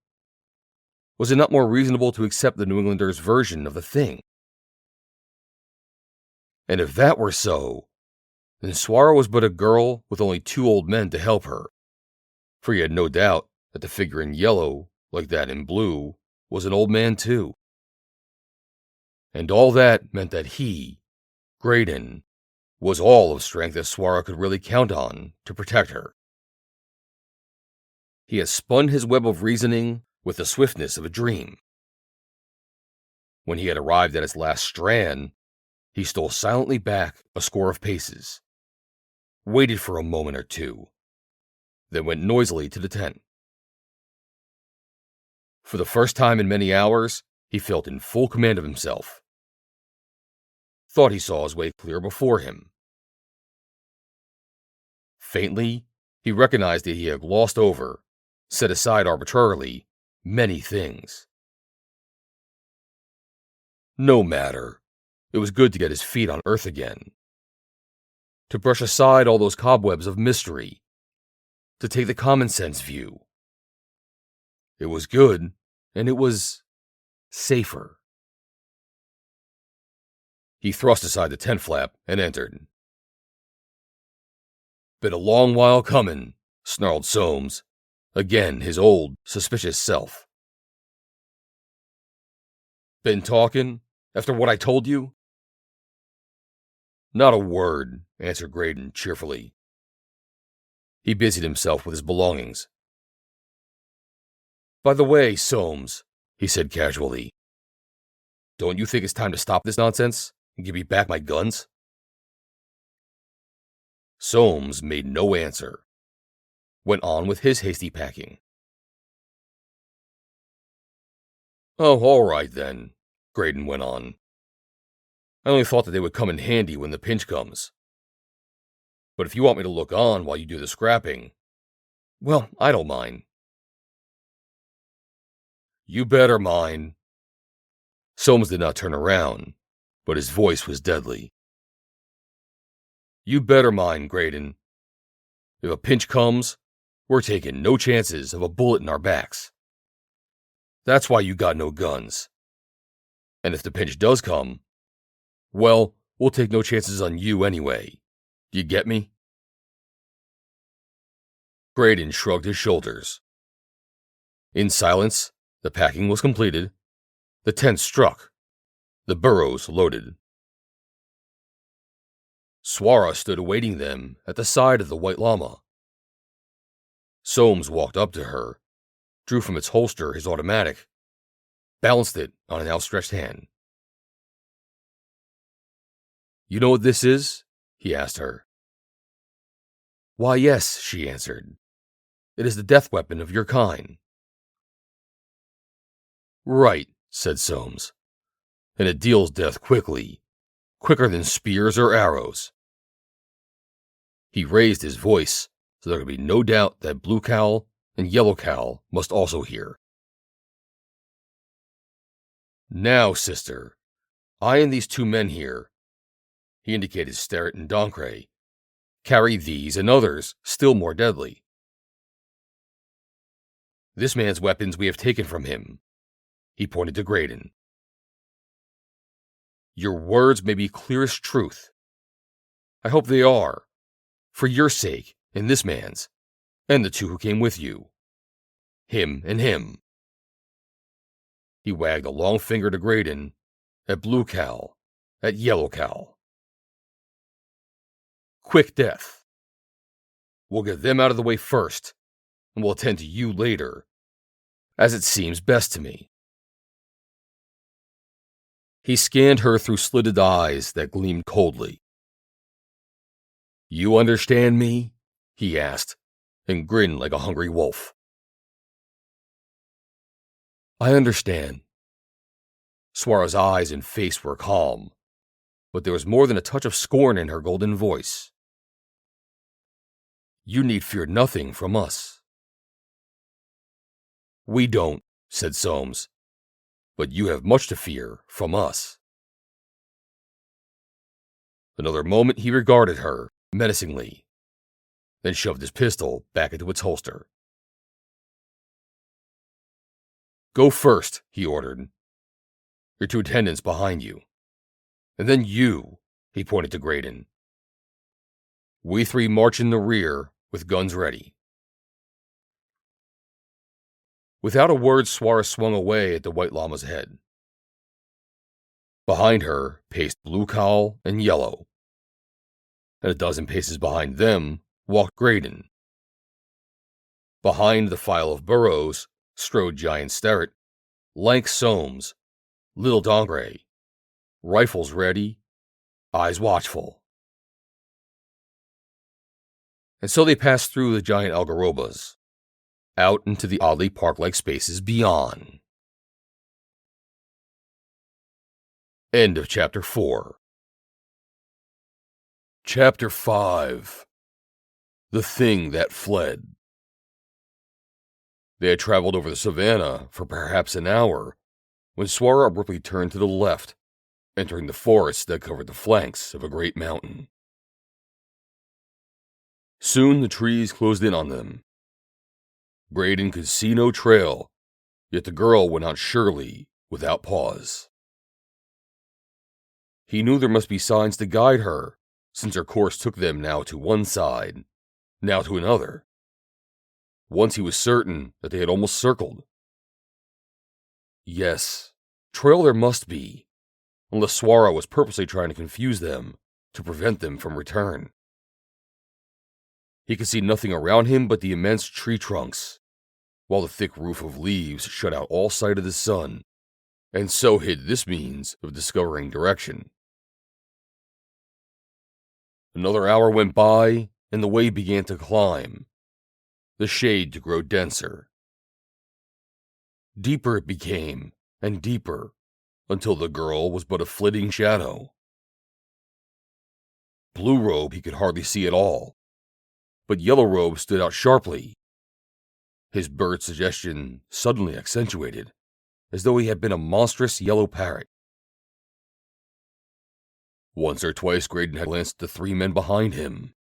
Was it not more reasonable to accept the New Englander's version of the thing? And if that were so, then Suarra was but a girl with only 2 old men to help her, for he had no doubt that the figure in yellow, like that in blue, was an old man too. And all that meant that he, Graydon, was all of strength that Suarra could really count on to protect her. He had spun his web of reasoning with the swiftness of a dream. When he had arrived at its last strand, he stole silently back a score of paces, waited for a moment or two, then went noisily to the tent. For the first time in many hours, he felt in full command of himself. Thought he saw his way clear before him. Faintly, he recognized that he had glossed over, set aside arbitrarily, many things. No matter. It was good to get his feet on earth again. To brush aside all those cobwebs of mystery. To take the common sense view. It was good, and it was safer. He thrust aside the tent flap and entered. Been a long while comin', snarled Soames, again his old, suspicious self. Been talkin', after what I told you? Not a word, answered Graydon cheerfully. He busied himself with his belongings. By the way, Soames, he said casually, don't you think it's time to stop this nonsense and give me back my guns? Soames made no answer, went on with his hasty packing. Oh, all right then, Graydon went on. I only thought that they would come in handy when the pinch comes. But if you want me to look on while you do the scrapping, well, I don't mind. You better mind. Soames did not turn around, but his voice was deadly. You better mind, Graydon. If a pinch comes, we're taking no chances of a bullet in our backs. That's why you got no guns. And if the pinch does come, well, we'll take no chances on you anyway. Do you get me? Graydon shrugged his shoulders. In silence, the packing was completed, the tent struck, the burros loaded. Suarra stood awaiting them at the side of the white llama. Soames walked up to her, drew from its holster his automatic, balanced it on an outstretched hand. You know what this is? He asked her. Why, yes, she answered. It is the death weapon of your kind. Right, said Soames. And it deals death quickly, quicker than spears or arrows. He raised his voice so there could be no doubt that Blue Cowl and Yellow Cowl must also hear. Now, sister, I and these 2 men here, he indicated Sterrett and Doncre, carry these and others still more deadly. This man's weapons we have taken from him. He pointed to Graydon. Your words may be clearest truth. I hope they are, for your sake and this man's, and the 2 who came with you. Him and him. He wagged a long finger to Graydon, at Blue Cowl, at Yellow Cowl. Quick death. We'll get them out of the way first, and will attend to you later, as it seems best to me." He scanned her through slitted eyes that gleamed coldly. "You understand me?" he asked, and grinned like a hungry wolf. "I understand." Suarra's eyes and face were calm, but there was more than a touch of scorn in her golden voice. "You need fear nothing from us." "We don't," said Soames, "but you have much to fear from us." Another moment he regarded her, menacingly, then shoved his pistol back into its holster. "Go first," he ordered. "Your two attendants behind you. And then you," he pointed to Graydon. "We three march in the rear, with guns ready." Without a word, Suarra swung away at the white llama's head. Behind her paced Blue Cowl and Yellow, and a dozen paces behind them walked Graydon. Behind the file of burrows strode Giant Sterret, lank Soames, Little Dongray, rifles ready, eyes watchful. And so they passed through the giant algarobas, out into the oddly park-like spaces beyond. End of Chapter 4. Chapter 5. The Thing That Fled. They had traveled over the savannah for perhaps an hour, when Suarra abruptly turned to the left, entering the forest that covered the flanks of a great mountain. Soon the trees closed in on them. Graydon could see no trail, yet the girl went on surely, without pause. He knew there must be signs to guide her, since her course took them now to one side, now to another. Once he was certain that they had almost circled. Yes, trail there must be, unless Suarra was purposely trying to confuse them, to prevent them from return. He could see nothing around him but the immense tree trunks, while the thick roof of leaves shut out all sight of the sun, and so hid this means of discovering direction. Another hour went by, and the way began to climb, the shade to grow denser. Deeper it became, and deeper, until the girl was but a flitting shadow. Blue Robe he could hardly see at all, but Yellow Robe stood out sharply, his bird suggestion suddenly accentuated, as though he had been a monstrous yellow parrot. Once or twice Graydon had glanced at the three men behind him.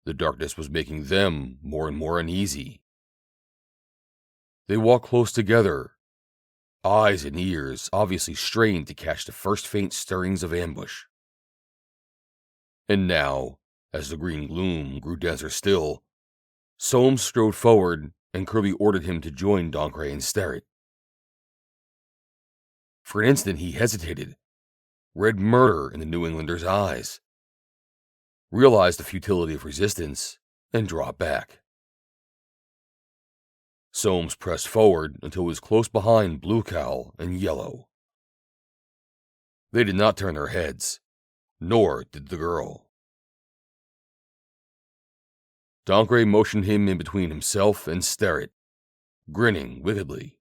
The darkness was making them more and more uneasy. They walked close together, eyes and ears obviously strained to catch the first faint stirrings of ambush. And now, as the green gloom grew denser still, Soames strode forward and Curly ordered him to join Dongray and Sterret. For an instant he hesitated, read murder in the New Englander's eyes, realized the futility of resistance, and dropped back. Soames pressed forward until he was close behind Blue Cowl and Yellow. They did not turn their heads, nor did the girl. Dongray motioned him in between himself and Sterret, grinning wickedly.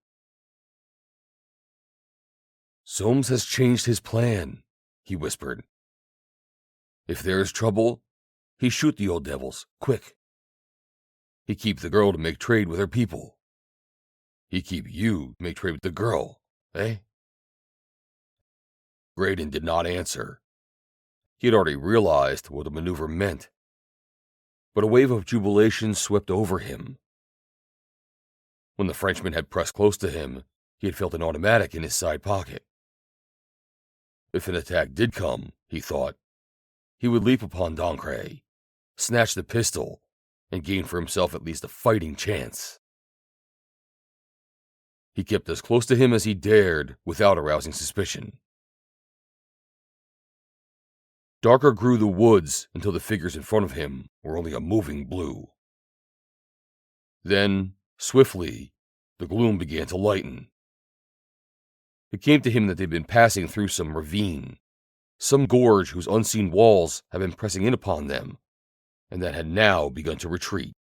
"Soames has changed his plan," he whispered. "If there is trouble, he shoot the old devils, quick. He keep the girl to make trade with her people. He keep you to make trade with the girl, eh?" Graydon did not answer. He had already realized what the maneuver meant, but a wave of jubilation swept over him. When the Frenchman had pressed close to him, he had felt an automatic in his side pocket. If an attack did come, he thought, he would leap upon Dongray, snatch the pistol, and gain for himself at least a fighting chance. He kept as close to him as he dared without arousing suspicion. Darker grew the woods until the figures in front of him were only a moving blue. Then, swiftly, the gloom began to lighten. It came to him that they'd been passing through some ravine, some gorge whose unseen walls had been pressing in upon them, and that had now begun to retreat.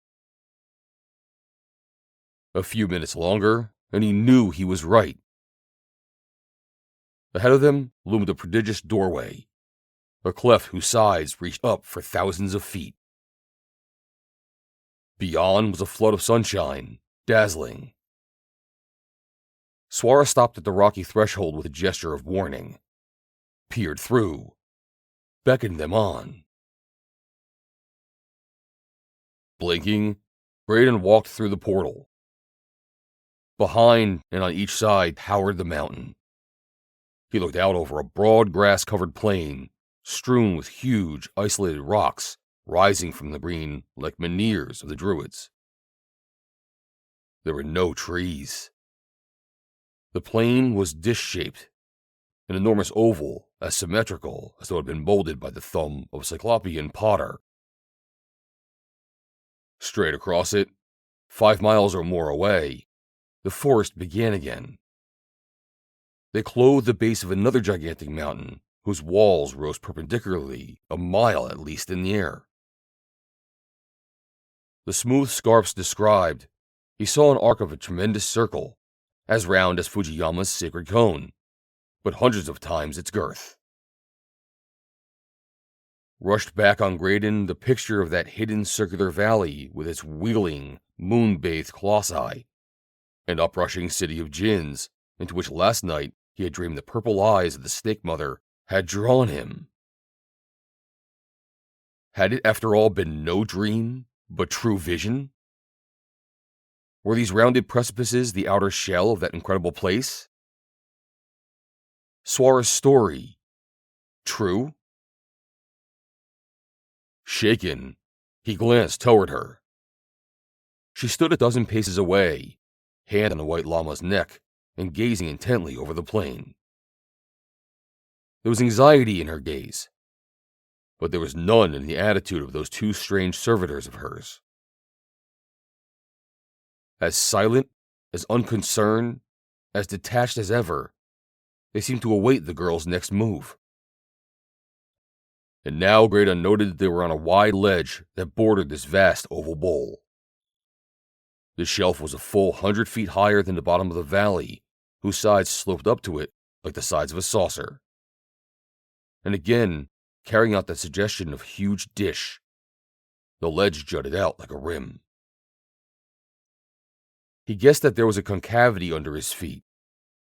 A few minutes longer, and he knew he was right. Ahead of them loomed a prodigious doorway, a cleft whose sides reached up for thousands of feet. Beyond was a flood of sunshine, dazzling. Suarra stopped at the rocky threshold with a gesture of warning, peered through, beckoned them on. Blinking, Graydon walked through the portal. Behind and on each side towered the mountain. He looked out over a broad grass-covered plain, strewn with huge, isolated rocks rising from the green like menhirs of the Druids. There were no trees. The plain was dish-shaped, an enormous oval as symmetrical as though it had been molded by the thumb of a Cyclopean potter. Straight across it, 5 miles or more away, the forest began again. They clothed the base of another gigantic mountain whose walls rose perpendicularly a mile at least in the air. The smooth scarps described, he saw an arc of a tremendous circle, as round as Fujiyama's sacred cone, but hundreds of times its girth. Rushed back on Graydon the picture of that hidden circular valley with its wheeling, moon-bathed colossi, and uprushing city of jinns into which last night he had dreamed the purple eyes of the Snake Mother had drawn him. Had it after all been no dream, but true vision? Were these rounded precipices the outer shell of that incredible place? Suarra's story, true? Shaken, he glanced toward her. She stood a dozen paces away, hand on the white llama's neck, and gazing intently over the plain. There was anxiety in her gaze, but there was none in the attitude of those two strange servitors of hers. As silent, as unconcerned, as detached as ever, they seemed to await the girl's next move. And now Graydon noted that they were on a wide ledge that bordered this vast oval bowl. The shelf was a full 100 feet higher than the bottom of the valley, whose sides sloped up to it like the sides of a saucer. And again, carrying out that suggestion of huge dish, the ledge jutted out like a rim. He guessed that there was a concavity under his feet,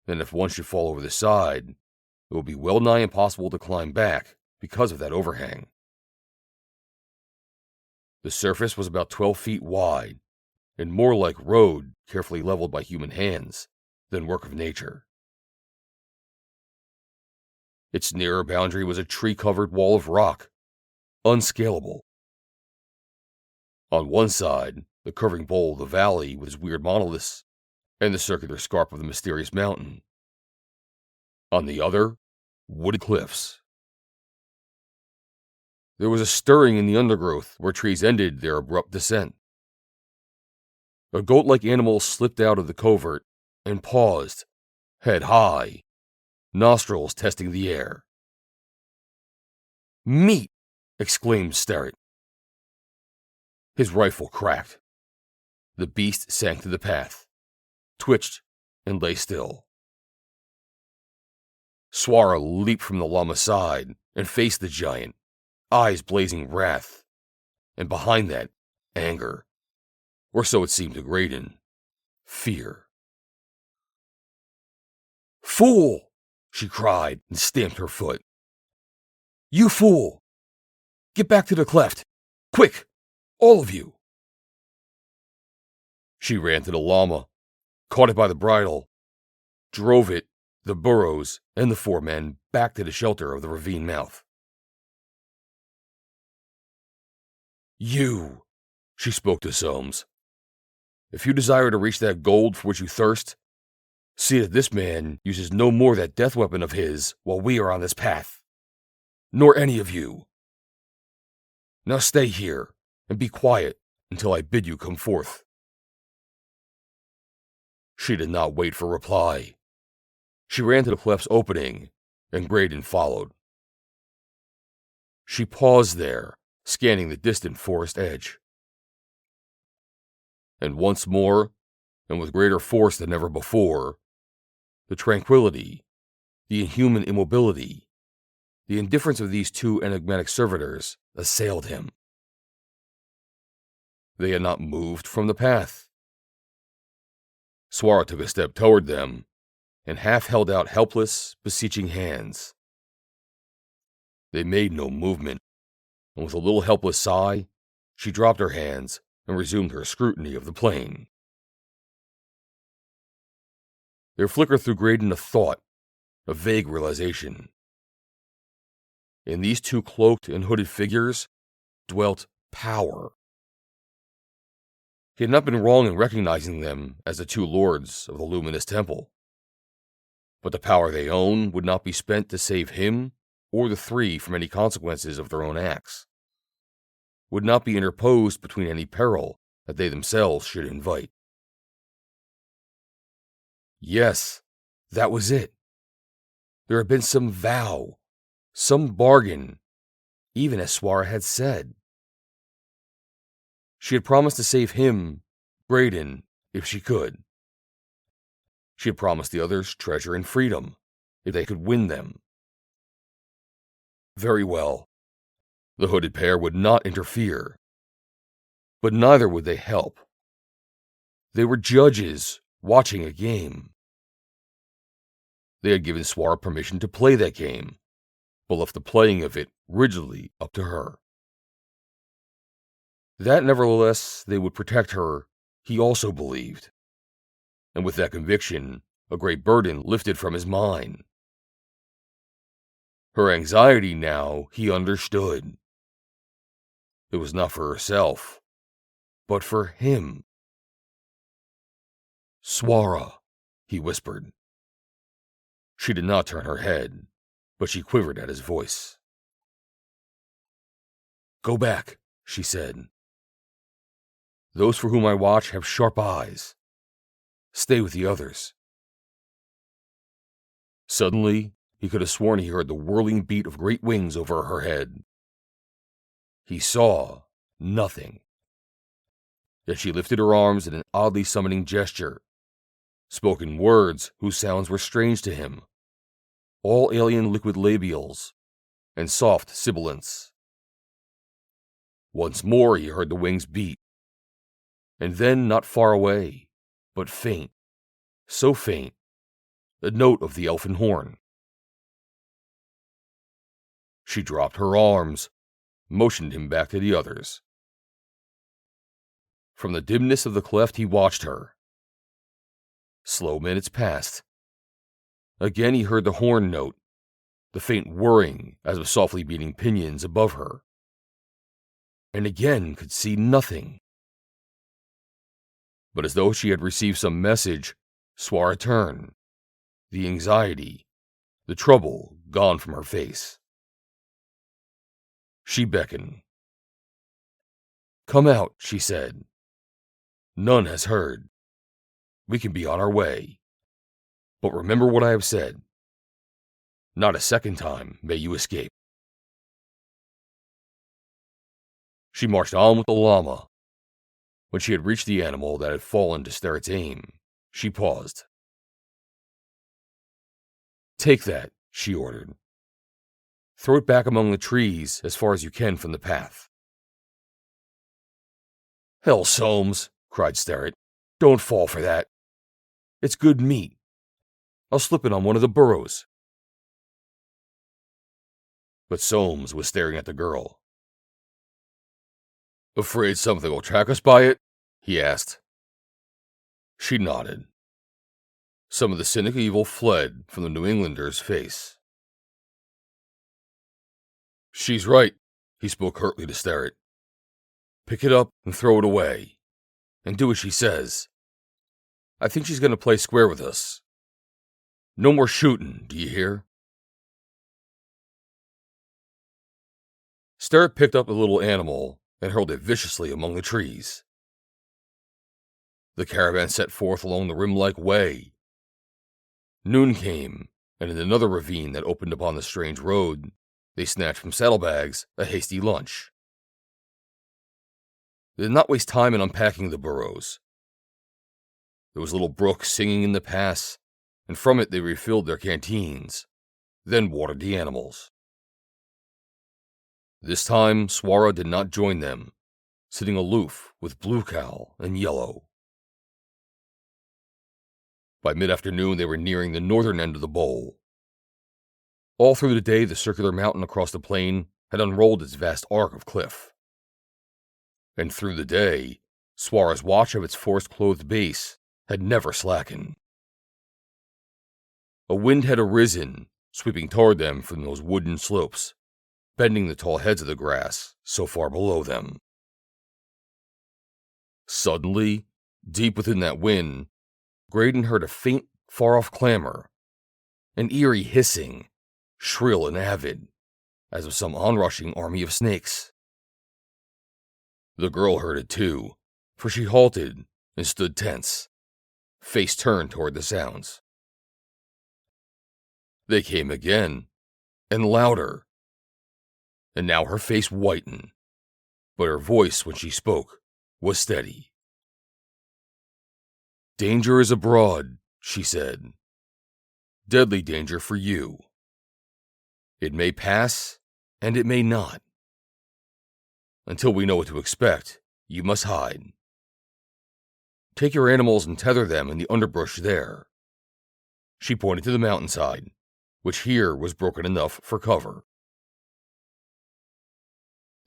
and if one should fall over the side, it would be well nigh impossible to climb back because of that overhang. The surface was about 12 feet wide, and more like road carefully leveled by human hands than work of nature. Its nearer boundary was a tree-covered wall of rock, unscalable. On one side, the curving bowl of the valley with its weird monoliths, and the circular scarp of the mysterious mountain. On the other, wooded cliffs. There was a stirring in the undergrowth where trees ended their abrupt descent. A goat-like animal slipped out of the covert and paused, head high, nostrils testing the air. "Meat!" exclaimed Sterrett. His rifle cracked. The beast sank to the path, twitched, and lay still. Suarra leaped from the llama's side and faced the giant, eyes blazing wrath, and behind that, anger, or so it seemed to Graydon, fear. "Fool!" she cried and stamped her foot. "You fool! Get back to the cleft! Quick! All of you!" She ran to the llama, caught it by the bridle, drove it, the Burroughs, and the 4 men back to the shelter of the ravine mouth. "You," she spoke to Soames, "if you desire to reach that gold for which you thirst, see that this man uses no more that death weapon of his while we are on this path. Nor any of you. Now stay here, and be quiet until I bid you come forth." She did not wait for reply. She ran to the cleft's opening, and Graydon followed. She paused there, scanning the distant forest edge. And once more, and with greater force than ever before, the tranquility, the inhuman immobility, the indifference of these two enigmatic servitors assailed him. They had not moved from the path. Suarra took a step toward them, and half held out helpless, beseeching hands. They made no movement, and with a little helpless sigh, she dropped her hands and resumed her scrutiny of the plain. There flickered through Graydon a thought, a vague realization. In these two cloaked and hooded figures dwelt power. He had not been wrong in recognizing them as the two lords of the luminous temple. But the power they own would not be spent to save him or the three from any consequences of their own acts, would not be interposed between any peril that they themselves should invite. Yes, that was it. There had been some vow, some bargain, even as Suarra had said. She had promised to save him, Graydon, if she could. She had promised the others treasure and freedom, if they could win them. Very well. The hooded pair would not interfere. But neither would they help. They were judges watching a game. They had given Suarra permission to play that game, but left the playing of it rigidly up to her. That, nevertheless, they would protect her, he also believed. And with that conviction, a great burden lifted from his mind. Her anxiety now, he understood. It was not for herself, but for him. Suarra, he whispered. She did not turn her head, but she quivered at his voice. Go back, she said. Those for whom I watch have sharp eyes. Stay with the others. Suddenly, he could have sworn he heard the whirling beat of great wings over her head. He saw nothing. Yet she lifted her arms in an oddly summoning gesture, spoke in words whose sounds were strange to him, all alien liquid labials and soft sibilants. Once more he heard the wings beat, and then not far away, but faint, so faint, the note of the elfin horn. She dropped her arms, motioned him back to the others. From the dimness of the cleft he watched her. Slow minutes passed. Again he heard the horn note, the faint whirring as of softly beating pinions above her. And again could see nothing. But as though she had received some message, Suarra turned, the anxiety, the trouble gone from her face. She beckoned. Come out, she said. None has heard. We can be on our way. But remember what I have said. Not a second time may you escape. She marched on with the llama. When she had reached the animal that had fallen to Sterrett's aim, she paused. Take that, she ordered. Throw it back among the trees as far as you can from the path. Hell, Soames, cried Sterrett. Don't fall for that. It's good meat. I'll slip it on one of the burrows. But Soames was staring at the girl. Afraid something will track us by it? He asked. She nodded. Some of the cynic evil fled from the New Englander's face. She's right, he spoke curtly to Sterrett. Pick it up and throw it away, and do as she says. I think she's going to play square with us. No more shooting, do you hear? Sterrett picked up the little animal and hurled it viciously among the trees. The caravan set forth along the rim-like way. Noon came, and in another ravine that opened upon the strange road, they snatched from saddlebags a hasty lunch. They did not waste time in unpacking the burros. There was a little brook singing in the pass, and from it they refilled their canteens, then watered the animals. This time, Suarra did not join them, sitting aloof with Blue Cow and Yellow. By mid-afternoon, they were nearing the northern end of the bowl. All through the day, the circular mountain across the plain had unrolled its vast arc of cliff. And through the day, Suarra's watch of its forest-clothed base had never slackened. A wind had arisen, sweeping toward them from those wooden slopes, bending the tall heads of the grass so far below them. Suddenly, deep within that wind, Graydon heard a faint, far-off clamor, an eerie hissing, shrill and avid, as of some onrushing army of snakes. The girl heard it too, for she halted and stood tense, face turned toward the sounds. They came again, and louder, and now her face whitened, but her voice when she spoke was steady. "Danger is abroad," she said. "Deadly danger for you. It may pass, and it may not. Until we know what to expect, you must hide. Take your animals and tether them in the underbrush there." She pointed to the mountainside, which here was broken enough for cover.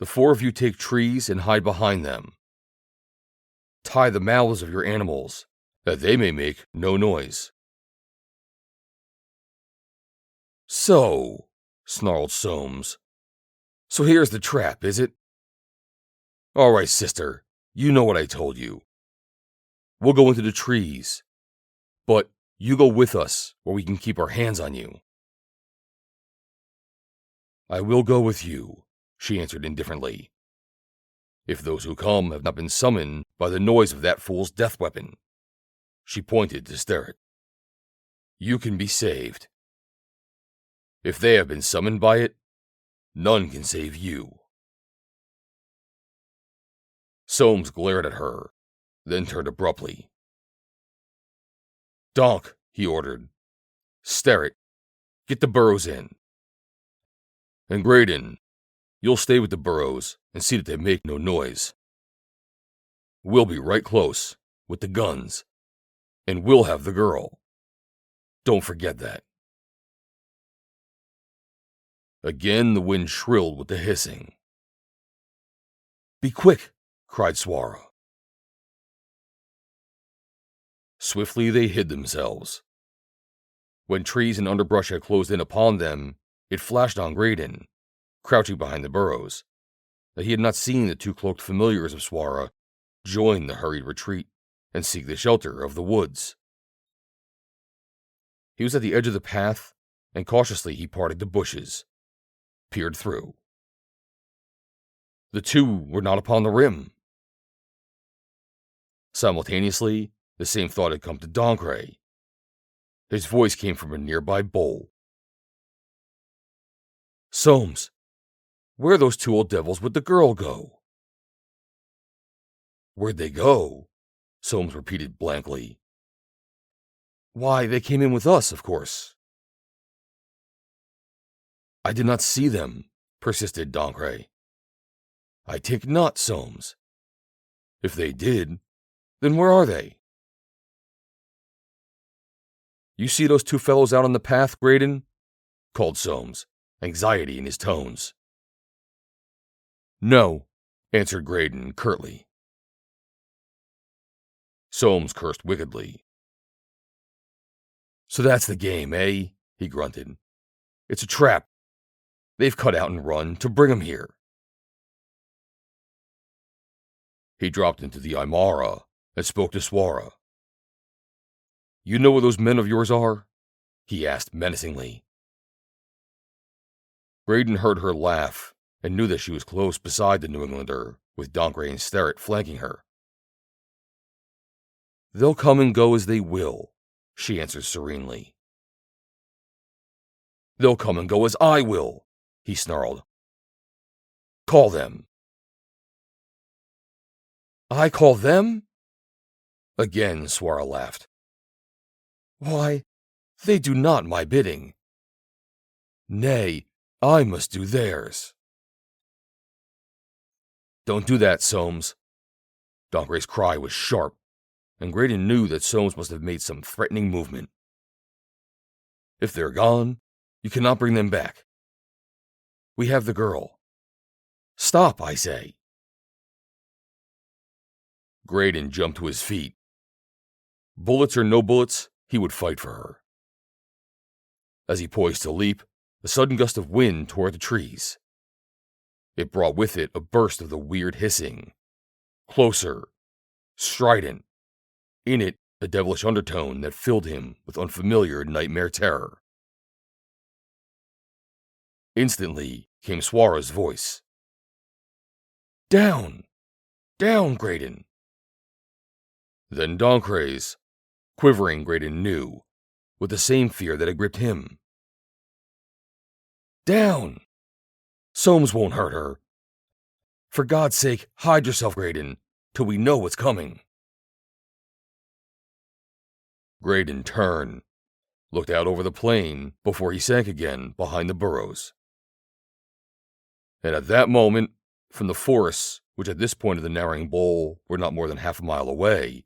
"The four of you take trees and hide behind them. Tie the mouths of your animals, that they may make no noise." "So," snarled Soames. "So here's the trap, is it? All right, sister, you know what I told you. We'll go into the trees, but you go with us where we can keep our hands on you." "I will go with you," she answered indifferently, "if those who come have not been summoned by the noise of that fool's death weapon." She pointed to Sterret. "You can be saved. If they have been summoned by it, none can save you." Soames glared at her, then turned abruptly. "Donk," he ordered. "Sterret, get the burros in. And Graydon, you'll stay with the burros and see that they make no noise. We'll be right close, with the guns, and we'll have the girl. Don't forget that." Again the wind shrilled with the hissing. "Be quick!" cried Suarra. Swiftly they hid themselves. When trees and underbrush had closed in upon them, it flashed on Graydon, crouching behind the burros, that he had not seen the two cloaked familiars of Suarra join the hurried retreat and seek the shelter of the woods. He was at the edge of the path, and cautiously he parted the bushes, peered through. The two were not upon the rim. Simultaneously, the same thought had come to Doncre. His voice came from a nearby bowl. "Soames, where'd those two old devils with the girl go?" "Where'd they go?" Soames repeated blankly. "Why, they came in with us, of course." "I did not see them," persisted Doncre. "I think not, Soames. If they did, then where are they?" "You see those two fellows out on the path, Graydon?" called Soames, anxiety in his tones. "No," answered Graydon curtly. Soames cursed wickedly. "So that's the game, eh?" he grunted. "It's a trap. They've cut out and run to bring 'em here." He dropped into the Aymara and spoke to Suarra. "You know where those men of yours are?" he asked menacingly. Graydon heard her laugh and knew that she was close beside the New Englander, with Doncre and Sterret flanking her. They'll come and go as they will, she answers serenely. They'll come and go as I will, he snarled. Call them. I call them? Again, Suarra laughed. Why, they do not my bidding. Nay, I must do theirs. Don't do that, Soames. Dongray's cry was sharp, and Graydon knew that Soames must have made some threatening movement. If they're gone, you cannot bring them back. We have the girl. Stop, I say. Graydon jumped to his feet. Bullets or no bullets, he would fight for her. As he poised to leap, a sudden gust of wind tore at the trees. It brought with it a burst of the weird hissing. Closer, strident. In it, a devilish undertone that filled him with unfamiliar nightmare terror. Instantly came Suarra's voice. Down! Down, Graydon! Then Dongray's, quivering, Graydon knew, with the same fear that had gripped him. Down! Soames won't hurt her. For God's sake, hide yourself, Graydon, till we know what's coming. Graydon turned, looked out over the plain before he sank again behind the burrows. And at that moment, from the forests, which at this point of the narrowing bowl were not more than half a mile away,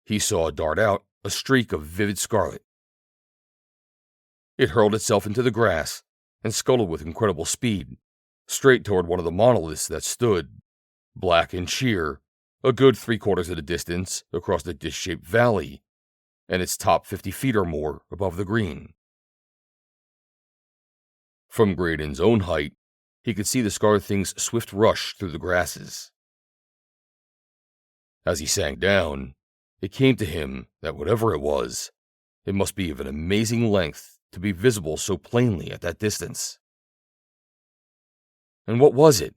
he saw dart out a streak of vivid scarlet. It hurled itself into the grass and scuttled with incredible speed, straight toward one of the monoliths that stood, black and sheer, a good 3/4 of the distance across the dish-shaped valley, and its top 50 feet or more above the green. From Graydon's own height, he could see the scarlet thing's swift rush through the grasses. As he sank down, it came to him that whatever it was, it must be of an amazing length to be visible so plainly at that distance. And what was it?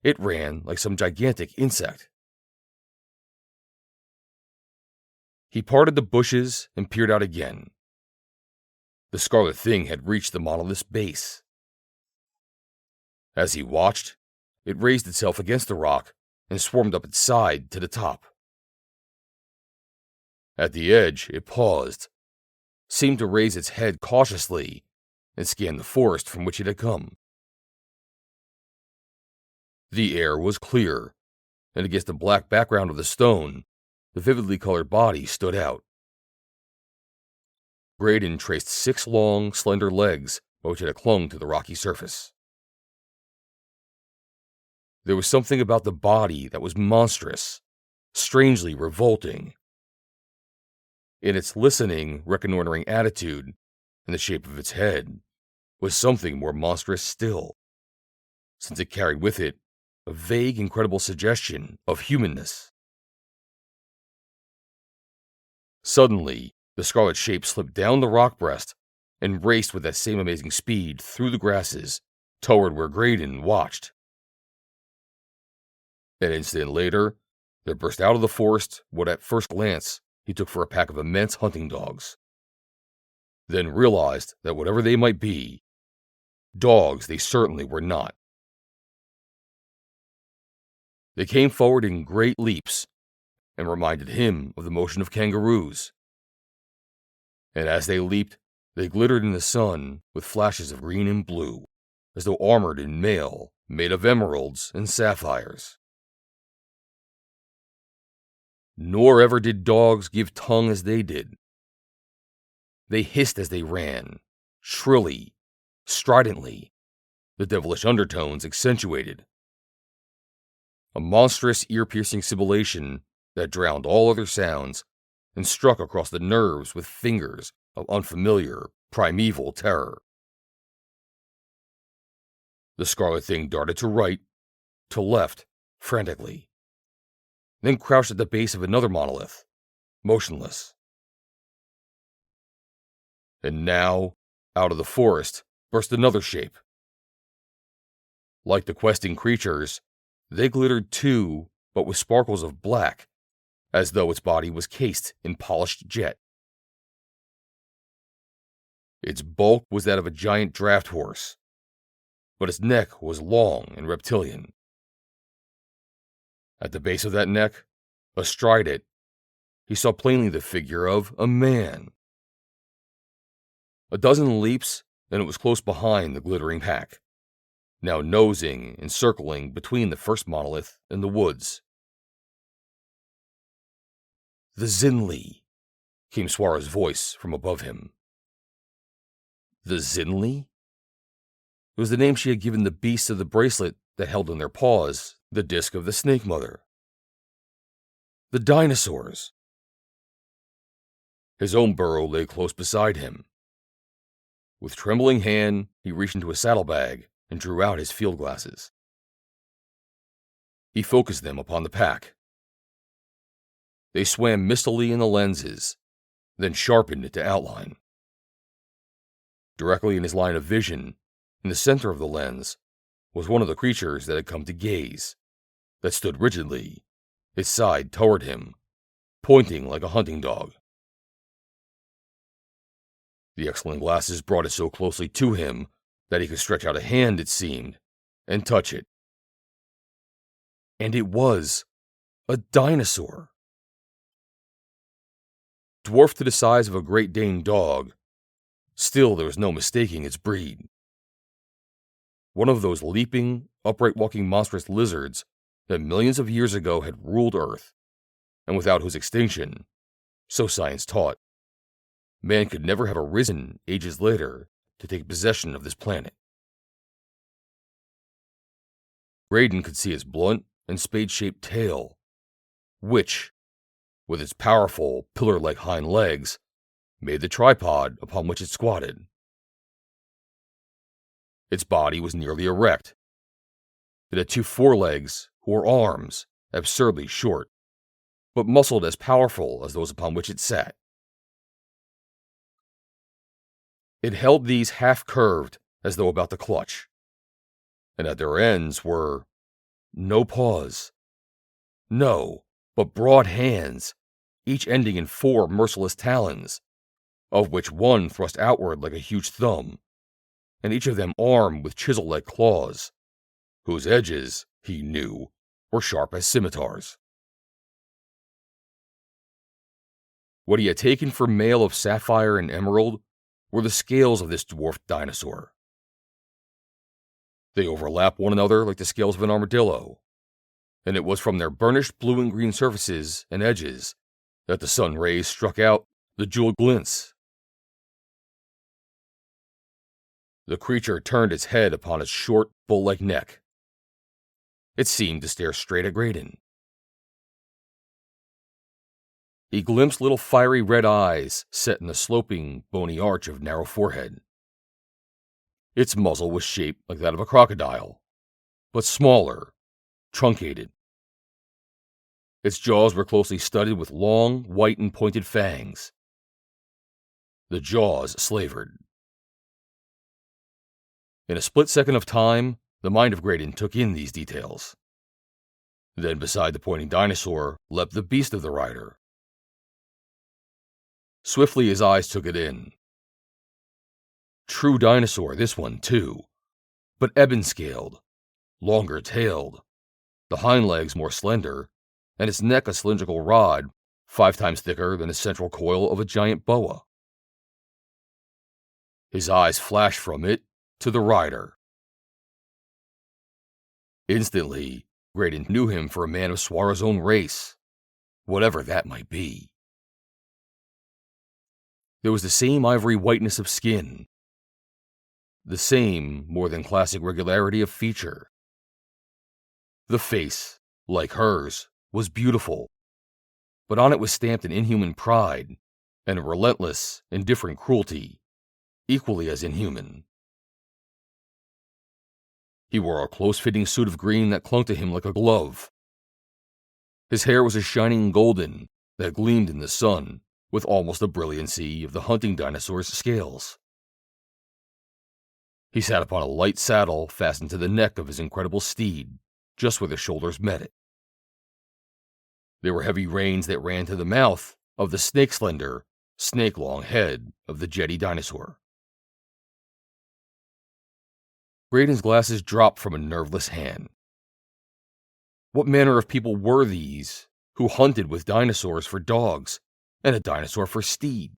It ran like some gigantic insect. He parted the bushes and peered out again. The scarlet thing had reached the monolith's base. As he watched, it raised itself against the rock and swarmed up its side to the top. At the edge, it paused, seemed to raise its head cautiously, and scan the forest from which it had come. The air was clear, and against the black background of the stone, the vividly colored body stood out. Graydon traced 6 long, slender legs by which it had clung to the rocky surface. There was something about the body that was monstrous, strangely revolting. In its listening, reconnoitering attitude, and the shape of its head, was something more monstrous still, since it carried with it a vague, incredible suggestion of humanness. Suddenly, the scarlet shape slipped down the rock breast and raced with that same amazing speed through the grasses toward where Graydon watched. An instant later, there burst out of the forest what at first glance he took for a pack of immense hunting dogs. Then realized that whatever they might be, dogs they certainly were not. They came forward in great leaps and reminded him of the motion of kangaroos. And as they leaped, they glittered in the sun with flashes of green and blue, as though armored in mail made of emeralds and sapphires. Nor ever did dogs give tongue as they did. They hissed as they ran, shrilly, stridently, the devilish undertones accentuated. A monstrous, ear-piercing sibilation that drowned all other sounds and struck across the nerves with fingers of unfamiliar, primeval terror. The scarlet thing darted to right, to left, frantically, then crouched at the base of another monolith, motionless. And now, out of the forest, burst another shape. Like the questing creatures, they glittered too, but with sparkles of black, as though its body was cased in polished jet. Its bulk was that of a giant draft horse, but its neck was long and reptilian. At the base of that neck, astride it, he saw plainly the figure of a man. A dozen leaps, and it was close behind the glittering pack, now nosing and circling between the first monolith and the woods. "The Zinli," came Suarra's voice from above him. The Zinli? It was the name she had given the beasts of the bracelet that held in their paws the disk of the Snake Mother. The dinosaurs! His own burrow lay close beside him. With trembling hand, he reached into his saddlebag and drew out his field glasses. He focused them upon the pack. They swam mistily in the lenses, then sharpened into outline. Directly in his line of vision, in the center of the lens, was one of the creatures that had come to gaze, that stood rigidly, its side toward him, pointing like a hunting dog. The excellent glasses brought it so closely to him that he could stretch out a hand, it seemed, and touch it. And it was a dinosaur. Dwarfed to the size of a Great Dane dog, still there was no mistaking its breed. One of those leaping, upright-walking monstrous lizards that millions of years ago had ruled Earth, and without whose extinction, so science taught, man could never have arisen ages later to take possession of this planet. Graydon could see its blunt and spade-shaped tail, which, with its powerful, pillar-like hind legs, made the tripod upon which it squatted. Its body was nearly erect. It had two forelegs, or arms, absurdly short, but muscled as powerful as those upon which it sat. It held these half-curved, as though about to clutch, and at their ends were no paws. No, but broad hands, each ending in 4 merciless talons, of which one thrust outward like a huge thumb, and each of them armed with chisel-like claws, whose edges, he knew, were sharp as scimitars. What he had taken for mail of sapphire and emerald were the scales of this dwarfed dinosaur. They overlapped one another like the scales of an armadillo, and it was from their burnished blue and green surfaces and edges that the sun rays struck out the jeweled glints. The creature turned its head upon its short, bull-like neck. It seemed to stare straight at Graydon. He glimpsed little fiery red eyes set in the sloping, bony arch of narrow forehead. Its muzzle was shaped like that of a crocodile, but smaller, truncated. Its jaws were closely studded with long, white and pointed fangs. The jaws slavered. In a split second of time, the mind of Graydon took in these details. Then beside the pointing dinosaur leapt the beast of the rider. Swiftly his eyes took it in. True dinosaur, this one too, but ebon-scaled, longer-tailed, the hind legs more slender, and its neck a cylindrical rod 5 times thicker than the central coil of a giant boa. His eyes flashed from it to the rider. Instantly, Graydon knew him for a man of Suarra's own race, whatever that might be. There was the same ivory whiteness of skin, the same more than classic regularity of feature. The face, like hers, was beautiful, but on it was stamped an inhuman pride and a relentless, indifferent cruelty, equally as inhuman. He wore a close-fitting suit of green that clung to him like a glove. His hair was a shining golden that gleamed in the sun with almost the brilliancy of the hunting dinosaur's scales. He sat upon a light saddle fastened to the neck of his incredible steed, just where the shoulders met it. They were heavy reins that ran to the mouth of the snake-slender, snake-long head of the jetty dinosaur. Graydon's glasses dropped from a nerveless hand. What manner of people were these who hunted with dinosaurs for dogs and a dinosaur for steed?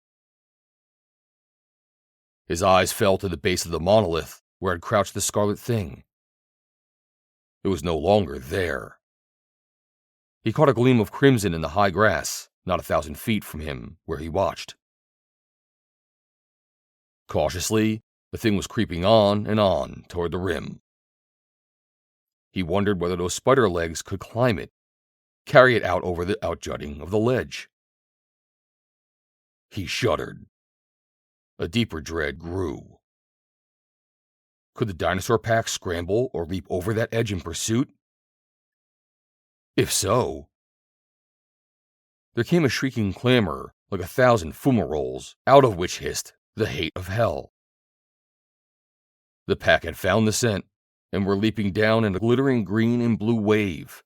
His eyes fell to the base of the monolith where had crouched the scarlet thing. It was no longer there. He caught a gleam of crimson in the high grass, not 1,000 feet from him where he watched. Cautiously, the thing was creeping on and on toward the rim. He wondered whether those spider legs could climb it, carry it out over the outjutting of the ledge. He shuddered. A deeper dread grew. Could the dinosaur pack scramble or leap over that edge in pursuit? If so... There came a shrieking clamor like 1,000 fumaroles, out of which hissed the hate of hell. The pack had found the scent and were leaping down in a glittering green and blue wave.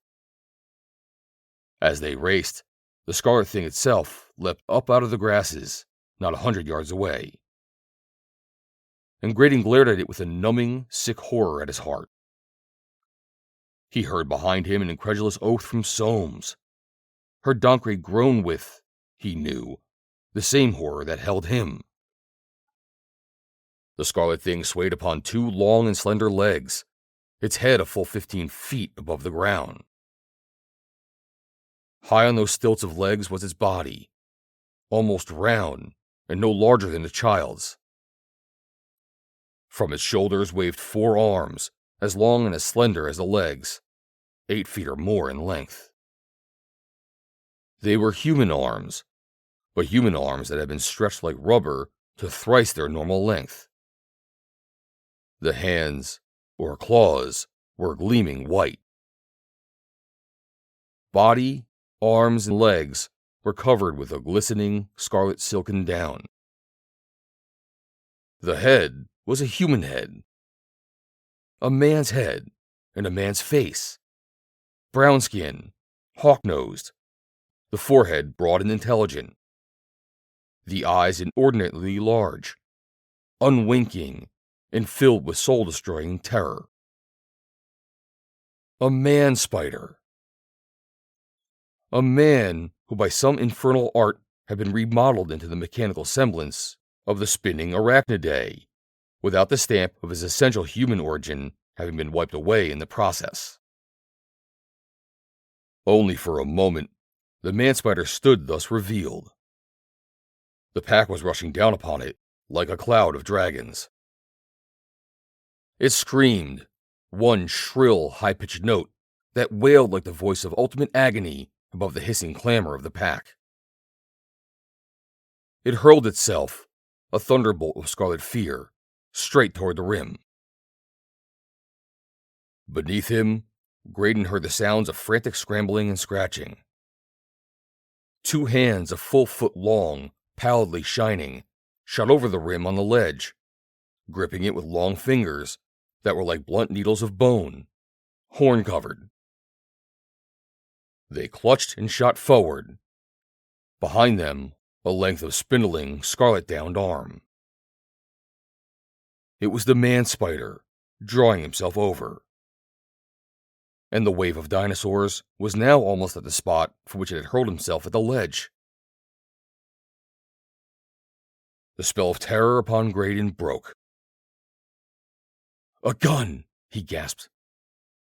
As they raced, the scarlet thing itself leapt up out of the grasses, not 100 yards away. And Graydon glared at it with a numbing, sick horror at his heart. He heard behind him an incredulous oath from Soames. Heard Dancre groan with, he knew, the same horror that held him. The scarlet thing swayed upon 2 long and slender legs, its head a full 15 feet above the ground. High on those stilts of legs was its body, almost round and no larger than a child's. From its shoulders waved 4 arms, as long and as slender as the legs, 8 feet or more in length. They were human arms, but human arms that had been stretched like rubber to thrice their normal length. The hands, or claws, were gleaming white. Body, arms, and legs were covered with a glistening scarlet silken down. The head was a human head. A man's head and a man's face. Brown skin, hawk-nosed, the forehead broad and intelligent, the eyes inordinately large, unwinking, and filled with soul-destroying terror. A man-spider. A man who by some infernal art had been remodeled into the mechanical semblance of the spinning arachnidae, without the stamp of his essential human origin having been wiped away in the process. Only for a moment, the man-spider stood thus revealed. The pack was rushing down upon it like a cloud of dragons. It screamed, one shrill, high-pitched note that wailed like the voice of ultimate agony above the hissing clamor of the pack. It hurled itself, a thunderbolt of scarlet fear, straight toward the rim. Beneath him, Graydon heard the sounds of frantic scrambling and scratching. 2 hands a full foot long, pallidly shining, shot over the rim on the ledge, gripping it with long fingers that were like blunt needles of bone, horn-covered. They clutched and shot forward. Behind them, a length of spindling, scarlet-downed arm. It was the man-spider, drawing himself over. And the wave of dinosaurs was now almost at the spot for which it had hurled himself at the ledge. The spell of terror upon Graydon broke. "A gun!" he gasped.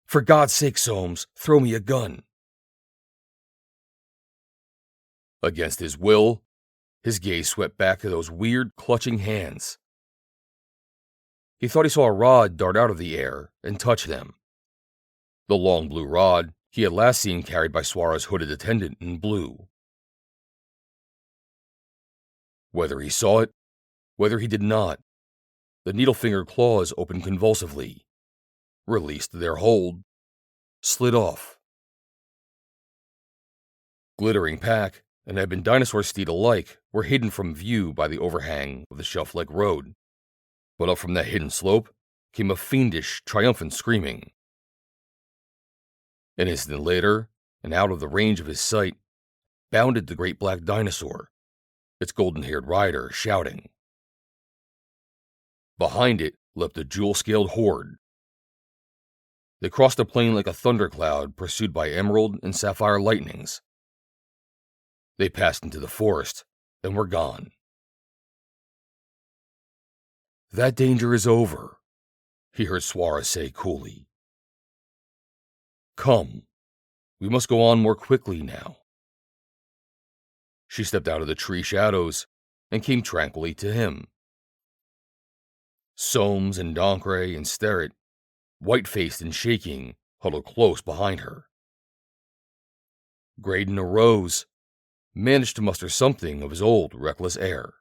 "For God's sake, Soames, throw me a gun!" Against his will, his gaze swept back to those weird, clutching hands. He thought he saw a rod dart out of the air and touch them. The long blue rod he had last seen carried by Suarra's hooded attendant in blue. Whether he saw it, whether he did not, the needle-fingered claws opened convulsively, released their hold, slid off. Glittering pack and ebon dinosaur steed alike were hidden from view by the overhang of the shelf-like road, but up from that hidden slope came a fiendish, triumphant screaming. An instant later, and out of the range of his sight, bounded the great black dinosaur, its golden-haired rider shouting. Behind it leapt the jewel-scaled horde. They crossed the plain like a thundercloud pursued by emerald and sapphire lightnings. They passed into the forest and were gone. "That danger is over," he heard Suarra say coolly. "Come, we must go on more quickly now." She stepped out of the tree shadows and came tranquilly to him. Soames and Doncre and Sterrett, white-faced and shaking, huddled close behind her. Graydon arose, managed to muster something of his old reckless air.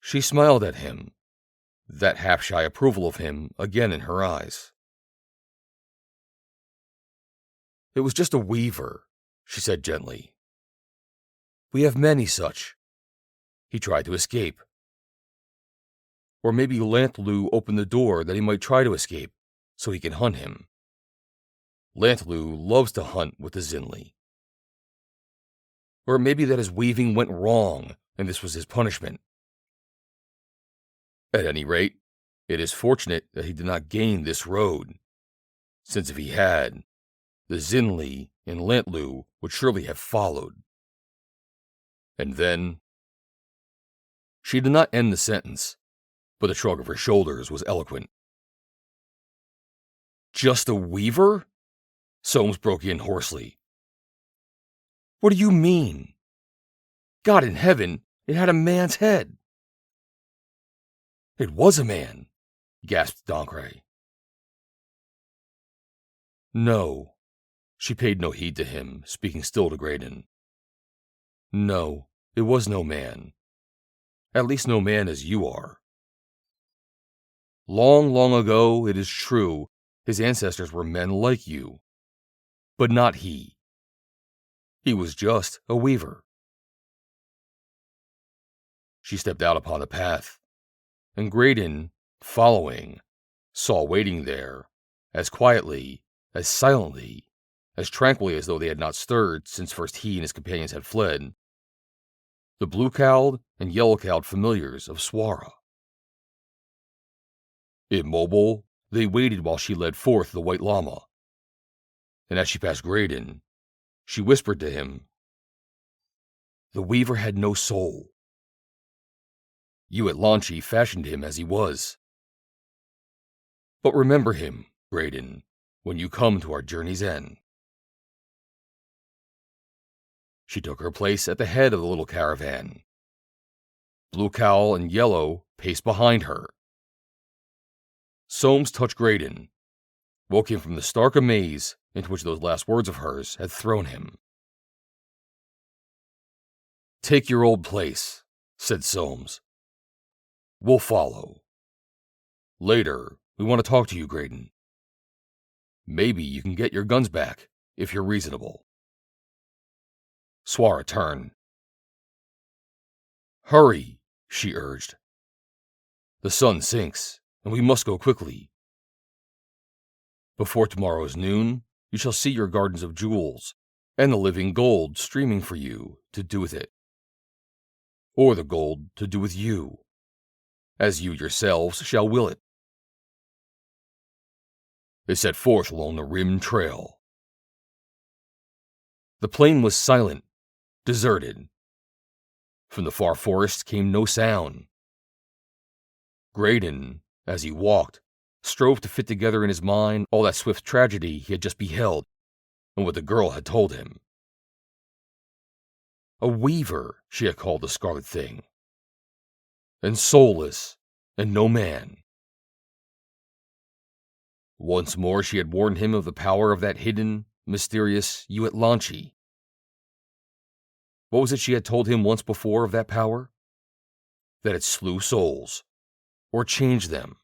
She smiled at him, that half-shy approval of him again in her eyes. "It was just a weaver," she said gently. "We have many such. He tried to escape. Or maybe Lantlu opened the door that he might try to escape, so he can hunt him. Lantlu loves to hunt with the Zinli. Or maybe that his weaving went wrong, and this was his punishment. At any rate, it is fortunate that he did not gain this road, since if he had, the Zinli and Lantlu would surely have followed. And then—" She did not end the sentence, but the shrug of her shoulders was eloquent. "Just a weaver?" Soames broke in hoarsely. "What do you mean? God in heaven, it had a man's head." "It was a man," gasped Doncre. "No." She paid no heed to him, speaking still to Graydon. "No, it was no man. At least no man as you are. Long, long ago, it is true, his ancestors were men like you. But not he. He was just a weaver." She stepped out upon the path, and Graydon, following, saw waiting there, as quietly, as silently, as tranquilly as though they had not stirred since first he and his companions had fled, the blue-cowled and yellow-cowled familiars of Suarra. Immobile, they waited while she led forth the white llama, and as she passed Graydon, she whispered to him, "The weaver had no soul. Llama fashioned him as he was. But remember him, Graydon, when you come to our journey's end." She took her place at the head of the little caravan. Blue Cowl and Yellow paced behind her. Soames touched Graydon, woke him from the stark amaze into which those last words of hers had thrown him. "Take your old place," said Soames. "We'll follow. Later, we want to talk to you, Graydon. Maybe you can get your guns back, if you're reasonable." Suarra turned. "Hurry," she urged. "The sun sinks, and we must go quickly. Before tomorrow's noon, you shall see your gardens of jewels, and the living gold streaming for you to do with it. Or the gold to do with you, as you yourselves shall will it." They set forth along the rim trail. The plain was silent, deserted. From the far forest came no sound. Graydon, as he walked, strove to fit together in his mind all that swift tragedy he had just beheld, and what the girl had told him. A weaver, she had called the scarlet thing, and soulless, and no man. Once more she had warned him of the power of that hidden, mysterious Llama. What was it she had told him once before of that power? That it slew souls, or changed them.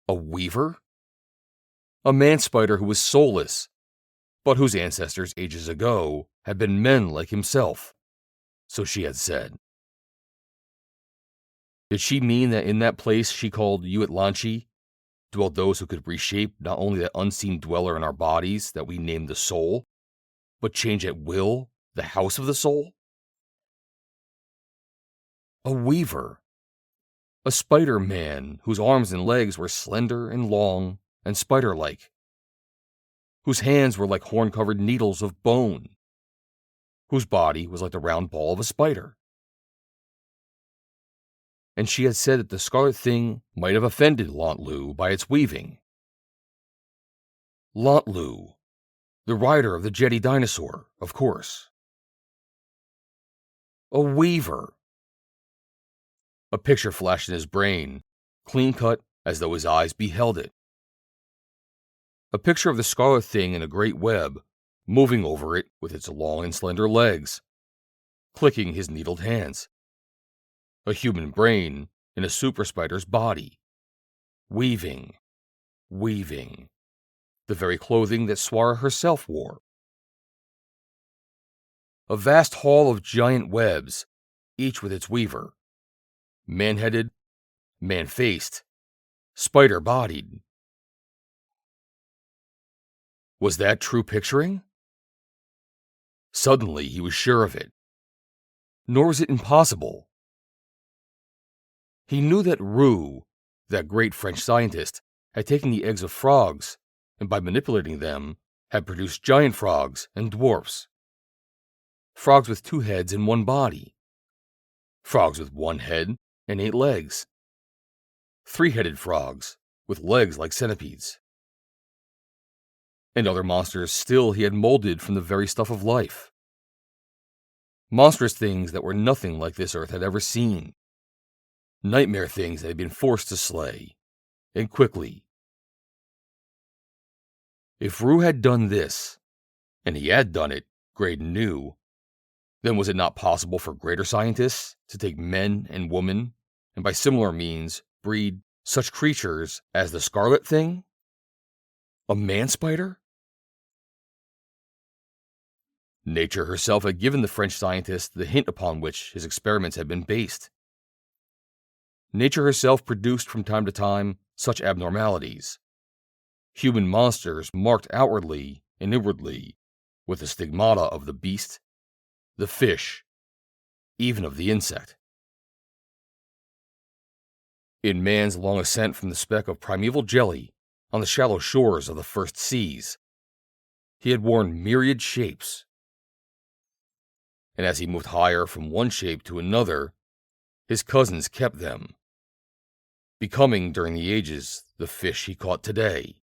A weaver? A man-spider who was soulless, but whose ancestors ages ago had been men like himself, so she had said. Did she mean that in that place she called Llama dwelt those who could reshape not only that unseen dweller in our bodies that we named the soul, but change at will the house of the soul? A weaver. A Spider-Man whose arms and legs were slender and long and spider-like, whose hands were like horn-covered needles of bone, whose body was like the round ball of a spider. And she had said that the Scarlet Thing might have offended Lontlou by its weaving. Lontlou, the rider of the jetty dinosaur, of course. A weaver. A picture flashed in his brain, clean-cut as though his eyes beheld it. A picture of the Scarlet Thing in a great web, moving over it with its long and slender legs, clicking his needled hands. A human brain in a super spider's body, weaving, weaving, the very clothing that Suarra herself wore. A vast hall of giant webs, each with its weaver, man-headed, man-faced, spider-bodied. Was that true picturing? Suddenly he was sure of it. Nor was it impossible. He knew that Roux, that great French scientist, had taken the eggs of frogs, and by manipulating them, had produced giant frogs and dwarfs. Frogs with 2 heads and 1 body. Frogs with 1 head and 8 legs. 3-headed frogs with legs like centipedes. And other monsters still he had molded from the very stuff of life. Monstrous things that were nothing like this earth had ever seen. Nightmare things that had been forced to slay, and quickly. If Roux had done this, and he had done it, Graydon knew, then was it not possible for greater scientists to take men and women, and by similar means breed such creatures as the Scarlet Thing? A man-spider? Nature herself had given the French scientist the hint upon which his experiments had been based. Nature herself produced from time to time such abnormalities. Human monsters marked outwardly and inwardly with the stigmata of the beast, the fish, even of the insect. In man's long ascent from the speck of primeval jelly on the shallow shores of the first seas, he had worn myriad shapes. And as he moved higher from one shape to another, his cousins kept them, becoming during the ages the fish he caught today,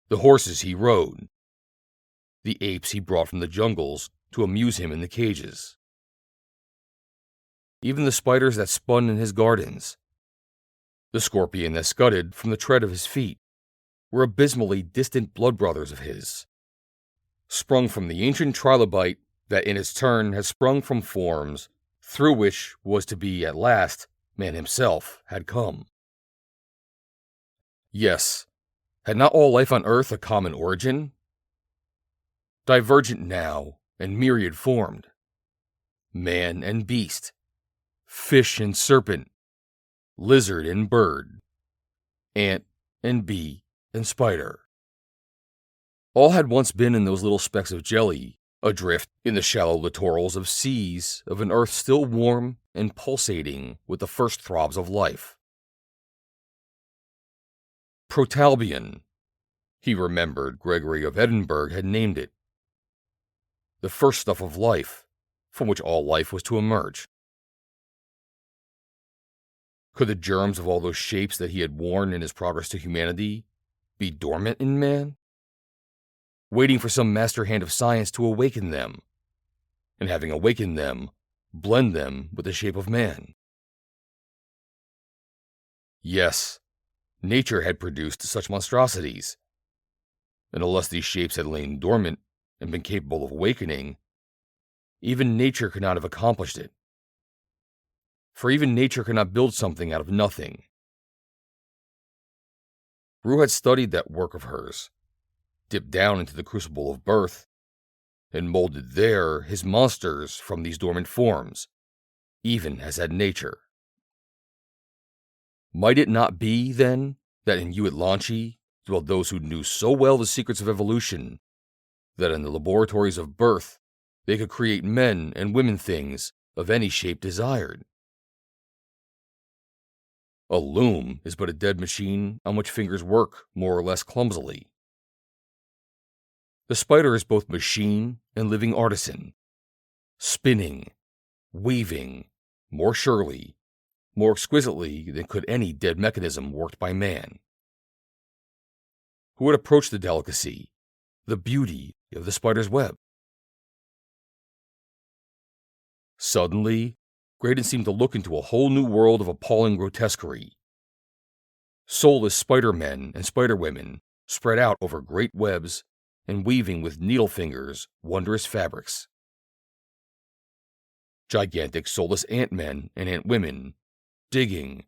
the horses he rode, the apes he brought from the jungles to amuse him in the cages. Even the spiders that spun in his gardens, the scorpion that scudded from the tread of his feet, were abysmally distant blood brothers of his, sprung from the ancient trilobite that in its turn had sprung from forms through which was to be at last man himself had come. Yes, had not all life on earth a common origin? Divergent now and myriad formed, man and beast, fish and serpent, lizard and bird, ant and bee and spider. All had once been in those little specks of jelly, adrift in the shallow littorals of seas of an earth still warm and pulsating with the first throbs of life. Protalbion, he remembered Gregory of Edinburgh had named it. The first stuff of life, from which all life was to emerge. Could the germs of all those shapes that he had worn in his progress to humanity be dormant in man, waiting for some master hand of science to awaken them, and having awakened them, blend them with the shape of man? Yes, nature had produced such monstrosities, and unless these shapes had lain dormant and been capable of awakening, even nature could not have accomplished it. For even nature could not build something out of nothing. Roux had studied that work of hers, dipped down into the crucible of birth, and molded there his monsters from these dormant forms, even as had nature. Might it not be, then, that in Uitlanchi dwelled those who knew so well the secrets of evolution that in the laboratories of birth, they could create men and women things of any shape desired. A loom is but a dead machine on which fingers work more or less clumsily. The spider is both machine and living artisan, spinning, weaving, more surely, more exquisitely than could any dead mechanism worked by man. Who would approach the delicacy, the beauty of the spider's web? Suddenly, Graydon seemed to look into a whole new world of appalling grotesquerie. Soulless spider-men and spider-women spread out over great webs and weaving with needle fingers wondrous fabrics. Gigantic soulless ant-men and ant-women, digging,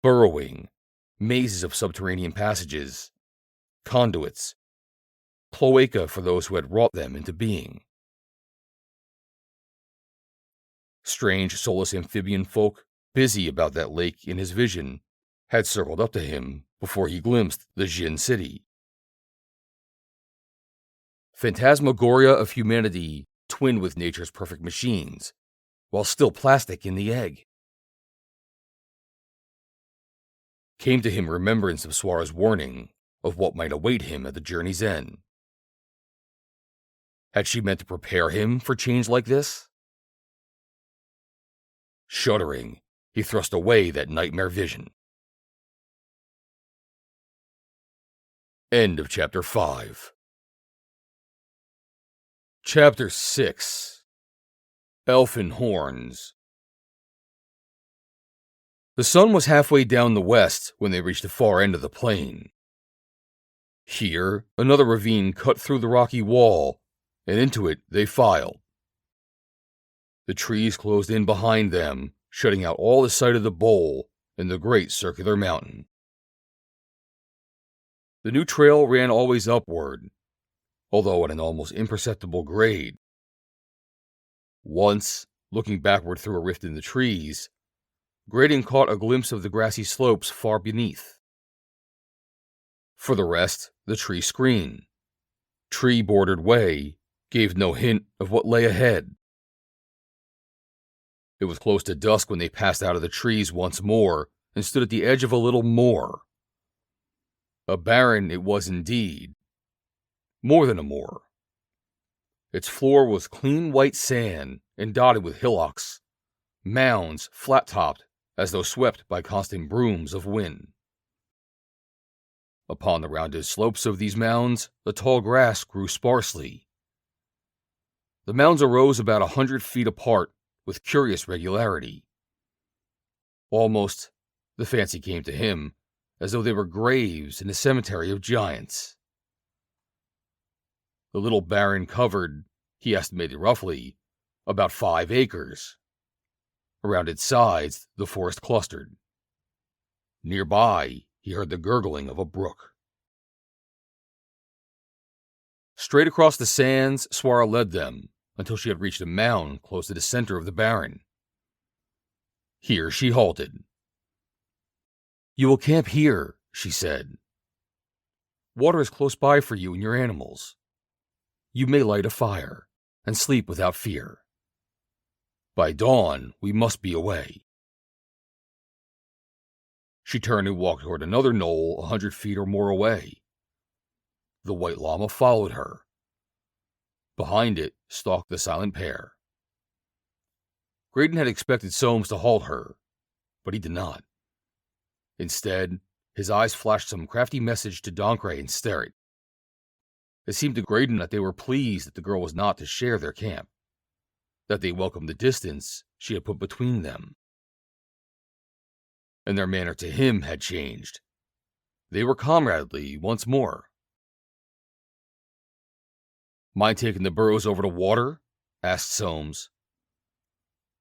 burrowing, mazes of subterranean passages, conduits, cloaca for those who had wrought them into being. Strange soulless amphibian folk, busy about that lake in his vision, had circled up to him before he glimpsed the Djinn city. Phantasmagoria of humanity twinned with nature's perfect machines, while still plastic in the egg. Came to him remembrance of Suarra's warning of what might await him at the journey's end. Had she meant to prepare him for change like this? Shuddering, he thrust away that nightmare vision. End of Chapter 5. Chapter 6. Elfin Horns. The sun was halfway down the west when they reached the far end of the plain. Here, another ravine cut through the rocky wall, and into it they filed. The trees closed in behind them, shutting out all the sight of the bowl and the great circular mountain. The new trail ran always upward, although at an almost imperceptible grade. Once, looking backward through a rift in the trees, Graydon caught a glimpse of the grassy slopes far beneath. For the rest, the tree screen, tree-bordered way, gave no hint of what lay ahead. It was close to dusk when they passed out of the trees once more and stood at the edge of a little moor. A barren it was indeed. More than a moor. Its floor was clean white sand and dotted with hillocks, mounds flat-topped as though swept by constant brooms of wind. Upon the rounded slopes of these mounds, the tall grass grew sparsely. The mounds arose about 100 feet apart with curious regularity. Almost, the fancy came to him, as though they were graves in a cemetery of giants. The little barren covered, he estimated roughly, about 5 acres. Around its sides, the forest clustered. Nearby, he heard the gurgling of a brook. Straight across the sands, Suarra led them, until she had reached a mound close to the center of the barren. Here she halted. "You will camp here," she said. "Water is close by for you and your animals. You may light a fire, and sleep without fear. By dawn, we must be away." She turned and walked toward another knoll 100 feet or more away. The white llama followed her. Behind it stalked the silent pair. Graydon had expected Soames to halt her, but he did not. Instead, his eyes flashed some crafty message to Doncre and Sterrett. It seemed to Graydon that they were pleased that the girl was not to share their camp, that they welcomed the distance she had put between them. And their manner to him had changed. They were comradely once more. "Mind taking the burros over to water?" asked Soames.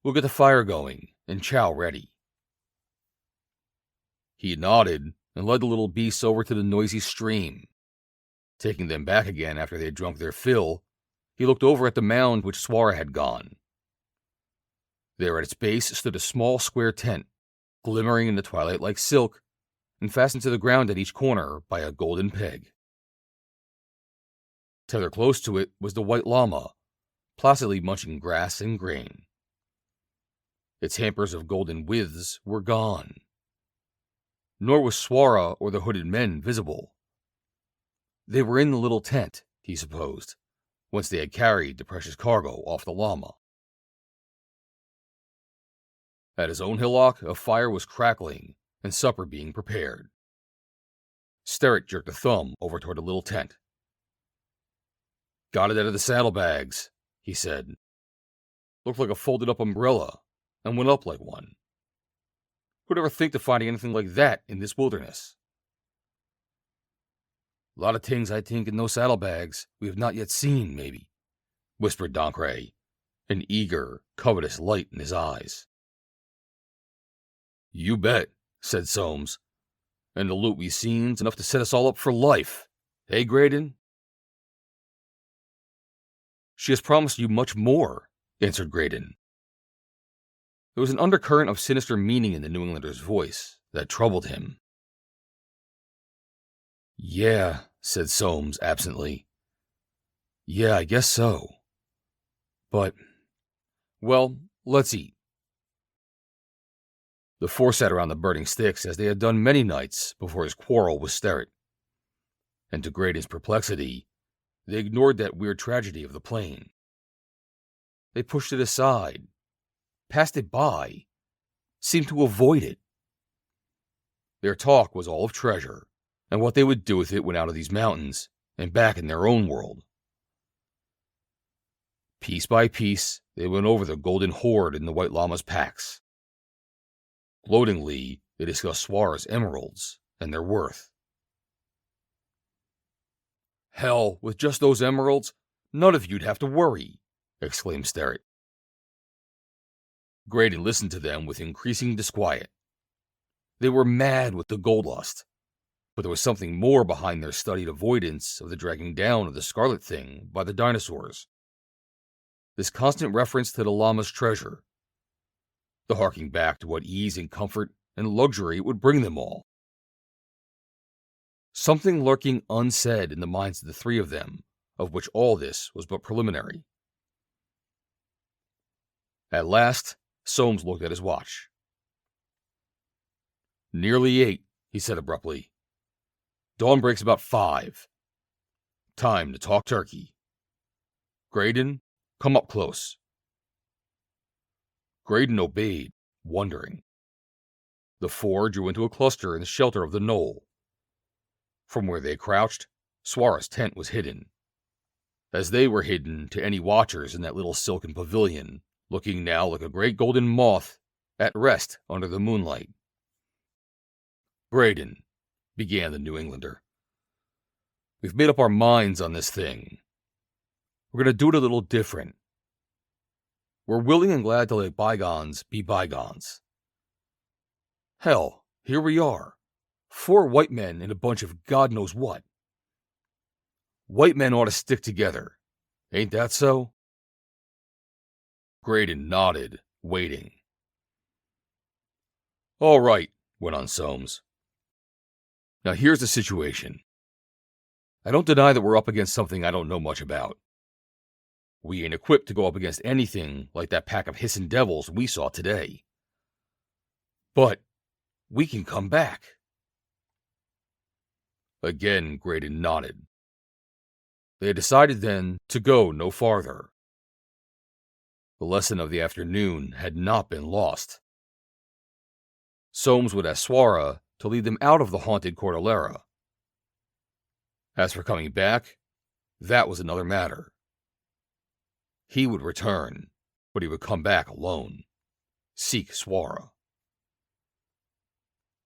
"We'll get the fire going and chow ready." He nodded and led the little beasts over to the noisy stream. Taking them back again after they had drunk their fill, he looked over at the mound which Suarra had gone. There at its base stood a small square tent, glimmering in the twilight like silk, and fastened to the ground at each corner by a golden peg. Tethered close to it was the white llama, placidly munching grass and grain. Its hampers of golden withes were gone. Nor was Suarra or the hooded men visible. They were in the little tent, he supposed, whence they had carried the precious cargo off the llama. At his own hillock, a fire was crackling and supper being prepared. Sterrett jerked a thumb over toward the little tent. "Got it out of the saddlebags," he said. "Looked like a folded-up umbrella, and went up like one. Who'd ever think of finding anything like that in this wilderness?" "A lot of things, I think, in those saddlebags we have not yet seen, maybe," whispered Dancre, an eager, covetous light in his eyes. "You bet," said Soames. "And the loot we've seen's enough to set us all up for life. Eh, Graydon?" "She has promised you much more," answered Graydon. There was an undercurrent of sinister meaning in the New Englander's voice that troubled him. "Yeah," said Soames absently. "Yeah, I guess so. But, well, let's eat." The four sat around the burning sticks as they had done many nights before his quarrel with Sterrett. And to Graydon's perplexity, they ignored that weird tragedy of the plain. They pushed it aside, passed it by, seemed to avoid it. Their talk was all of treasure, and what they would do with it when out of these mountains and back in their own world. Piece by piece, they went over the golden hoard in the white llama's packs. Gloatingly, they discussed Suarra's emeralds and their worth. "Hell, with just those emeralds, none of you'd have to worry," exclaimed Sterrett. Graydon listened to them with increasing disquiet. They were mad with the gold lust, but there was something more behind their studied avoidance of the dragging down of the scarlet thing by the dinosaurs. This constant reference to the llama's treasure, the harking back to what ease and comfort and luxury it would bring them all. Something lurking unsaid in the minds of the three of them, of which all this was but preliminary. At last, Soames looked at his watch. "Nearly 8, he said abruptly. "Dawn breaks about 5. Time to talk turkey. Graydon, come up close." Graydon obeyed, wondering. The four drew into a cluster in the shelter of the knoll. From where they crouched, Suarra's tent was hidden, as they were hidden to any watchers in that little silken pavilion, looking now like a great golden moth at rest under the moonlight. "Graydon," began the New Englander, "we've made up our minds on this thing. We're going to do it a little different. We're willing and glad to let bygones be bygones. Hell, here we are, 4 white men in a bunch of God knows what. White men ought to stick together. Ain't that so?" Graydon nodded, waiting. "All right," went on Soames. "Now here's the situation. I don't deny that we're up against something I don't know much about. We ain't equipped to go up against anything like that pack of hissing devils we saw today. But we can come back." Again Graydon nodded. They had decided then to go no farther. The lesson of the afternoon had not been lost. Soames would ask Suarra to lead them out of the haunted Cordillera. As for coming back, that was another matter. He would return, but he would come back alone. Seek Suarra.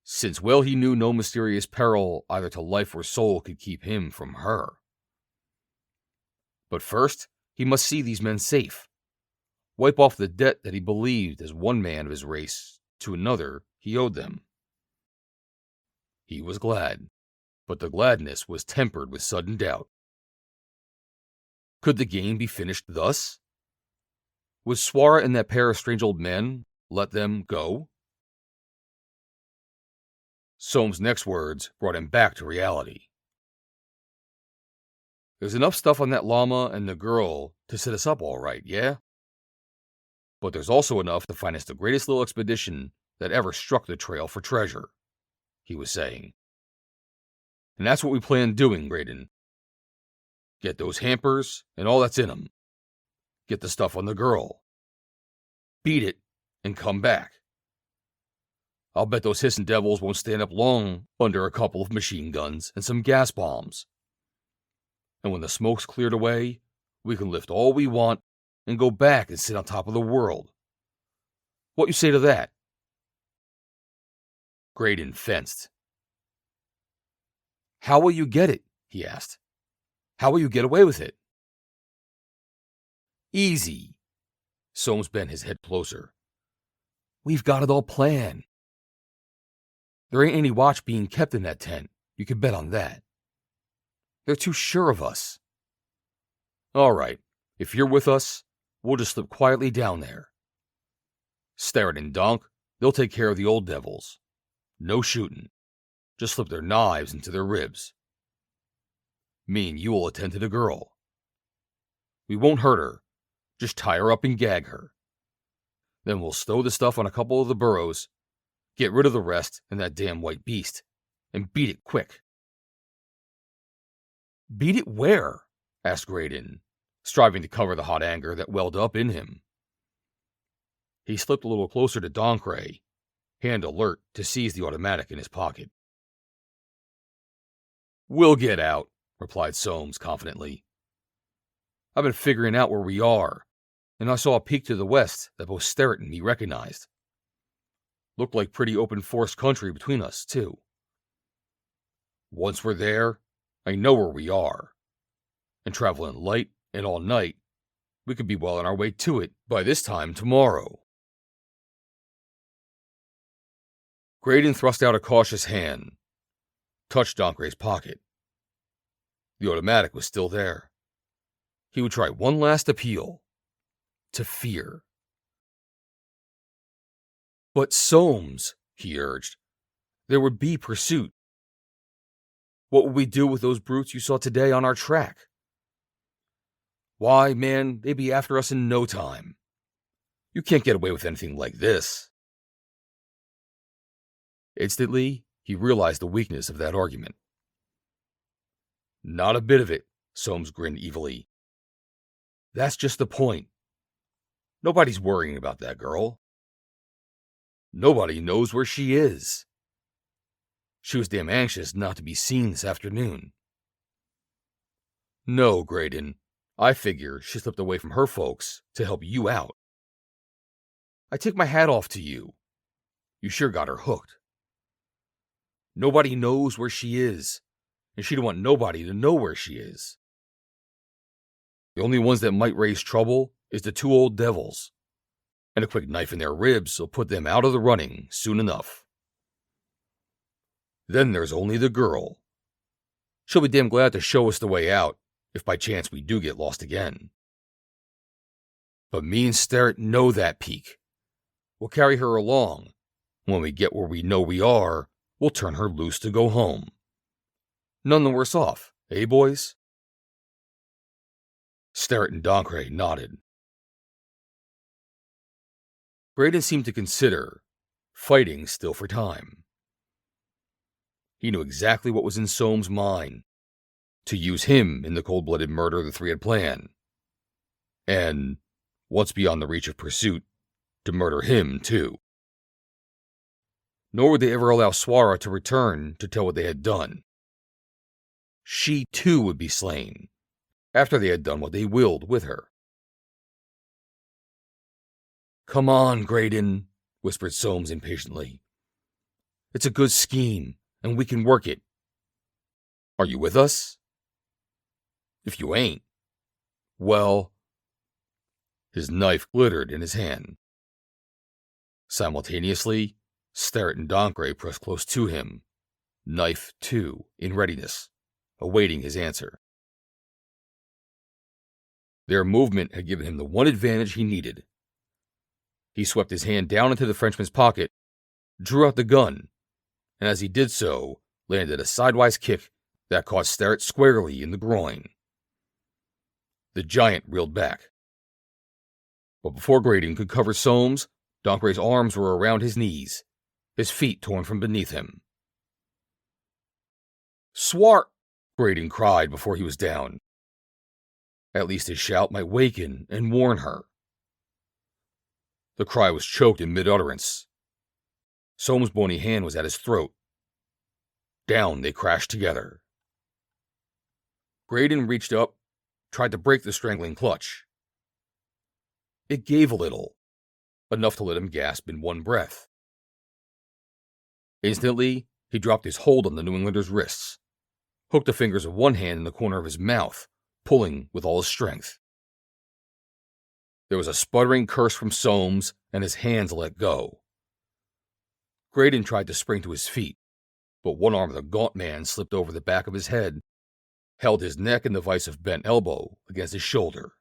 Since well he knew no mysterious peril either to life or soul could keep him from her. But first, he must see these men safe. Wipe off the debt that he believed as one man of his race to another he owed them. He was glad, but the gladness was tempered with sudden doubt. Could the game be finished thus? Would Suarra and that pair of strange old men let them go? Soames' next words brought him back to reality. There's enough stuff on that llama and the girl to set us up all right, yeah? But there's also enough to finance the greatest little expedition that ever struck the trail for treasure, he was saying. And that's what we plan doing, Graydon. Get those hampers and all that's in them. Get the stuff on the girl. Beat it and come back. I'll bet those hissing devils won't stand up long under a couple of machine guns and some gas bombs. And when the smoke's cleared away, we can lift all we want and go back and sit on top of the world. What you say to that? Graydon fenced. How will you get it? He asked. How will you get away with it? Easy. Soames bent his head closer. We've got it all planned. There ain't any watch being kept in that tent. You can bet on that. They're too sure of us. All right, if you're with us, we'll just slip quietly down there. Starrett and Donk, they'll take care of the old devils. No shooting. Just slip their knives into their ribs. Me and you will attend to the girl. We won't hurt her. Just tie her up and gag her. Then we'll stow the stuff on a couple of the burros, get rid of the rest and that damn white beast, and beat it quick. Beat it where? Asked Graydon, striving to cover the hot anger that welled up in him. He slipped a little closer to Doncray, hand alert to seize the automatic in his pocket. We'll get out, replied Soames confidently. I've been figuring out where we are, and I saw a peak to the west that both Starrett and me recognized. Looked like pretty open forest country between us, too. Once we're there, I know where we are. And traveling light and all night, we could be well on our way to it by this time tomorrow. Graydon thrust out a cautious hand, touched Donkray's pocket. The automatic was still there. He would try one last appeal. To fear. But Soames, he urged, there would be pursuit. What would we do with those brutes you saw today on our track? Why, man, they'd be after us in no time. You can't get away with anything like this. Instantly, he realized the weakness of that argument. Not a bit of it, Soames grinned evilly. That's just the point. Nobody's worrying about that girl. Nobody knows where she is. She was damn anxious not to be seen this afternoon. No, Graydon, I figure she slipped away from her folks to help you out. I take my hat off to you. You sure got her hooked. Nobody knows where she is, and she don't want nobody to know where she is. The only ones that might raise trouble is the two old devils, and a quick knife in their ribs will put them out of the running soon enough. Then there's only the girl. She'll be damn glad to show us the way out, if by chance we do get lost again. But me and Starrett know that peak. We'll carry her along. When we get where we know we are, we'll turn her loose to go home. None the worse off, eh, boys? Starrett and Doncray nodded. Graydon seemed to consider fighting still for time. He knew exactly what was in Soames' mind, to use him in the cold-blooded murder the three had planned, and, once beyond the reach of pursuit, to murder him, too. Nor would they ever allow Suarra to return to tell what they had done. She, too, would be slain, after they had done what they willed with her. Come on, Graydon, whispered Soames impatiently. It's a good scheme, and we can work it. Are you with us? If you ain't, well... His knife glittered in his hand. Simultaneously, Starrett and Doncray pressed close to him, knife, too, in readiness, awaiting his answer. Their movement had given him the one advantage he needed. He swept his hand down into the Frenchman's pocket, drew out the gun, and as he did so, landed a sidewise kick that caught Starrett squarely in the groin. The giant reeled back. But before Graydon could cover Soames, Donkray's arms were around his knees, his feet torn from beneath him. "Suarra!" Graydon cried before he was down. At least his shout might waken and warn her. The cry was choked in mid-utterance. Soames' bony hand was at his throat. Down they crashed together. Graydon reached up, tried to break the strangling clutch. It gave a little, enough to let him gasp in one breath. Instantly, he dropped his hold on the New Englander's wrists, hooked the fingers of one hand in the corner of his mouth, pulling with all his strength. There was a sputtering curse from Soames, and his hands let go. Graydon tried to spring to his feet, but one arm of the gaunt man slipped over the back of his head, held his neck in the vice of bent elbow against his shoulder.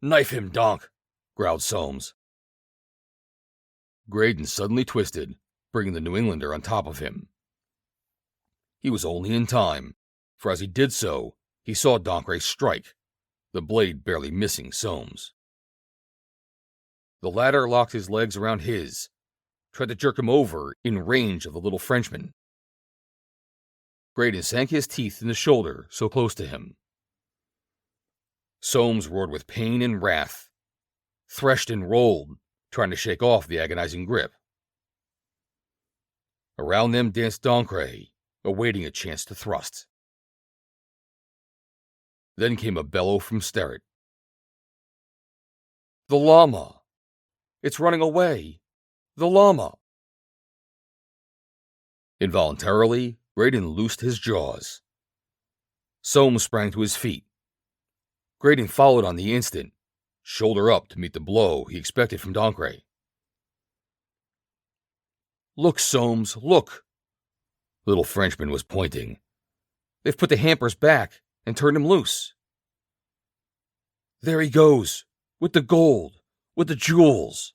"Knife him, Donk!" growled Soames. Graydon suddenly twisted, bringing the New Englander on top of him. He was only in time, for as he did so, he saw Donkray strike, the blade barely missing Soames. The latter locked his legs around his, tried to jerk him over in range of the little Frenchman. Graydon sank his teeth in the shoulder so close to him. Soames roared with pain and wrath, threshed and rolled, trying to shake off the agonizing grip. Around them danced Donkray, awaiting a chance to thrust. Then came a bellow from Sterrett. "The llama! It's running away! The llama!" Involuntarily, Graydon loosed his jaws. Soames sprang to his feet. Graydon followed on the instant, shoulder up to meet the blow he expected from Donkray. "Look, Soames, look!" Little Frenchman was pointing. "They've put the hampers back and turned him loose. There he goes, with the gold, with the jewels."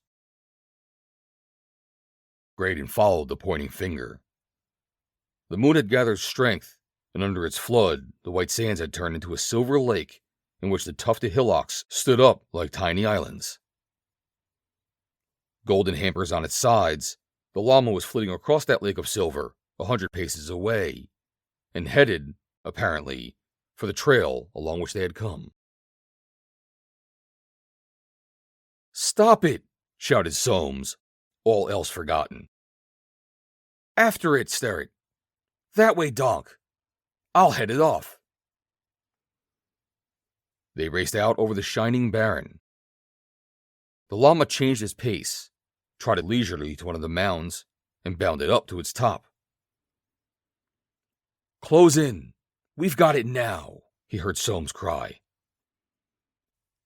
Graydon followed the pointing finger. The moon had gathered strength, and under its flood, the white sands had turned into a silver lake in which the tufted hillocks stood up like tiny islands. Golden hampers on its sides, the llama was flitting across that lake of silver 100 paces away, and headed, apparently, for the trail along which they had come. "Stop it!" shouted Soames, all else forgotten. "After it, Sterrett! That way, Donk! I'll head it off!" They raced out over the shining barren. The llama changed its pace, trotted leisurely to one of the mounds, and bounded up to its top. "Close in! We've got it now!" he heard Soames cry.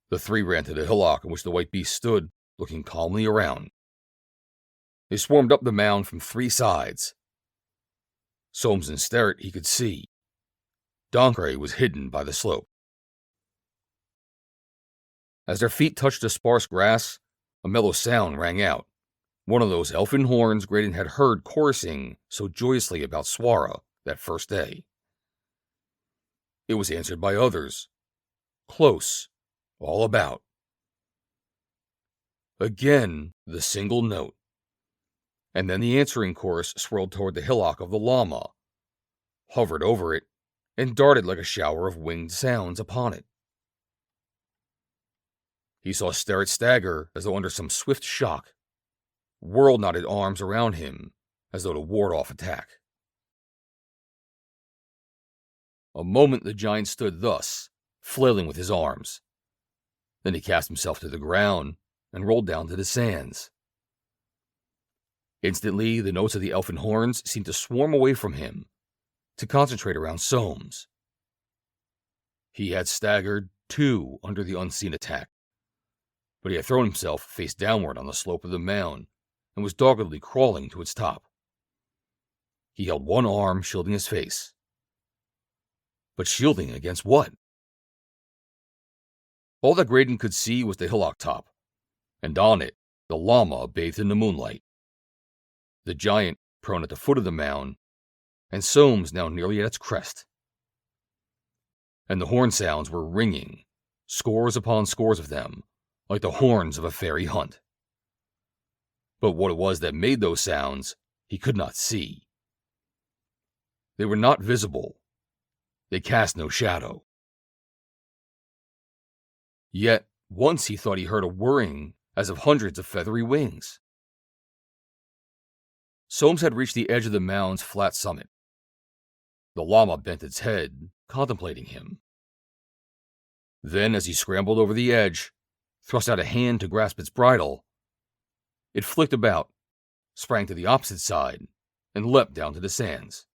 The three ran to the hillock on which the white beast stood, looking calmly around. They swarmed up the mound from 3 sides. Soames and Sterrett he could see. Donkray was hidden by the slope. As their feet touched the sparse grass, a mellow sound rang out, one of those elfin horns Graydon had heard chorusing so joyously about Suarra that first day. It was answered by others, close, all about. Again, the single note. And then the answering chorus swirled toward the hillock of the llama, hovered over it, and darted like a shower of winged sounds upon it. He saw Sterrett stagger as though under some swift shock, world-knotted arms around him as though to ward off attack. A moment the giant stood thus, flailing with his arms. Then he cast himself to the ground and rolled down to the sands. Instantly, the notes of the elfin horns seemed to swarm away from him, to concentrate around Soames. He had staggered, too, under the unseen attack, but he had thrown himself face downward on the slope of the mound and was doggedly crawling to its top. He held one arm shielding his face. But shielding against what? All that Graydon could see was the hillock top, and on it, the llama bathed in the moonlight. The giant prone at the foot of the mound, and Soames now nearly at its crest. and the horn sounds were ringing, scores upon scores of them, like the horns of a fairy hunt. But what it was that made those sounds, he could not see. They were not visible. They cast no shadow. Yet, once he thought he heard a whirring as of hundreds of feathery wings. Soames had reached the edge of the mound's flat summit. The llama bent its head, contemplating him. Then, as he scrambled over the edge, thrust out a hand to grasp its bridle, it flicked about, sprang to the opposite side, and leapt down to the sands.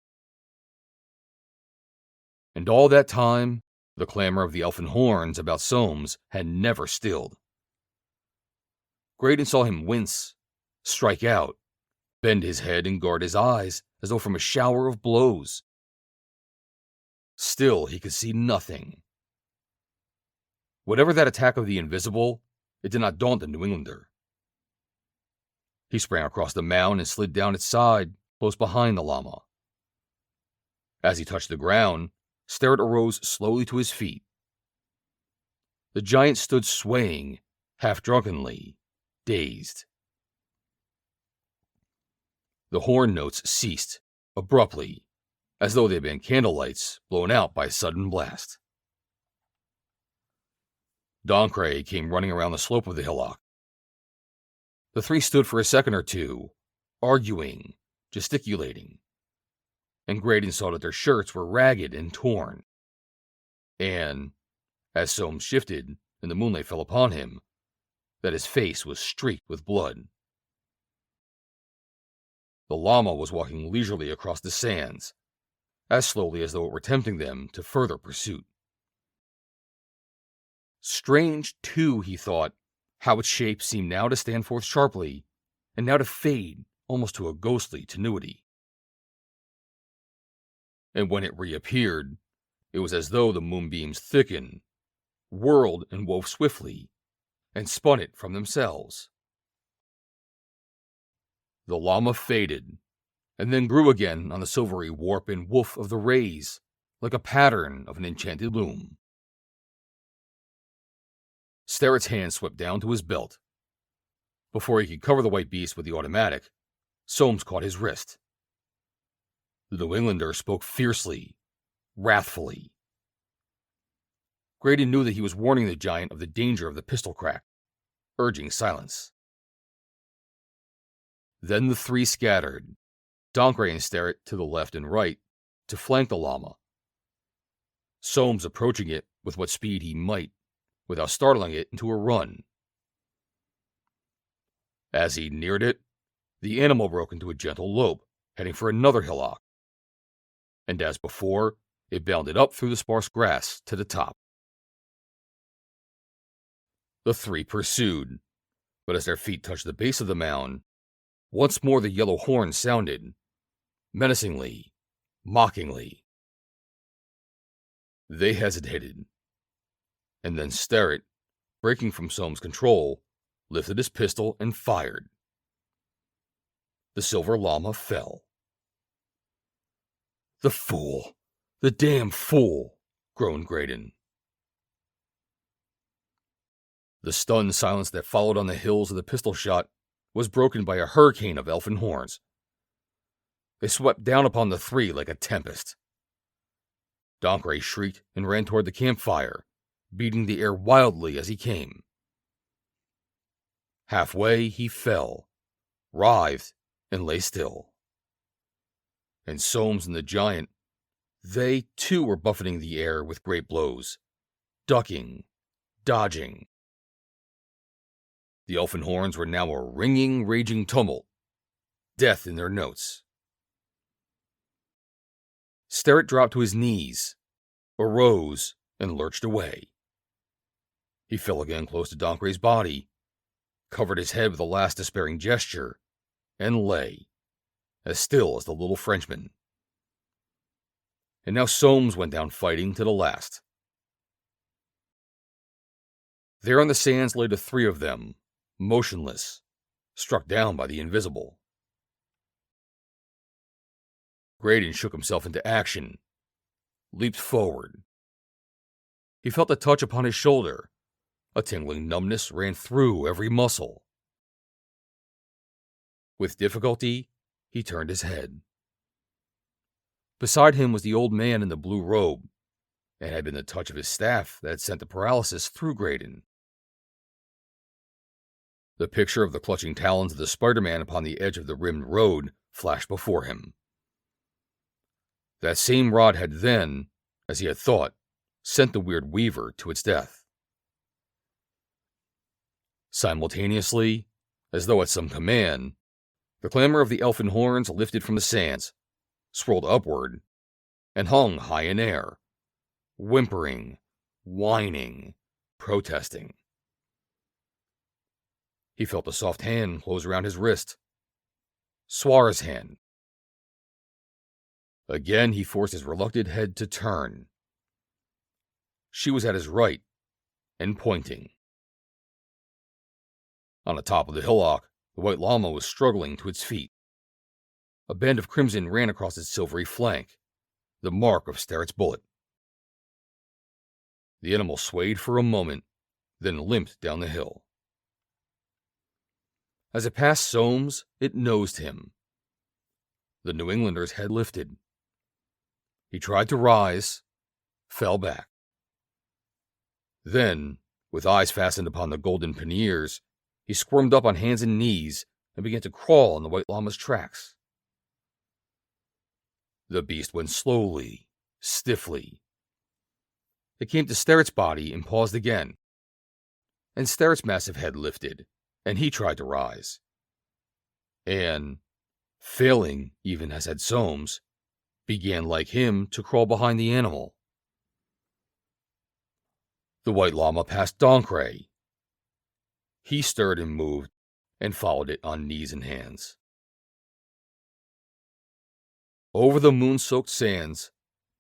And all that time, the clamor of the elfin horns about Soames had never stilled. Graydon saw him wince, strike out, bend his head and guard his eyes as though from a shower of blows. Still, he could see nothing. Whatever that attack of the invisible, it did not daunt the New Englander. He sprang across the mound and slid down its side, close behind the llama. As he touched the ground, Sterrett arose slowly to his feet. The giant stood swaying, half drunkenly, dazed. The horn notes ceased, abruptly, as though they had been candlelights blown out by a sudden blast. Doncray came running around the slope of the hillock. The three stood for a second or two, arguing, gesticulating, and Graydon saw that their shirts were ragged and torn. And, as Soames shifted and the moonlight fell upon him, that his face was streaked with blood. The llama was walking leisurely across the sands, as slowly as though it were tempting them to further pursuit. Strange, too, he thought, how its shape seemed now to stand forth sharply, and now to fade almost to a ghostly tenuity. And when it reappeared, it was as though the moonbeams thickened, whirled and wove swiftly, and spun it from themselves. The llama faded, and then grew again on the silvery warp and woof of the rays, like a pattern of an enchanted loom. Sterrett's hand swept down to his belt. Before he could cover the white beast with the automatic, Soames caught his wrist. The New Englander spoke fiercely, wrathfully. Graydon knew that he was warning the giant of the danger of the pistol crack, urging silence. Then the three scattered, Doncray and Sterrett to the left and right, to flank the llama, Soames approaching it with what speed he might, without startling it into a run. As he neared it, the animal broke into a gentle lope, heading for another hillock, and as before, it bounded up through the sparse grass to the top. The three pursued, but as their feet touched the base of the mound, once more the yellow horn sounded, menacingly, mockingly. They hesitated, and then Sterrett, breaking from Soames' control, lifted his pistol and fired. The silver llama fell. "The fool! The damn fool!" groaned Graydon. The stunned silence that followed on the heels of the pistol shot was broken by a hurricane of elfin horns. They swept down upon the three like a tempest. Doncray shrieked and ran toward the campfire, beating the air wildly as he came. Halfway he fell, writhed, and lay still. And Soames and the giant, they too were buffeting the air with great blows, ducking, dodging. The elfin horns were now a ringing, raging tumult, death in their notes. Sterrett dropped to his knees, arose, and lurched away. He fell again close to Doncray's body, covered his head with a last despairing gesture, and lay, as still as the little Frenchman. And now Soames went down fighting to the last. There on the sands lay the three of them, motionless, struck down by the invisible. Graydon shook himself into action, leaped forward, He felt a touch upon his shoulder. A tingling numbness ran through every muscle. With difficulty, he turned his head. Beside him was the old man in the blue robe. It had been the touch of his staff that had sent the paralysis through Graydon. The picture of the clutching talons of the Spider-Man upon the edge of the rimmed road flashed before him. That same rod had then, as he had thought, sent the weird weaver to its death. Simultaneously, as though at some command, the clamor of the elfin horns lifted from the sands, swirled upward, and hung high in air, whimpering, whining, protesting. He felt a soft hand close around his wrist. Suarra's hand. Again he forced his reluctant head to turn. She was at his right, and pointing. On the top of the hillock, the white llama was struggling to its feet. A band of crimson ran across its silvery flank, the mark of Sterrett's bullet. The animal swayed for a moment, then limped down the hill. As it passed Soames, it nosed him. The New Englander's head lifted. He tried to rise, fell back. Then, with eyes fastened upon the golden panniers, he squirmed up on hands and knees and began to crawl in the white llama's tracks. The beast went slowly, stiffly. It came to Sterrett's body and paused again. And Sterrett's massive head lifted, and he tried to rise. And, failing even as had Soames, began like him to crawl behind the animal. The white llama passed Doncray. He stirred and moved, and followed it on knees and hands. Over the moon-soaked sands,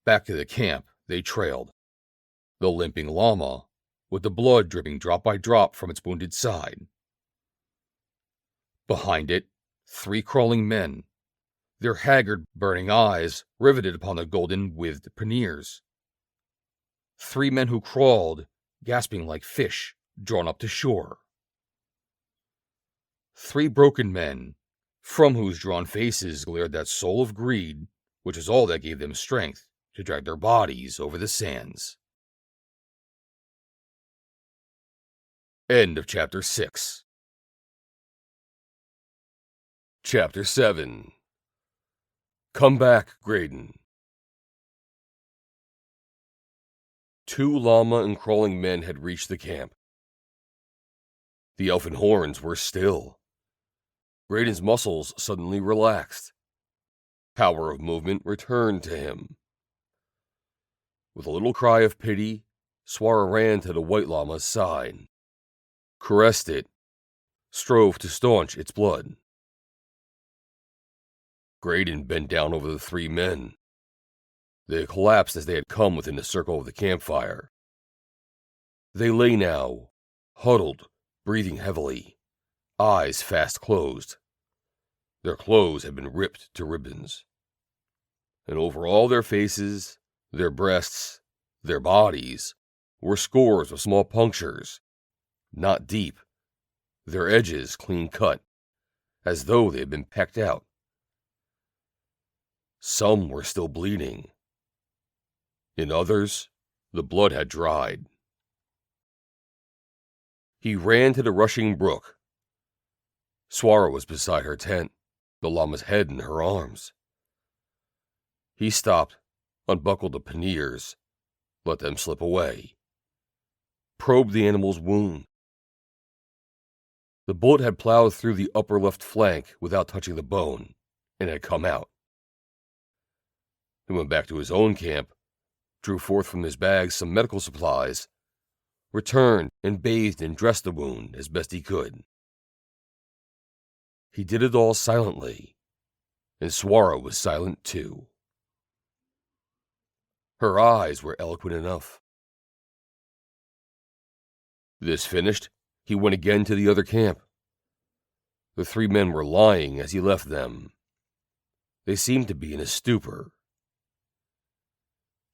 back to the camp, they trailed. The limping llama, with the blood dripping drop by drop from its wounded side. Behind it, 3 crawling men, their haggard, burning eyes riveted upon the golden-withed panniers. 3 men who crawled, gasping like fish drawn up to shore. 3 broken men, from whose drawn faces glared that soul of greed, which is all that gave them strength to drag their bodies over the sands. End of Chapter 6. Chapter 7. Come back, Graydon. 2 llama and crawling men had reached the camp. The elfin horns were still. Graydon's muscles suddenly relaxed. Power of movement returned to him. With a little cry of pity, Suarra ran to the white llama's side, caressed it, strove to staunch its blood. Graydon bent down over the 3 men. They had collapsed as they had come within the circle of the campfire. They lay now, huddled, breathing heavily, eyes fast closed. Their clothes had been ripped to ribbons. And over all their faces, their breasts, their bodies, were scores of small punctures, not deep, their edges clean cut, as though they had been pecked out. Some were still bleeding. In others, the blood had dried. He ran to the rushing brook. Suarra was beside her tent, the llama's head in her arms. He stopped, unbuckled the panniers, let them slip away, probed the animal's wound. The bullet had plowed through the upper left flank without touching the bone, and had come out. He went back to his own camp, drew forth from his bag some medical supplies, returned and bathed and dressed the wound as best he could. He did it all silently, and Suarra was silent too. Her eyes were eloquent enough. This finished, he went again to the other camp. The 3 men were lying as he left them. They seemed to be in a stupor.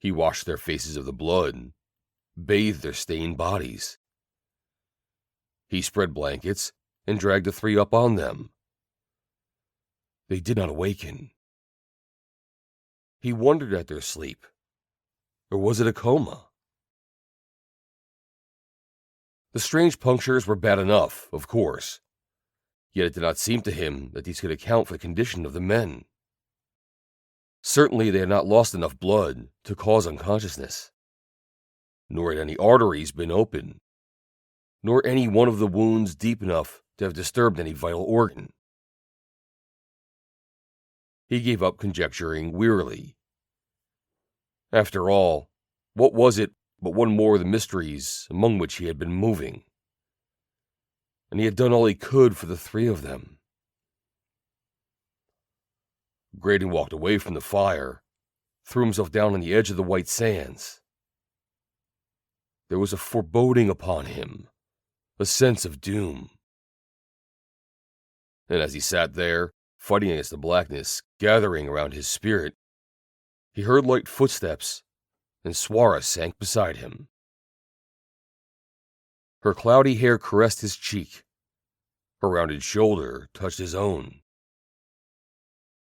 He washed their faces of the blood, bathed their stained bodies. He spread blankets and dragged the three up on them. They did not awaken. He wondered at their sleep. Or was it a coma? The strange punctures were bad enough, of course, yet it did not seem to him that these could account for the condition of the men. Certainly they had not lost enough blood to cause unconsciousness, nor had any arteries been open, nor any one of the wounds deep enough to have disturbed any vital organ. He gave up conjecturing wearily. After all, what was it but one more of the mysteries among which he had been moving? And he had done all he could for the three of them. Graydon walked away from the fire, threw himself down on the edge of the white sands. There was a foreboding upon him, a sense of doom. And as he sat there, fighting against the blackness gathering around his spirit, he heard light footsteps, and Suarra sank beside him. Her cloudy hair caressed his cheek. Her rounded shoulder touched his own.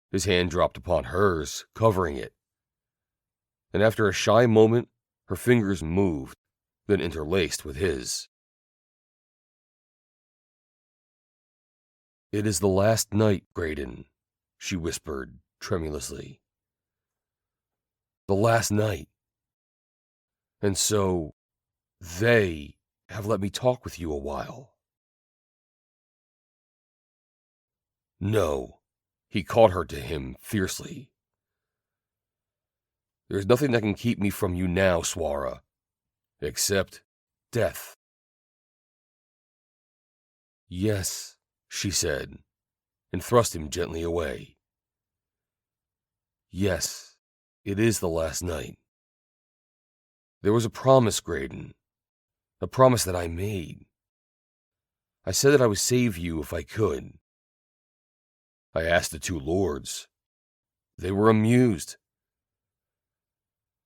His hand dropped upon hers, covering it. And after a shy moment, her fingers moved, then interlaced with his. "It is the last night, Graydon," she whispered tremulously. "The last night. And so, they have let me talk with you a while." "No," he caught her to him fiercely. "There is nothing that can keep me from you now, Suarra, except death." "Yes," she said, and thrust him gently away. "Yes, it is the last night. There was a promise, Graydon, a promise that I made. I said that I would save you if I could. I asked the two lords. They were amused.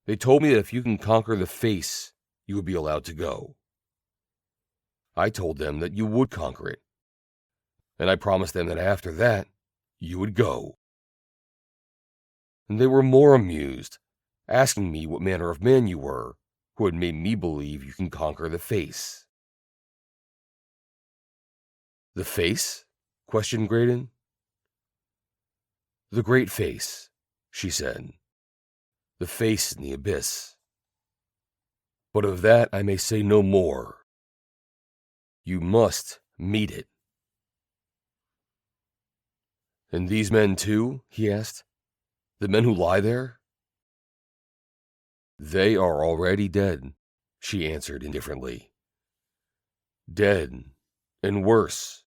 They told me that if you can conquer the face, you would be allowed to go. I told them that you would conquer it, and I promised them that after that, you would go. And they were more amused, asking me what manner of man you were, who had made me believe you can conquer the face." "The face?" questioned Graydon. "The great face," she said. "The face in the abyss. But of that I may say no more. You must meet it." "And these men too?" he asked. "The men who lie there?" "They are already dead," she answered indifferently. "Dead, and worse.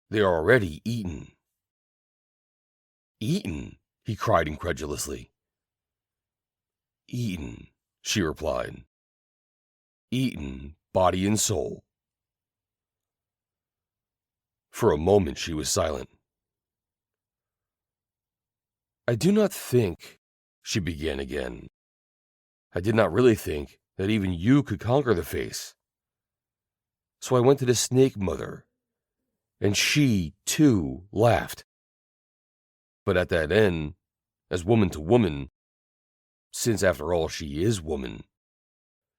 They are already eaten." "Eaten?" he cried incredulously. "Eaten," she replied. "Eaten, body and soul." For a moment she was silent. "I do not think," she began again. "I did not really think that even you could conquer the face. So I went to the snake mother, and she, too, laughed. But at that end, as woman to woman, since after all she is woman,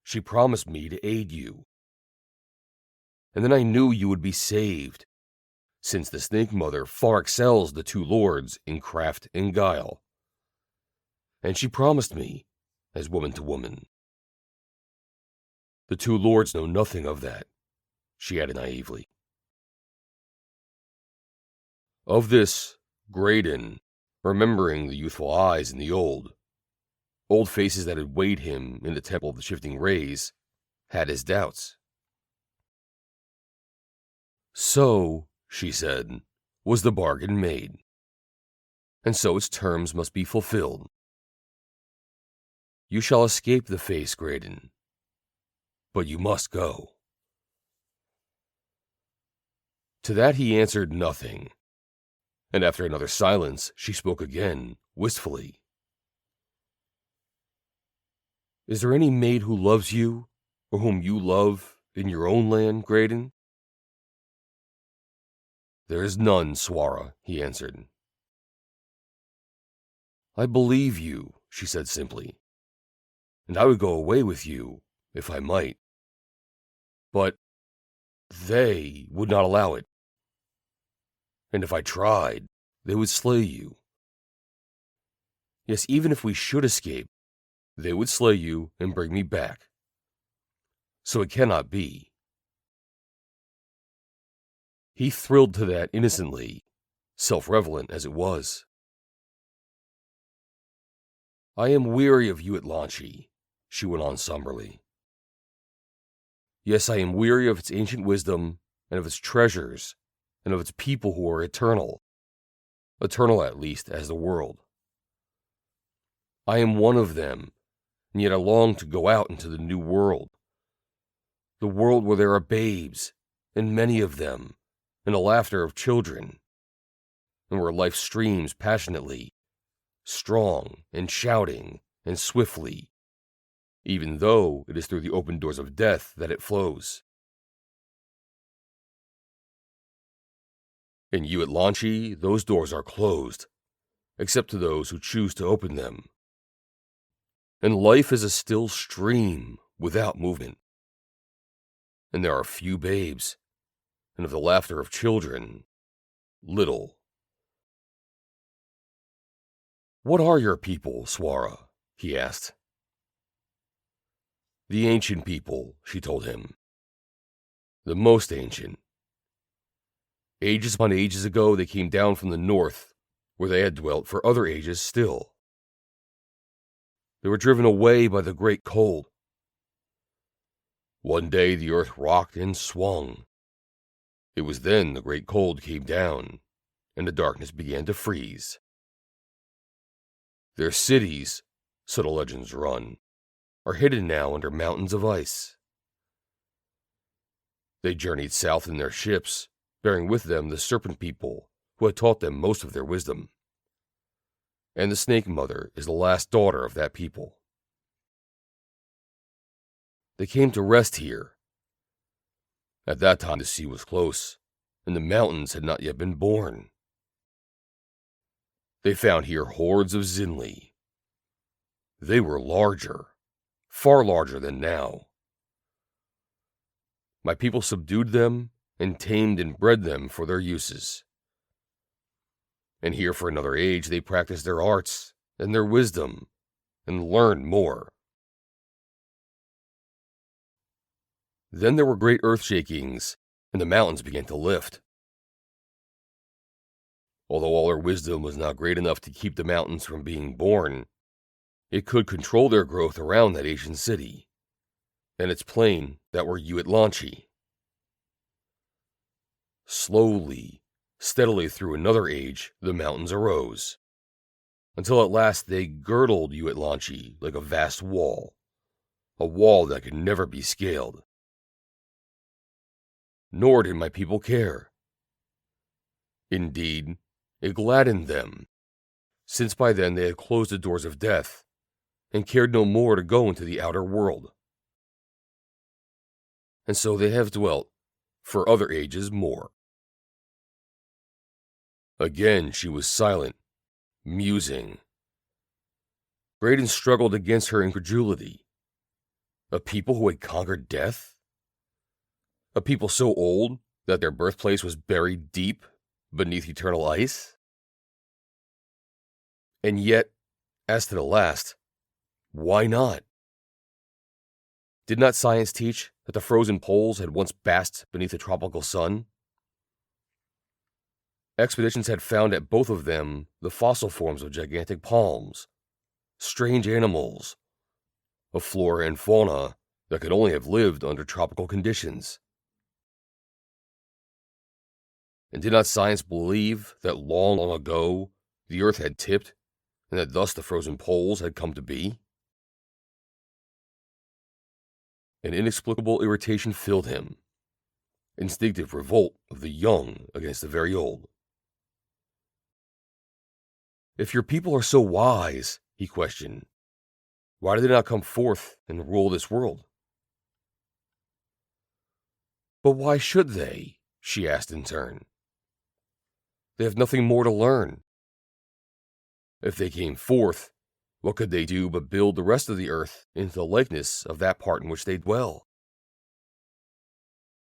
she promised me to aid you. And then I knew you would be saved, since the snake mother far excels the two lords in craft and guile. And she promised me, as woman to woman. The two lords know nothing of that," she added naively. Of this, Graydon, remembering the youthful eyes in the old faces that had weighed him in the temple of the shifting rays, had his doubts. "So," she said, "was the bargain made, and so its terms must be fulfilled. You shall escape the face, Graydon, but you must go." To that he answered nothing, and after another silence she spoke again, wistfully. "Is there any maid who loves you or whom you love in your own land, Graydon? There is none, Suarra, he answered. I believe you, she said simply, and I would go away with you, if I might. But they would not allow it. And if I tried, they would slay you. Yes, even if we should escape, they would slay you and bring me back. So it cannot be. He thrilled to that innocently, self-revelant as it was. I am weary of you at Llama, she went on somberly. Yes, I am weary of its ancient wisdom, and of its treasures, and of its people who are eternal at least as the world. I am one of them, and yet I long to go out into the new world. The world where there are babes, and many of them, and the laughter of children, and where life streams passionately, strong and shouting and swiftly, even though it is through the open doors of death that it flows. In you at Llama, those doors are closed, except to those who choose to open them. And life is a still stream without movement. And there are few babes, and of the laughter of children, little. What are your people, Suarra? He asked. The ancient people, she told him. The most ancient. Ages upon ages ago they came down from the north, where they had dwelt for other ages still. They were driven away by the great cold. One day the earth rocked and swung. It was then the great cold came down, and the darkness began to freeze. Their cities, so the legends run, are hidden now under mountains of ice. They journeyed south in their ships, bearing with them the serpent people who had taught them most of their wisdom. And the snake mother is the last daughter of that people. They came to rest here. At that time the sea was close, and the mountains had not yet been born. They found here hordes of Zinli. They were larger, far larger than now. My people subdued them and tamed and bred them for their uses. And here for another age they practiced their arts and their wisdom and learned more. Then there were great earth-shakings, and the mountains began to lift. Although all their wisdom was not great enough to keep the mountains from being born, it could control their growth around that ancient city, and its plain that were you at Llama. Slowly, steadily through another age, the mountains arose, until at last they girdled you at Llama like a vast wall, a wall that could never be scaled. Nor did my people care. Indeed, it gladdened them, since by then they had closed the doors of death, and cared no more to go into the outer world. And so they have dwelt for other ages more. Again she was silent, musing. Graydon struggled against her incredulity. A people who had conquered death? A people so old that their birthplace was buried deep beneath eternal ice? And yet, as to the last, why not? Did not science teach that the frozen poles had once basked beneath a tropical sun? Expeditions had found at both of them the fossil forms of gigantic palms, strange animals, a flora and fauna that could only have lived under tropical conditions. And did not science believe that long, long ago the earth had tipped, and that thus the frozen poles had come to be? An inexplicable irritation filled him, instinctive revolt of the young against the very old. If your people are so wise, he questioned, why do they not come forth and rule this world? But why should they? She asked in turn. They have nothing more to learn. If they came forth, what could they do but build the rest of the earth into the likeness of that part in which they dwell?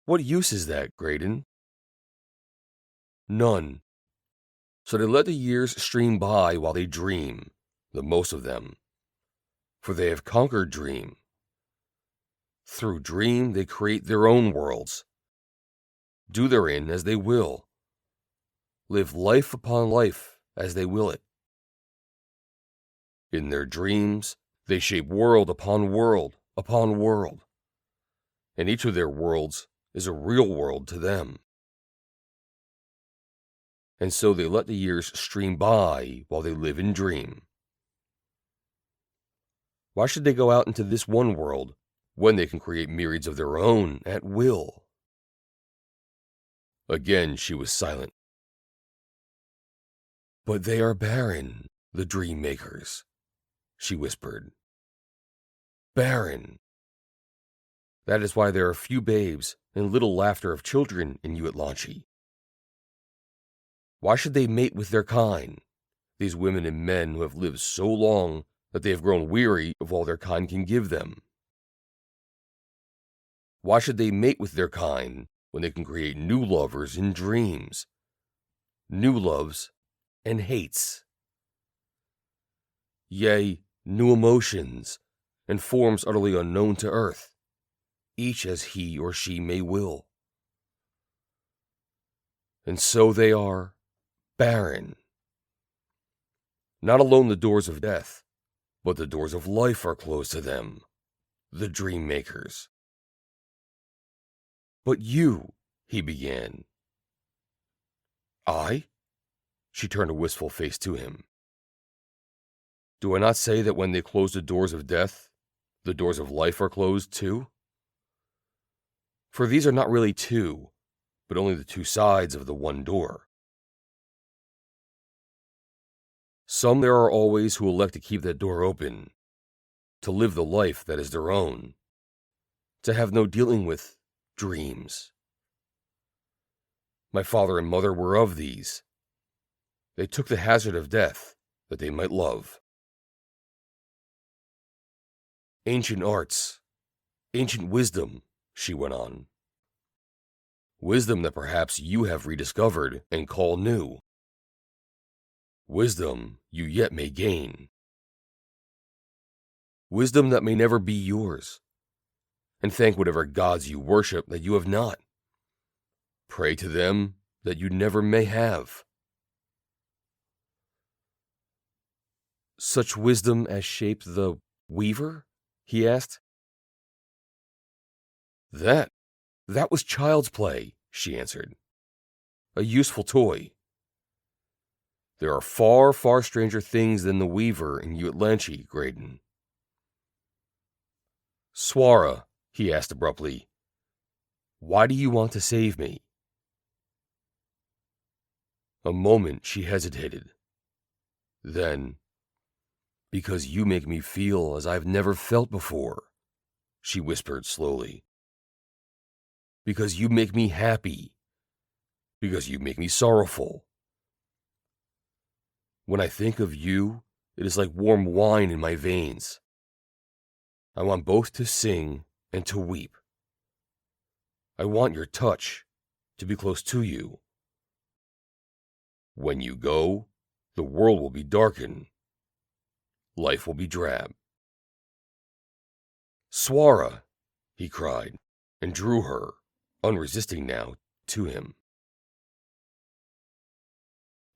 What use is that, Graydon? None. So they let the years stream by while they dream, the most of them. For they have conquered dream. Through dream they create their own worlds, do therein as they will, live life upon life as they will it. In their dreams, they shape world upon world upon world, and each of their worlds is a real world to them. And so they let the years stream by while they live in dream. Why should they go out into this one world when they can create myriads of their own at will? Again she was silent. But they are barren, the dream makers, she whispered. Barren. That is why there are few babes and little laughter of children in Llama. Why should they mate with their kind, these women and men who have lived so long that they have grown weary of all their kind can give them? Why should they mate with their kind when they can create new lovers in dreams, new loves and hates? Yea, new emotions and forms utterly unknown to earth, each as he or she may will. And so they are barren. Not alone the doors of death, but the doors of life are closed to them, the dream makers. But you, he began. I? She turned a wistful face to him. Do I not say that when they close the doors of death, the doors of life are closed too? For these are not really two, but only the two sides of the one door. Some there are always who elect to keep that door open, to live the life that is their own, to have no dealing with dreams. My father and mother were of these. They took the hazard of death that they might love. Ancient arts, ancient wisdom, she went on. Wisdom that perhaps you have rediscovered and call new. Wisdom you yet may gain. Wisdom that may never be yours. And thank whatever gods you worship that you have not. Pray to them that you never may have. Such wisdom as shaped the weaver? He asked. That was child's play, she answered. A useful toy. There are far, far stranger things than the weaver in Llama, Graydon. Suarra, he asked abruptly, why do you want to save me? A moment she hesitated. Then, because you make me feel as I've never felt before, she whispered slowly. Because you make me happy. Because you make me sorrowful. When I think of you, it is like warm wine in my veins. I want both to sing and to weep. I want your touch, to be close to you. When you go, the world will be darkened. Life will be drab. Suarra, he cried, and drew her, unresisting now, to him.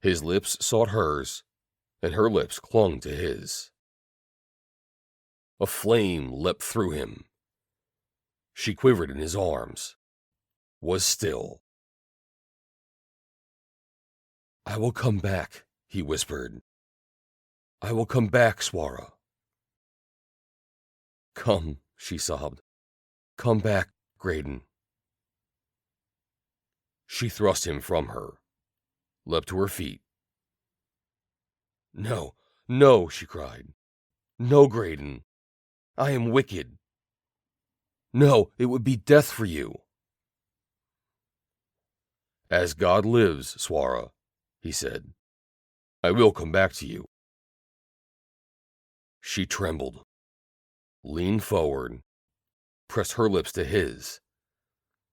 His lips sought hers, and her lips clung to his. A flame leapt through him. She quivered in his arms, was still. I will come back, he whispered. I will come back, Suarra. Come, she sobbed. Come back, Graydon. She thrust him from her, leapt to her feet. No, no, she cried. No, Graydon. I am wicked. No, it would be death for you. "As God lives, Suarra," he said, "I will come back to you." She trembled, leaned forward, pressed her lips to his,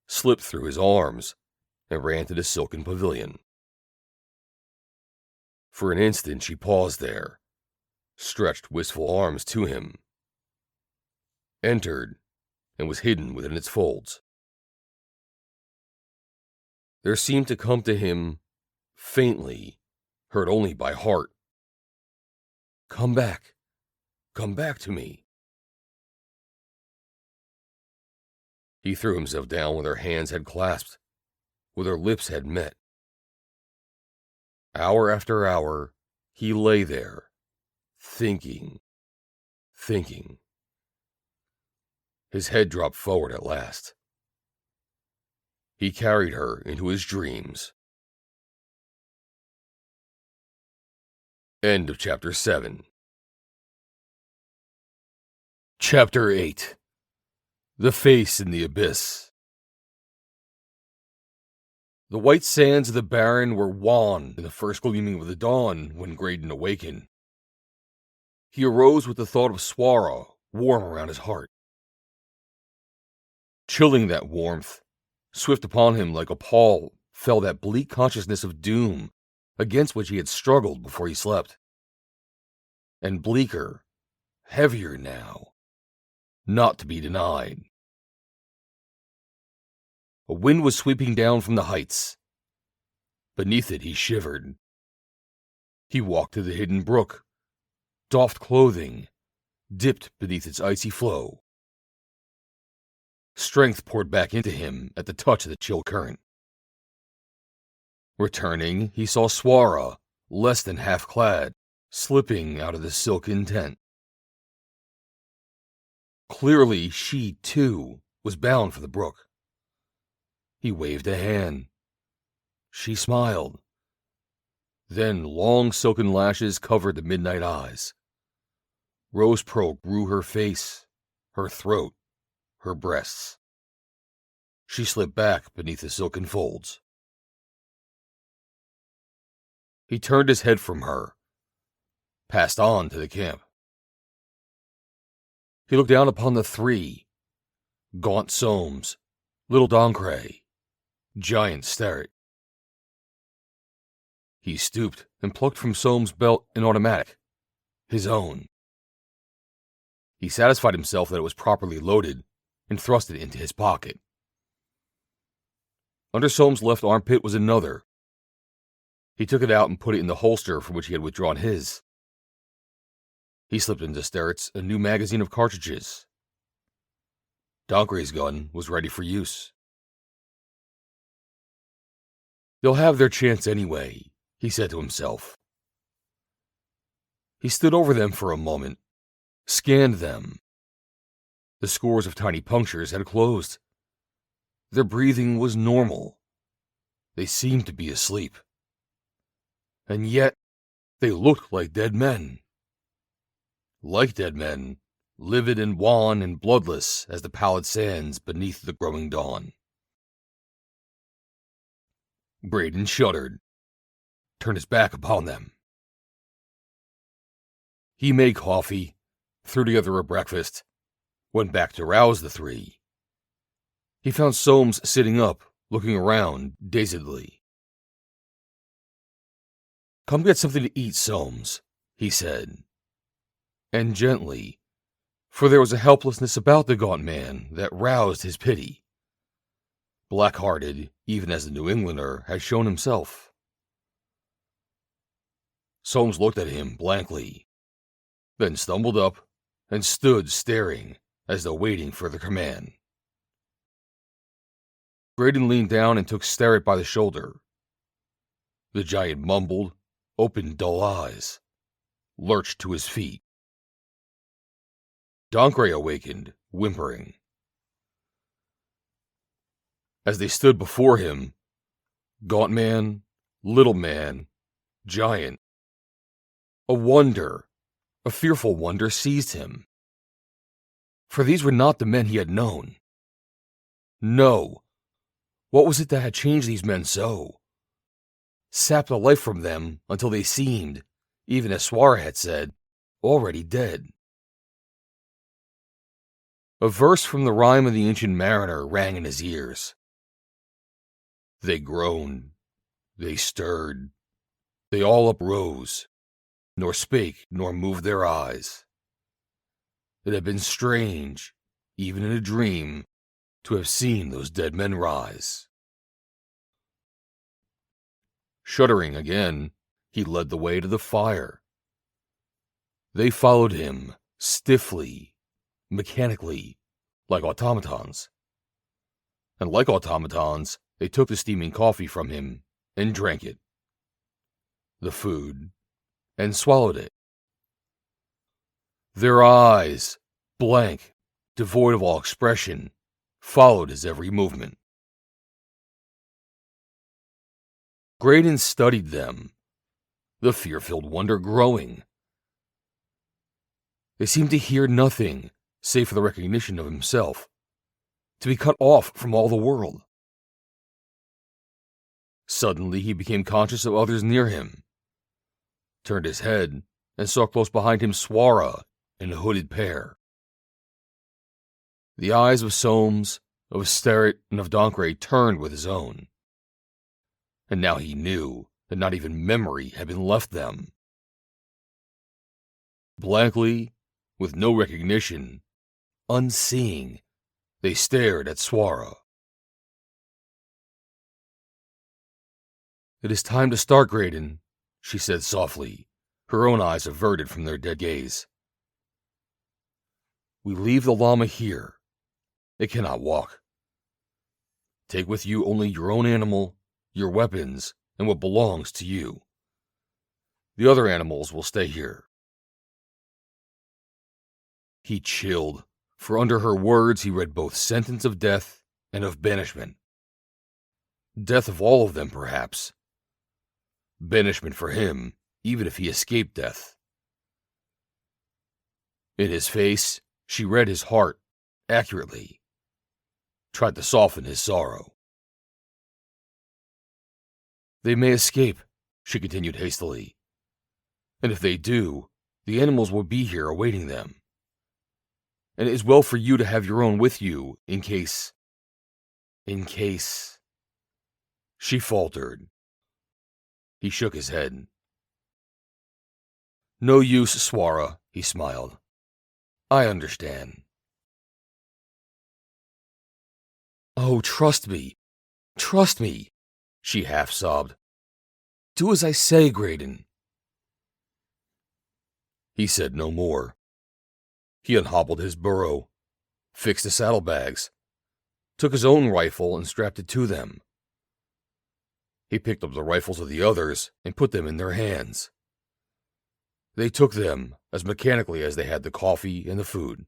slipped through his arms, and ran to the silken pavilion. For an instant she paused there, stretched wistful arms to him, entered, and was hidden within its folds. There seemed to come to him, faintly, heard only by heart, come back to me." He threw himself down where their hands had clasped, where their lips had met. Hour after hour, he lay there, thinking. His head dropped forward at last. He carried her into his dreams. End of Chapter 7. Chapter 8. The Face in the Abyss. The white sands of the barren were wan in the first gleaming of the dawn when Graydon awakened. He arose with the thought of Suarra warm around his heart. Chilling that warmth, swift upon him like a pall, fell that bleak consciousness of doom against which he had struggled before he slept. And bleaker, heavier now, not to be denied. A wind was sweeping down from the heights. Beneath it he shivered. He walked to the hidden brook, doffed clothing, dipped beneath its icy flow. Strength poured back into him at the touch of the chill current. Returning, he saw Suarra, less than half-clad, slipping out of the silken tent. Clearly she, too, was bound for the brook. He waved a hand. She smiled. Then long silken lashes covered the midnight eyes. Rose pearl grew her face, her throat, her breasts. She slipped back beneath the silken folds. He turned his head from her, passed on to the camp. He looked down upon the three, gaunt Soames, little Dancre, giant Sterrett. He stooped and plucked from Soames' belt an automatic, his own. He satisfied himself that it was properly loaded and thrust it into his pocket. Under Soames' left armpit was another. He took it out and put it in the holster from which he had withdrawn his. He slipped into Sterrett's a new magazine of cartridges. Dancre's gun was ready for use. They'll have their chance anyway, he said to himself. He stood over them for a moment, scanned them. The scores of tiny punctures had closed. Their breathing was normal. They seemed to be asleep. And yet, they looked like dead men. Like dead men, livid and wan and bloodless as the pallid sands beneath the growing dawn. Graydon shuddered, turned his back upon them. He made coffee, threw together a breakfast, went back to rouse the three. He found Soames sitting up, looking around dazedly. "Come get something to eat, Soames," he said. And gently, for there was a helplessness about the gaunt man that roused his pity. Black-hearted, even as the New Englander had shown himself. Soames looked at him blankly, then stumbled up and stood staring as though waiting for the command. Graydon leaned down and took Sterrett by the shoulder. The giant mumbled, opened dull eyes, lurched to his feet. Dancre awakened, whimpering. As they stood before him, gaunt man, little man, giant, a wonder, a fearful wonder seized him. For these were not the men he had known. No. What was it that had changed these men so? Sapped the life from them until they seemed, even as Suarra had said, already dead. A verse from the rhyme of the ancient mariner rang in his ears. They groaned, they stirred, they all uprose, nor spake nor moved their eyes. It had been strange, even in a dream, to have seen those dead men rise. Shuddering again, he led the way to the fire. They followed him, stiffly, mechanically, like automatons. And like automatons, they took the steaming coffee from him and drank it. The food, and swallowed it. Their eyes, blank, devoid of all expression, followed his every movement. Graydon studied them, the fear-filled wonder growing. They seemed to hear nothing save for the recognition of himself, to be cut off from all the world. Suddenly he became conscious of others near him, turned his head, and saw close behind him Suarra and a hooded pair. The eyes of Soames, of Sterrett, and of Doncray turned with his own. And now he knew that not even memory had been left them. Blankly, with no recognition, unseeing, they stared at Suarra. "It is time to start, Graydon," she said softly, her own eyes averted from their dead gaze. "We leave the llama here. It cannot walk. Take with you only your own animal, your weapons, and what belongs to you. The other animals will stay here." He chilled, for under her words he read both sentence of death and of banishment. Death of all of them, perhaps. Banishment for him, even if he escaped death. In his face, she read his heart, accurately. Tried to soften his sorrow. "They may escape," she continued hastily. "And if they do, the animals will be here awaiting them. And it is well for you to have your own with you, in case... She faltered. He shook his head. "No use, Suarra," he smiled. "I understand." "Oh, trust me, she half sobbed. "Do as I say, Graydon." He said no more. He unhobbled his burro, fixed the saddlebags, took his own rifle and strapped it to them. He picked up the rifles of the others and put them in their hands. They took them as mechanically as they had the coffee and the food.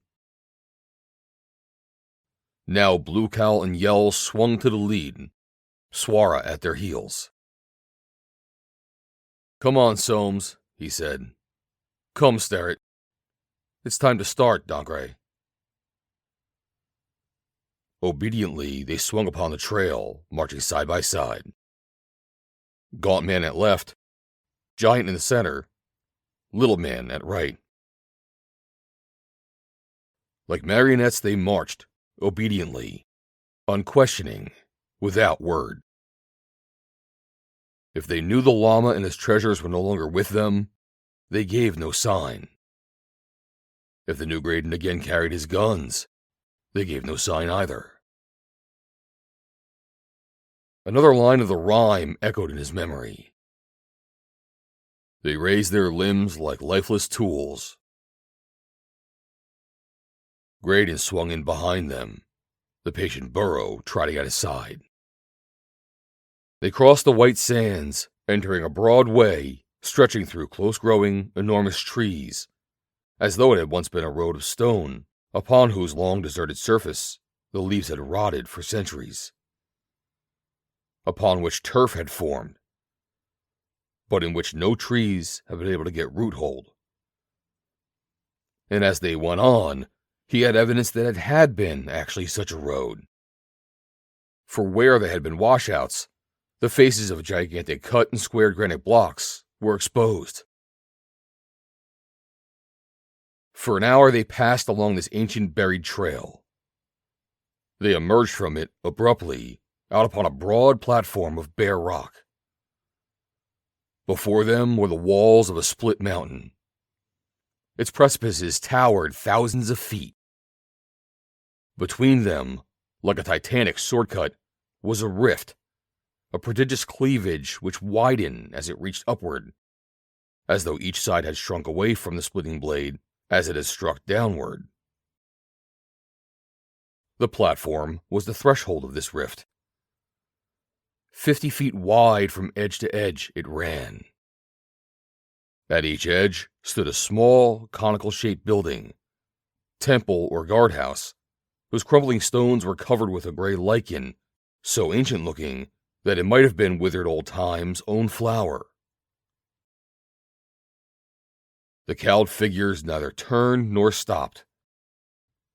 Now Blue Cowl and Yell swung to the lead, Suarra at their heels. "Come on, Soames," he said. "Come, Sterrett. It's time to start, Doncray." Obediently, they swung upon the trail, marching side by side. Gaunt man at left, Giant in the center, Little man at right. Like marionettes they marched, obediently, unquestioning, without word. If they knew the llama and his treasures were no longer with them, they gave no sign. If the new Graydon again carried his guns, they gave no sign either. Another line of the rhyme echoed in his memory. They raised their limbs like lifeless tools. Graydon swung in behind them, the patient burro trotting at his side. They crossed the white sands, entering a broad way stretching through close-growing, enormous trees, as though it had once been a road of stone, upon whose long deserted surface the leaves had rotted for centuries, upon which turf had formed, but in which no trees have been able to get root-hold. And as they went on, he had evidence that it had been actually such a road. For where there had been washouts, the faces of gigantic cut and squared granite blocks were exposed. For an hour they passed along this ancient buried trail. They emerged from it abruptly out upon a broad platform of bare rock. Before them were the walls of a split mountain. Its precipices towered thousands of feet. Between them, like a titanic sword cut, was a rift, a prodigious cleavage which widened as it reached upward, as though each side had shrunk away from the splitting blade as it had struck downward. The platform was the threshold of this rift. 50 feet wide from edge to edge it ran. At each edge stood a small, conical-shaped building, temple or guardhouse, whose crumbling stones were covered with a gray lichen, so ancient-looking that it might have been withered old Time's own flower. The cowled figures neither turned nor stopped.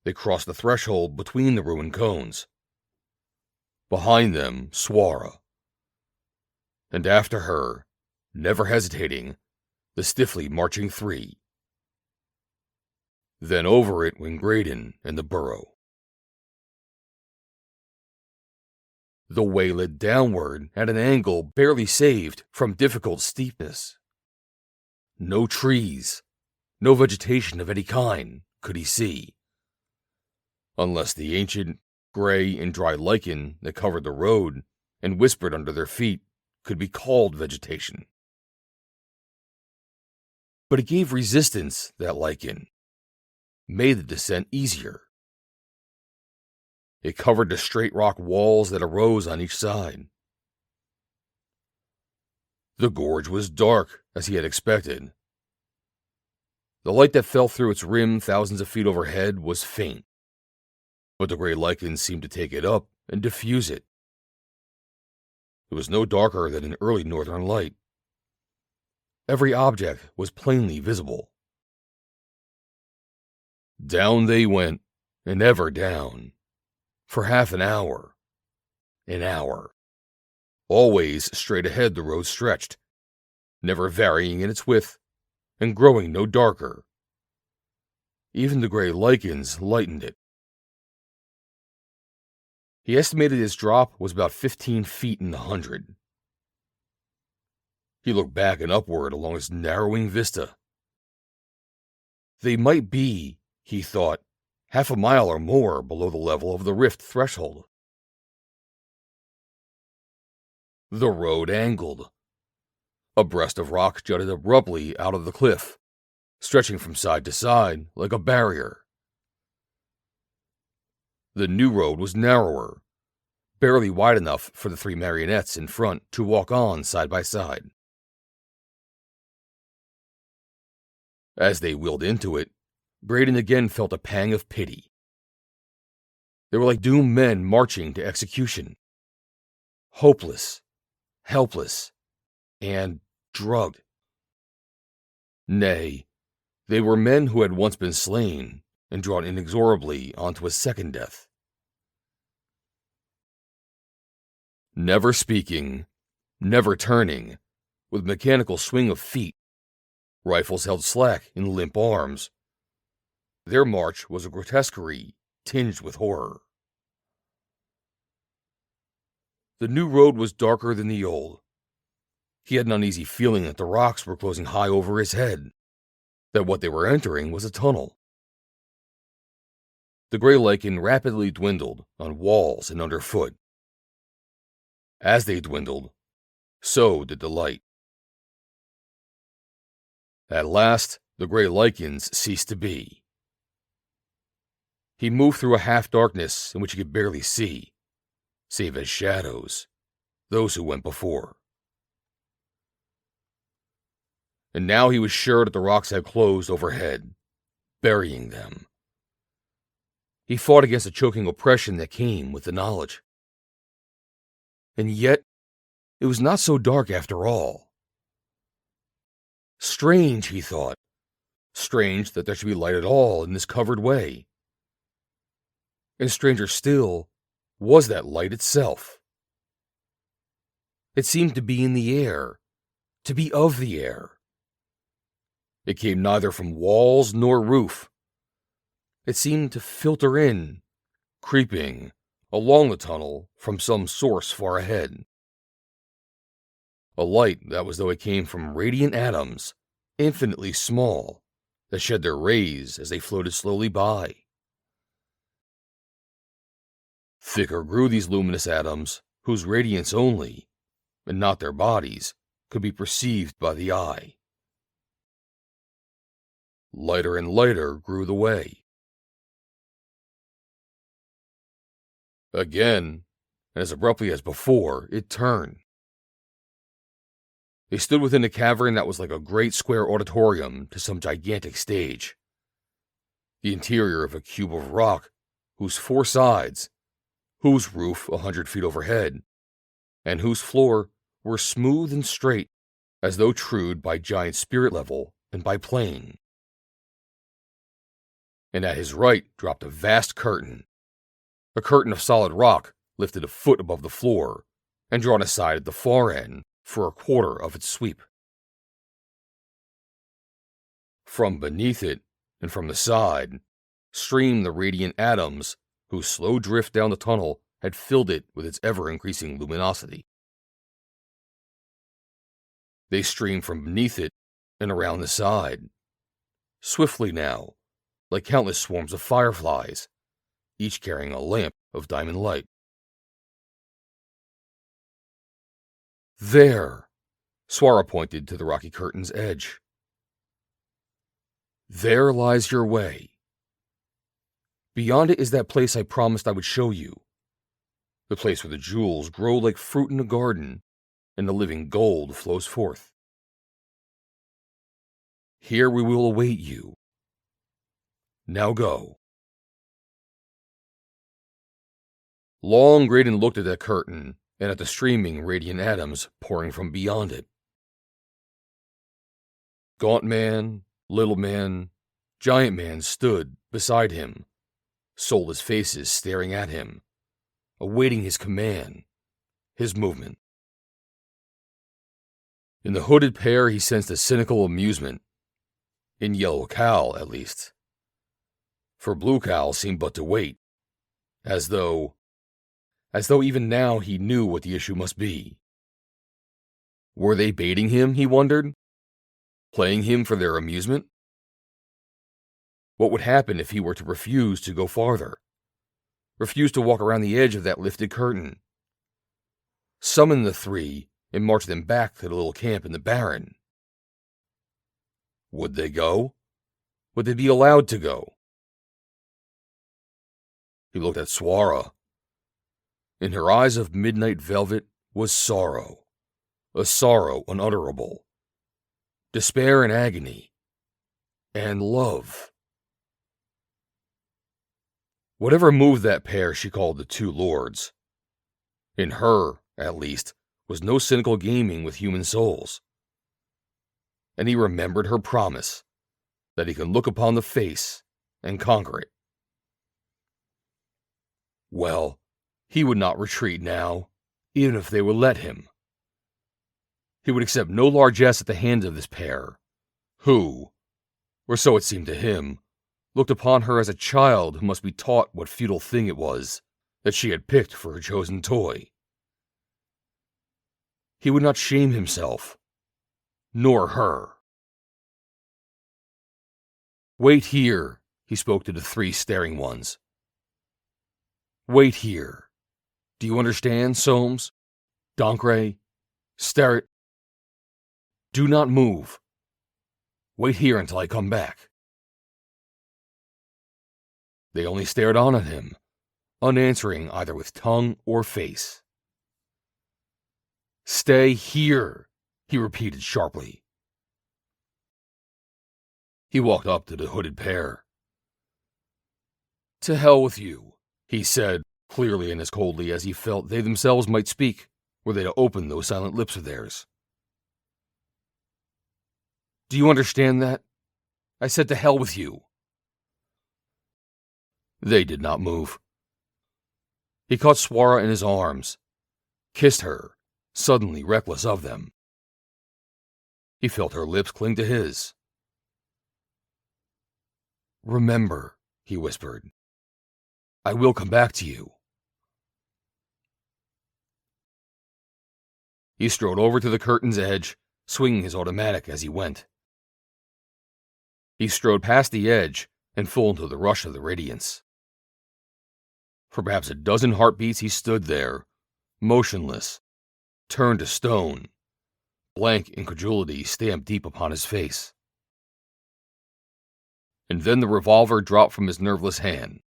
They crossed the threshold between the ruined cones. Behind them, Suarra. And after her, never hesitating, the stiffly marching three. Then over it went Graydon and the burrow. The way led downward at an angle barely saved from difficult steepness. No trees, no vegetation of any kind could he see, unless the ancient, gray, and dry lichen that covered the road and whispered under their feet could be called vegetation. But it gave resistance, that lichen, made the descent easier. It covered the straight rock walls that arose on each side. The gorge was dark, as he had expected. The light that fell through its rim thousands of feet overhead was faint, but the gray lichen seemed to take it up and diffuse it. It was no darker than an early northern light. Every object was plainly visible. Down they went, and ever down, for half an hour. Always straight ahead the road stretched, never varying in its width, and growing no darker. Even the gray lichens lightened it. He estimated its drop was about 15 feet in the 100. He looked back and upward along its narrowing vista. They might be, he thought, half a mile or more below the level of the rift threshold. The road angled. A breast of rock jutted abruptly out of the cliff, stretching from side to side like a barrier. The new road was narrower, barely wide enough for the three marionettes in front to walk on side by side. As they wheeled into it, Graydon again felt a pang of pity. They were like doomed men marching to execution. Hopeless, helpless, and drugged. Nay, they were men who had once been slain and drawn inexorably onto a second death. Never speaking, never turning, with mechanical swing of feet, rifles held slack in limp arms, their march was a grotesquerie tinged with horror. The new road was darker than the old. He had an uneasy feeling that the rocks were closing high over his head, that what they were entering was a tunnel. The gray lichen rapidly dwindled on walls and underfoot. As they dwindled, so did the light. At last, the gray lichens ceased to be. He moved through a half-darkness in which he could barely see, save as shadows, those who went before. And now he was sure that the rocks had closed overhead, burying them. He fought against the choking oppression that came with the knowledge. And yet, it was not so dark after all. Strange, he thought. Strange that there should be light at all in this covered way. And stranger still was that light itself. It seemed to be in the air, to be of the air. It came neither from walls nor roof. It seemed to filter in, creeping along the tunnel from some source far ahead. A light that was though it came from radiant atoms, infinitely small, that shed their rays as they floated slowly by. Thicker grew these luminous atoms, whose radiance only, and not their bodies, could be perceived by the eye. Lighter and lighter grew the way. Again, and as abruptly as before, it turned. They stood within a cavern that was like a great square auditorium to some gigantic stage. The interior of a cube of rock, whose 4 sides, whose roof 100 feet overhead, and whose floor were smooth and straight, as though trued by giant spirit level and by plane. And at his right dropped a vast curtain, a curtain of solid rock lifted a foot above the floor and drawn aside at the far end for a quarter of its sweep. From beneath it and from the side streamed the radiant atoms whose slow drift down the tunnel had filled it with its ever-increasing luminosity. They streamed from beneath it and around the side, swiftly now, like countless swarms of fireflies, each carrying a lamp of diamond light. There, Suarra pointed to the rocky curtain's edge. There lies your way. Beyond it is that place I promised I would show you, the place where the jewels grow like fruit in a garden, and the living gold flows forth. Here we will await you. Now go. Long Graydon looked at that curtain and at the streaming radiant atoms pouring from beyond it. Gaunt man, little man, giant man stood beside him, soulless faces staring at him, awaiting his command, his movement. In the hooded pair he sensed a cynical amusement, in Yellow Cal at least. For Blue Cal seemed but to wait, as though even now he knew what the issue must be. Were they baiting him, he wondered? Playing him for their amusement? What would happen if he were to refuse to go farther? Refuse to walk around the edge of that lifted curtain? Summon the 3 and march them back to the little camp in the barren? Would they go? Would they be allowed to go? He looked at Suarra. In her eyes of midnight velvet was sorrow, a sorrow unutterable, despair and agony, and love. Whatever moved that pair she called the 2 lords. In her, at least, was no cynical gaming with human souls. And he remembered her promise that he could look upon the face and conquer it. Well, he would not retreat now, even if they would let him. He would accept no largesse at the hands of this pair, who, or so it seemed to him, looked upon her as a child who must be taught what futile thing it was that she had picked for her chosen toy. He would not shame himself, nor her. Wait here, he spoke to the 3 staring ones. Wait here. Do you understand, Soames? Doncray? Sterrett? Do not move. Wait here until I come back. They only stared on at him, unanswering either with tongue or face. Stay here, he repeated sharply. He walked up to the hooded pair. To hell with you, he said, clearly and as coldly as he felt they themselves might speak, were they to open those silent lips of theirs. Do you understand that? I said to hell with you. They did not move. He caught Suarra in his arms, kissed her, suddenly reckless of them. He felt her lips cling to his. "Remember," he whispered, "I will come back to you." He strode over to the curtain's edge, swinging his automatic as he went. He strode past the edge and full into the rush of the radiance. For perhaps a dozen heartbeats he stood there, motionless, turned to stone, blank incredulity stamped deep upon his face. And then the revolver dropped from his nerveless hand,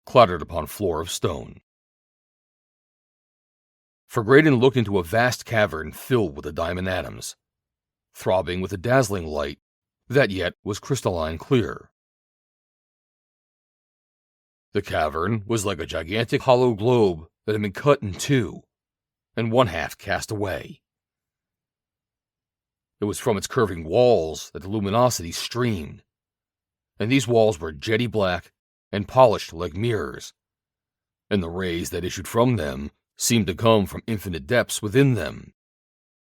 clattered upon floor of stone. For Graydon looked into a vast cavern filled with the diamond atoms, throbbing with a dazzling light that yet was crystalline clear. The cavern was like a gigantic hollow globe that had been cut in two, and one half cast away. It was from its curving walls that the luminosity streamed, and these walls were jetty black and polished like mirrors, and the rays that issued from them seemed to come from infinite depths within them,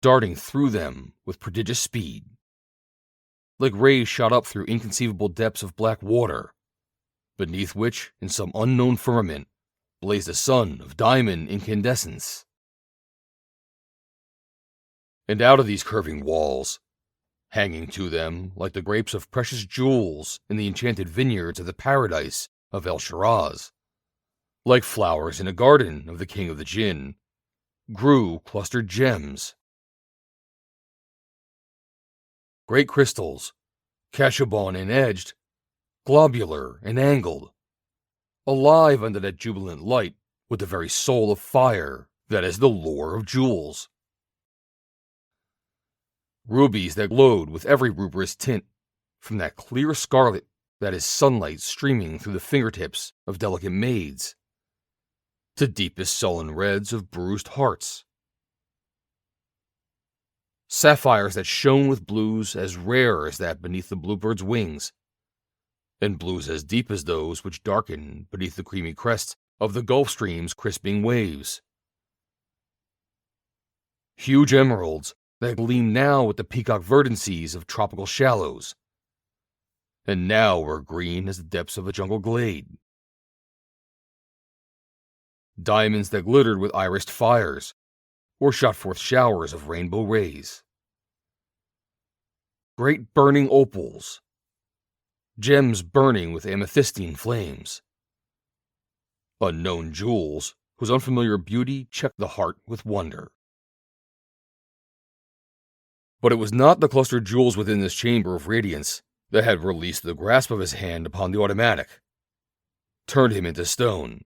darting through them with prodigious speed. Like rays shot up through inconceivable depths of black water, beneath which, in some unknown firmament, blazed a sun of diamond incandescence. And out of these curving walls, hanging to them like the grapes of precious jewels in the enchanted vineyards of the paradise of El Shiraz, like flowers in a garden of the king of the Jinn, grew clustered gems. Great crystals, cachabon and edged, globular and angled, alive under that jubilant light with the very soul of fire that is the lure of jewels. Rubies that glowed with every rubious tint, from that clear scarlet that is sunlight streaming through the fingertips of delicate maids, to deepest sullen reds of bruised hearts. Sapphires that shone with blues as rare as that beneath the bluebird's wings, and blues as deep as those which darken beneath the creamy crest of the Gulf Stream's crisping waves. Huge emeralds that gleamed now with the peacock verdancies of tropical shallows, and now were green as the depths of a jungle glade. Diamonds that glittered with irised fires, or shot forth showers of rainbow rays. Great burning opals, gems burning with amethystine flames. Unknown jewels whose unfamiliar beauty checked the heart with wonder. But it was not the clustered jewels within this chamber of radiance that had released the grasp of his hand upon the automatic, turned him into stone.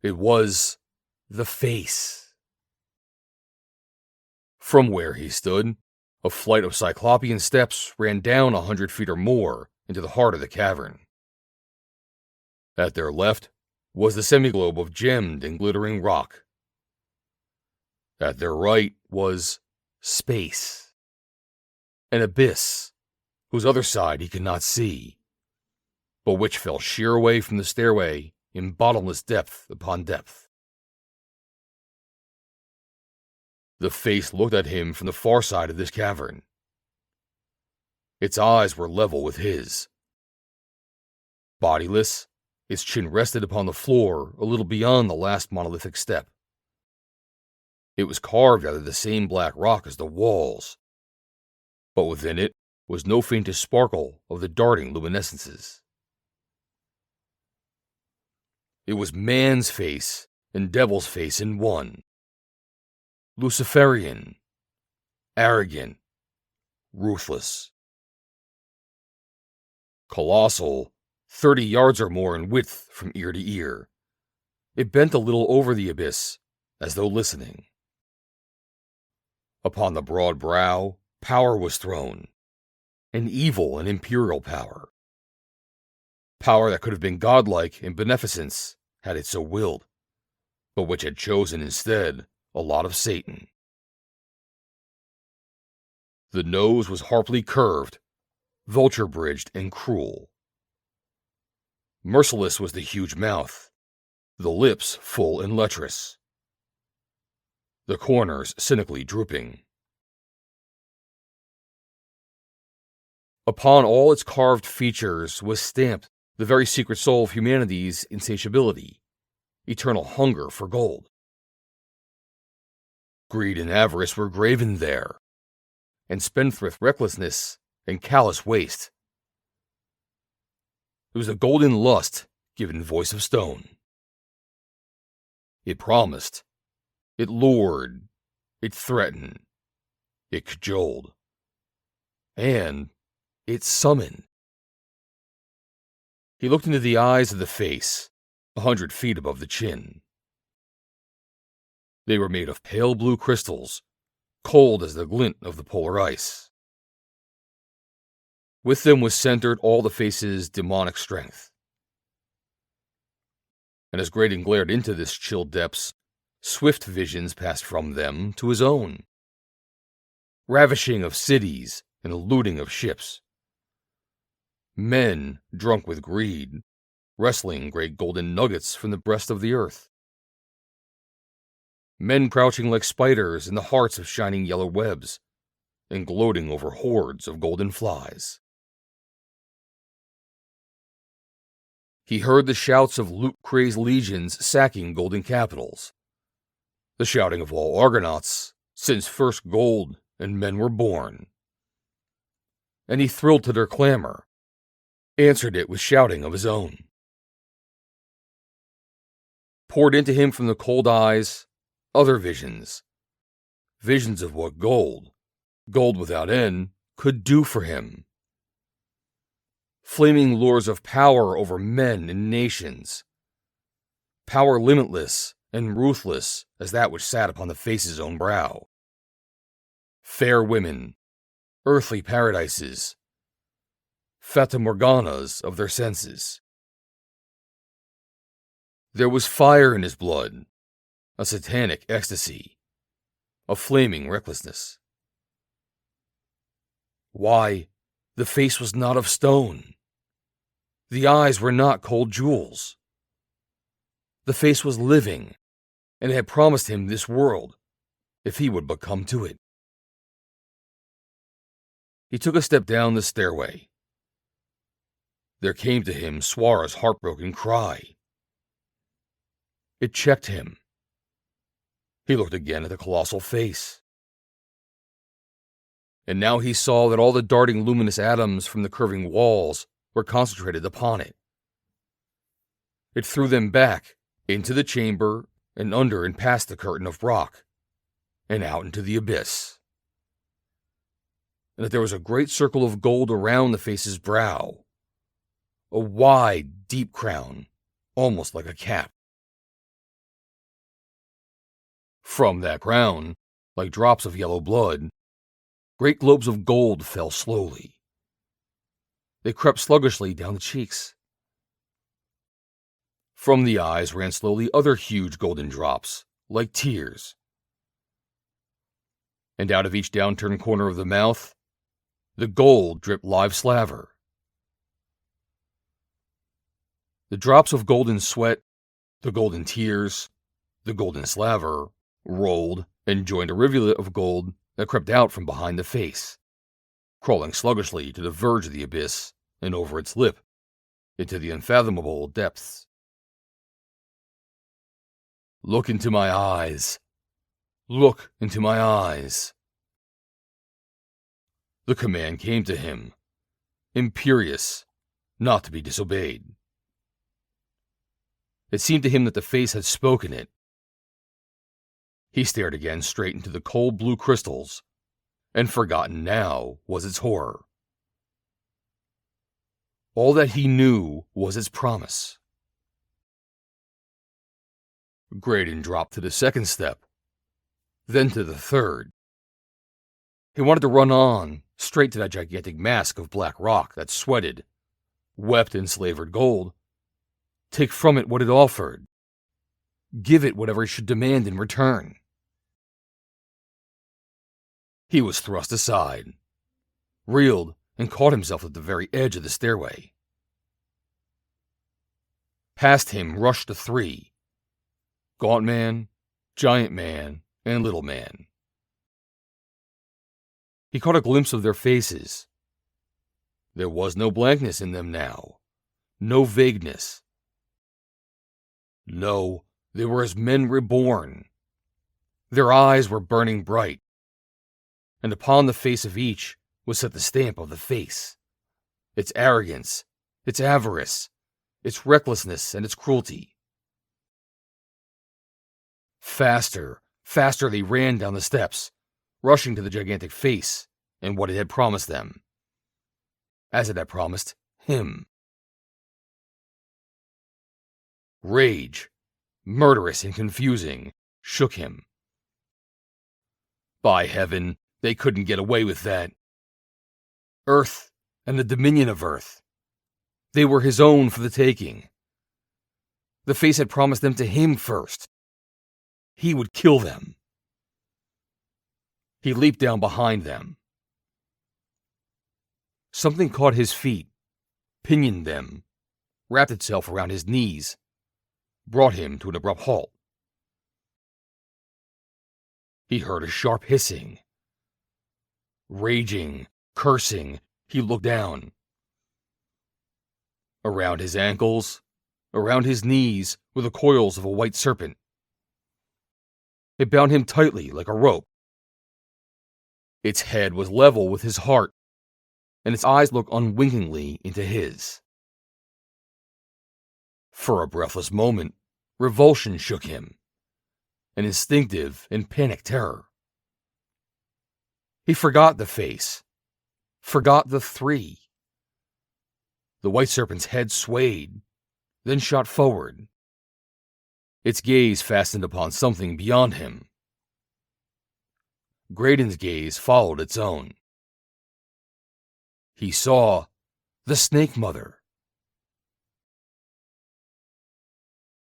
It was the face. From where he stood, a flight of cyclopean steps ran down 100 feet or more into the heart of the cavern. At their left was the semiglobe of gemmed and glittering rock. At their right was space, an abyss whose other side he could not see, but which fell sheer away from the stairway in bottomless depth upon depth. The face looked at him from the far side of this cavern. Its eyes were level with his. Bodiless, its chin rested upon the floor a little beyond the last monolithic step. It was carved out of the same black rock as the walls, but within it was no faintest sparkle of the darting luminescences. It was man's face and devil's face in one. Luciferian, arrogant, ruthless. Colossal, 30 yards or more in width from ear to ear. It bent a little over the abyss, as though listening. Upon the broad brow, power was thrown, an evil and imperial power. Power that could have been godlike in beneficence had it so willed, but which had chosen instead a lot of Satan. The nose was sharply curved, vulture-bridged and cruel. Merciless was the huge mouth, the lips full and lecherous, the corners cynically drooping. Upon all its carved features was stamped the very secret soul of humanity's insatiability, eternal hunger for gold. Greed and avarice were graven there, and spendthrift recklessness and callous waste. It was a golden lust given voice of stone. It promised, it lured, it threatened, it cajoled, and it summoned. He looked into the eyes of the face, 100 feet above the chin. They were made of pale blue crystals, cold as the glint of the polar ice. With them was centered all the face's demonic strength. And as Graydon glared into this chill depths, swift visions passed from them to his own. Ravishing of cities and looting of ships. Men, drunk with greed, wrestling great golden nuggets from the breast of the earth. Men crouching like spiders in the hearts of shining yellow webs, and gloating over hordes of golden flies. He heard the shouts of loot-crazed legions sacking golden capitals, the shouting of all Argonauts since first gold and men were born. And he thrilled to their clamor, answered it with shouting of his own. Poured into him from the cold eyes other visions, visions of what gold without end, could do for him. Flaming lures of power over men and nations, power limitless and ruthless as that which sat upon the face's own brow. Fair women, earthly paradises, fata morganas of their senses. There was fire in his blood, a satanic ecstasy, a flaming recklessness. Why, the face was not of stone. The eyes were not cold jewels. The face was living, and it had promised him this world, if he would but come to it. He took a step down the stairway. There came to him Suarra's heartbroken cry. It checked him. He looked again at the colossal face. And now he saw that all the darting luminous atoms from the curving walls were concentrated upon it. It threw them back into the chamber and under and past the curtain of rock and out into the abyss. And that there was a great circle of gold around the face's brow, a wide, deep crown, almost like a cap. From that crown, like drops of yellow blood, great globes of gold fell slowly. They crept sluggishly down the cheeks. From the eyes ran slowly other huge golden drops, like tears. And out of each downturned corner of the mouth, the gold dripped live slaver. The drops of golden sweat, the golden tears, the golden slaver, rolled and joined a rivulet of gold that crept out from behind the face, crawling sluggishly to the verge of the abyss and over its lip, into the unfathomable depths. Look into my eyes. Look into my eyes. The command came to him, imperious, not to be disobeyed. It seemed to him that the face had spoken it. He stared again straight into the cold blue crystals, and forgotten now was its horror. All that he knew was its promise. Graydon dropped to the second step, then to the third. He wanted to run on, straight to that gigantic mask of black rock that sweated, wept in slavered gold, take from it what it offered, give it whatever it should demand in return. He was thrust aside, reeled, and caught himself at the very edge of the stairway. Past him rushed the three, Gaunt man, giant man, and little man. He caught a glimpse of their faces. There was no blankness in them now, no vagueness. No, they were as men reborn. Their eyes were burning bright, and upon the face of each was set the stamp of the face, its arrogance, its avarice, its recklessness, and its cruelty. Faster, faster they ran down the steps, rushing to the gigantic face and what it had promised them, as it had promised him. Rage, murderous and confusing, shook him. By heaven, they couldn't get away with that. Earth and the dominion of Earth. They were his own for the taking. The face had promised them to him first. He would kill them. He leaped down behind them. Something caught his feet, pinioned them, wrapped itself around his knees, brought him to an abrupt halt. He heard a sharp hissing. Raging, cursing, he looked down. Around his ankles, around his knees, were the coils of a white serpent. It bound him tightly like a rope. Its head was level with his heart, and its eyes looked unwinkingly into his. For a breathless moment, revulsion shook him, an instinctive and panic terror. He forgot the face, forgot the three. The white serpent's head swayed, then shot forward. Its gaze fastened upon something beyond him. Graydon's gaze followed its own. He saw the Snake Mother.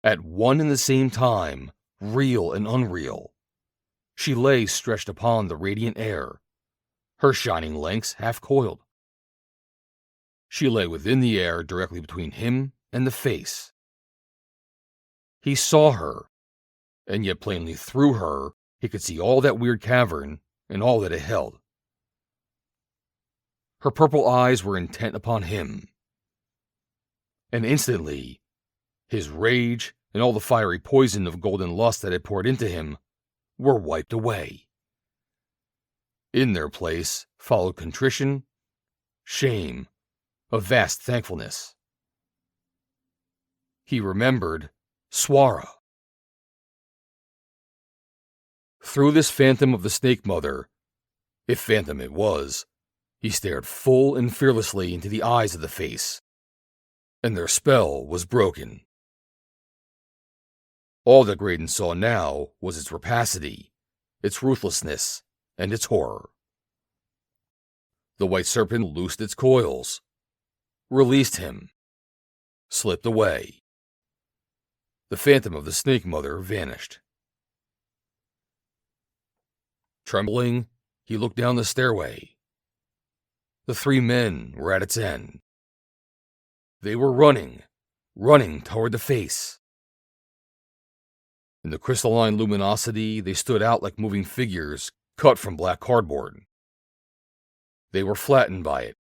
At one and the same time, real and unreal, she lay stretched upon the radiant air, her shining lengths half coiled. She lay within the air directly between him and the face. He saw her, and yet plainly through her he could see all that weird cavern and all that it held. Her purple eyes were intent upon him. And instantly, his rage and all the fiery poison of golden lust that had poured into him were wiped away. In their place followed contrition, shame, a vast thankfulness. He remembered Suarra. Through this phantom of the Snake Mother, if phantom it was, he stared full and fearlessly into the eyes of the face, and their spell was broken. All that Graydon saw now was its rapacity, its ruthlessness, and its horror. The white serpent loosed its coils, released him, slipped away. The phantom of the Snake Mother vanished. Trembling, he looked down the stairway. The three men were at its end. They were running toward the face. In the crystalline luminosity, they stood out like moving figures cut from black cardboard. They were flattened by it.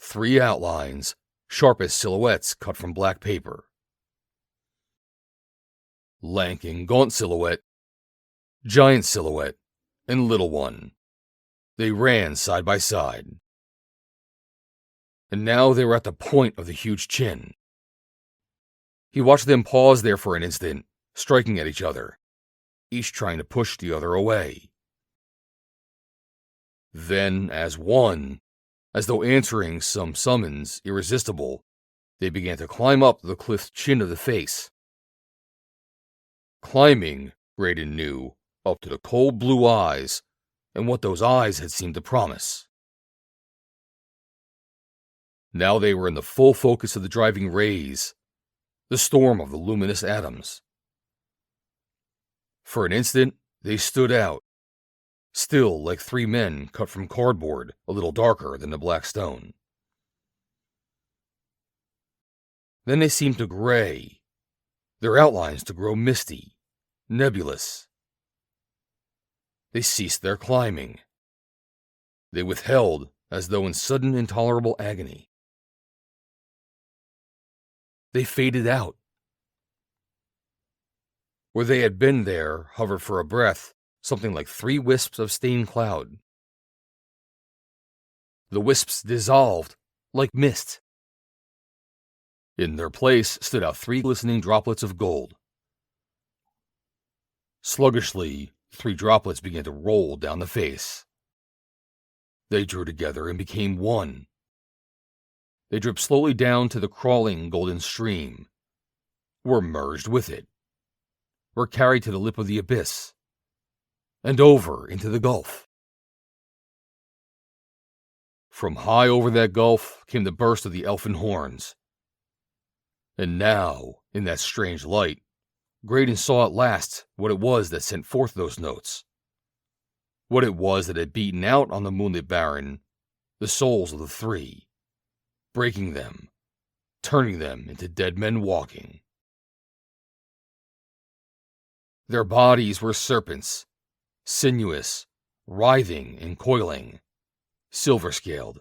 Three outlines, sharp as silhouettes cut from black paper. Lank and gaunt silhouette, giant silhouette, and little one. They ran side by side. And now they were at the point of the huge chin. He watched them pause there for an instant, striking at each other, each trying to push the other away. Then, as one, as though answering some summons irresistible, they began to climb up the cliff's chin of the face. Climbing, Graydon knew, up to the cold blue eyes and what those eyes had seemed to promise. Now they were in the full focus of the driving rays, the storm of the luminous atoms. For an instant, they stood out, still like three men cut from cardboard a little darker than the black stone. Then they seemed to gray, their outlines to grow misty. nebulous. They ceased their climbing. They withheld as though in sudden intolerable agony. They faded out. Where they had been there hovered for a breath something like 3 wisps of stained cloud. The wisps dissolved like mist. In their place stood out 3 glistening droplets of gold. Sluggishly, 3 droplets began to roll down the face. They drew together and became one. They dripped slowly down to the crawling golden stream, were merged with it, were carried to the lip of the abyss, and over into the gulf. From high over that gulf came the burst of the elfin horns. And now, in that strange light, Graydon saw at last what it was that sent forth those notes. What it was that had beaten out on the moonlit barren the souls of the 3, breaking them, turning them into dead men walking. Their bodies were serpents, sinuous, writhing and coiling, silver-scaled.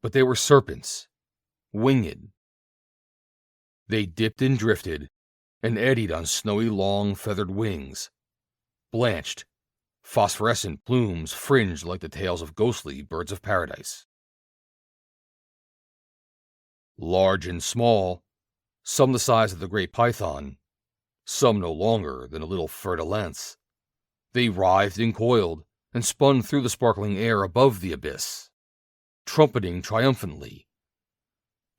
But they were serpents, winged. They dipped and drifted, and eddied on snowy long feathered wings, blanched, phosphorescent plumes fringed like the tails of ghostly birds of paradise. Large and small, some the size of the great python, some no longer than a little fer-de-lance, they writhed and coiled and spun through the sparkling air above the abyss, trumpeting triumphantly,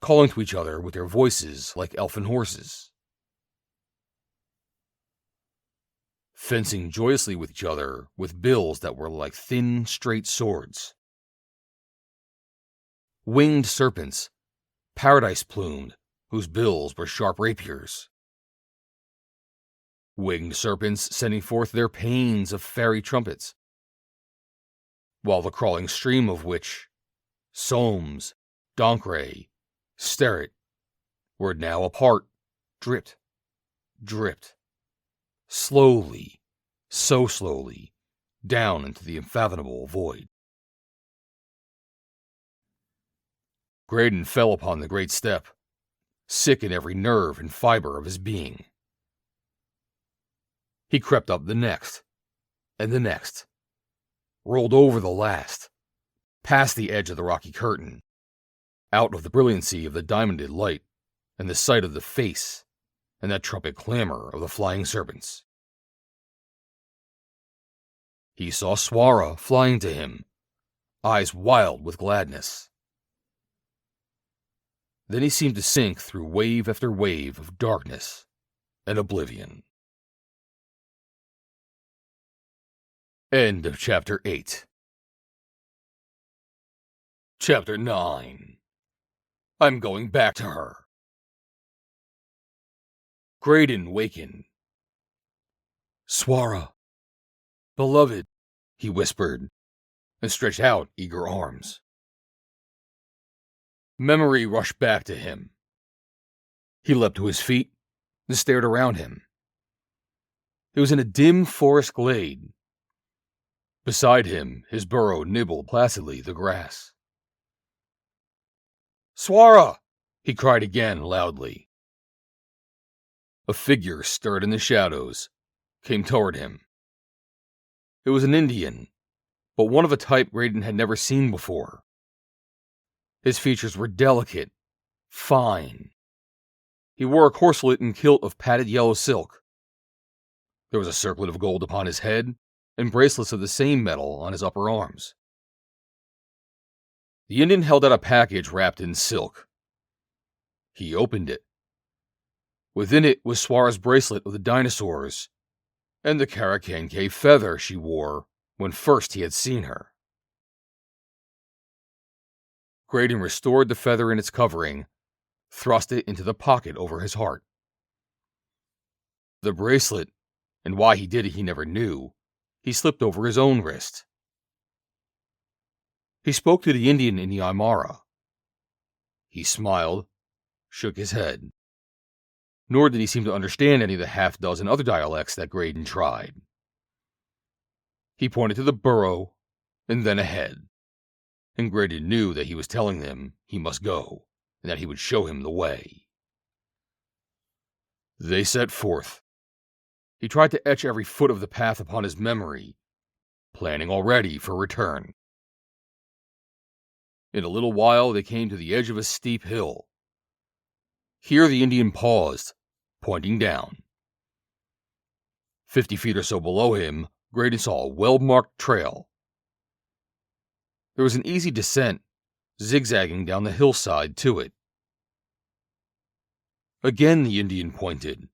calling to each other with their voices like elfin horses, fencing joyously with each other with bills that were like thin, straight swords. Winged serpents, paradise-plumed, whose bills were sharp rapiers. Winged serpents sending forth their paeans of fairy trumpets, while the crawling stream of which, Somes, Doncre, Sterret, were now apart, dripped, slowly, so slowly, down into the unfathomable void. Graydon fell upon the great step, sick in every nerve and fiber of his being. He crept up the next, and the next, rolled over the last, past the edge of the rocky curtain, out of the brilliancy of the diamonded light, and the sight of the face, and that trumpet clamor of the flying serpents. He saw Suarra flying to him, eyes wild with gladness. Then he seemed to sink through wave after wave of darkness and oblivion. End of Chapter 8. Chapter 9. I'm going back to her. Graydon wakened. Suarra, beloved, he whispered, and stretched out eager arms. Memory rushed back to him. He leapt to his feet and stared around him. It was in a dim forest glade. Beside him, his burro nibbled placidly the grass. Suarra! He cried again loudly. A figure stirred in the shadows, came toward him. It was an Indian, but one of a type Graydon had never seen before. His features were delicate, fine. He wore a corselet and kilt of padded yellow silk. There was a circlet of gold upon his head, and bracelets of the same metal on his upper arms. The Indian held out a package wrapped in silk. He opened it. Within it was Suarra's bracelet of the dinosaurs, and the Karakanke feather she wore when first he had seen her. Graydon restored the feather in its covering, thrust it into the pocket over his heart. The bracelet, and why he did it he never knew, he slipped over his own wrist. He spoke to the Indian in the Aymara. He smiled, shook his head. nor did he seem to understand any of the half-dozen other dialects that Graydon tried. He pointed to the burrow, and then ahead, and Graydon knew that he was telling them he must go, and that he would show him the way. They set forth. He tried to etch every foot of the path upon his memory, planning already for return. In a little while they came to the edge of a steep hill. Here the Indian paused, pointing down. 50 feet or so below him, Graydon saw a well-marked trail. There was an easy descent, zigzagging down the hillside to it. Again the Indian pointed,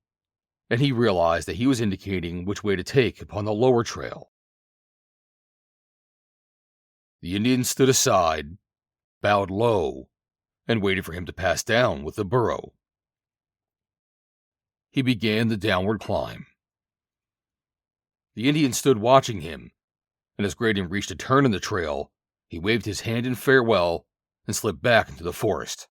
and he realized that he was indicating which way to take upon the lower trail. The Indian stood aside, bowed low, and waited for him to pass down with the burro. He began the downward climb. The Indian stood watching him, and as Graydon reached a turn in the trail, he waved his hand in farewell and slipped back into the forest.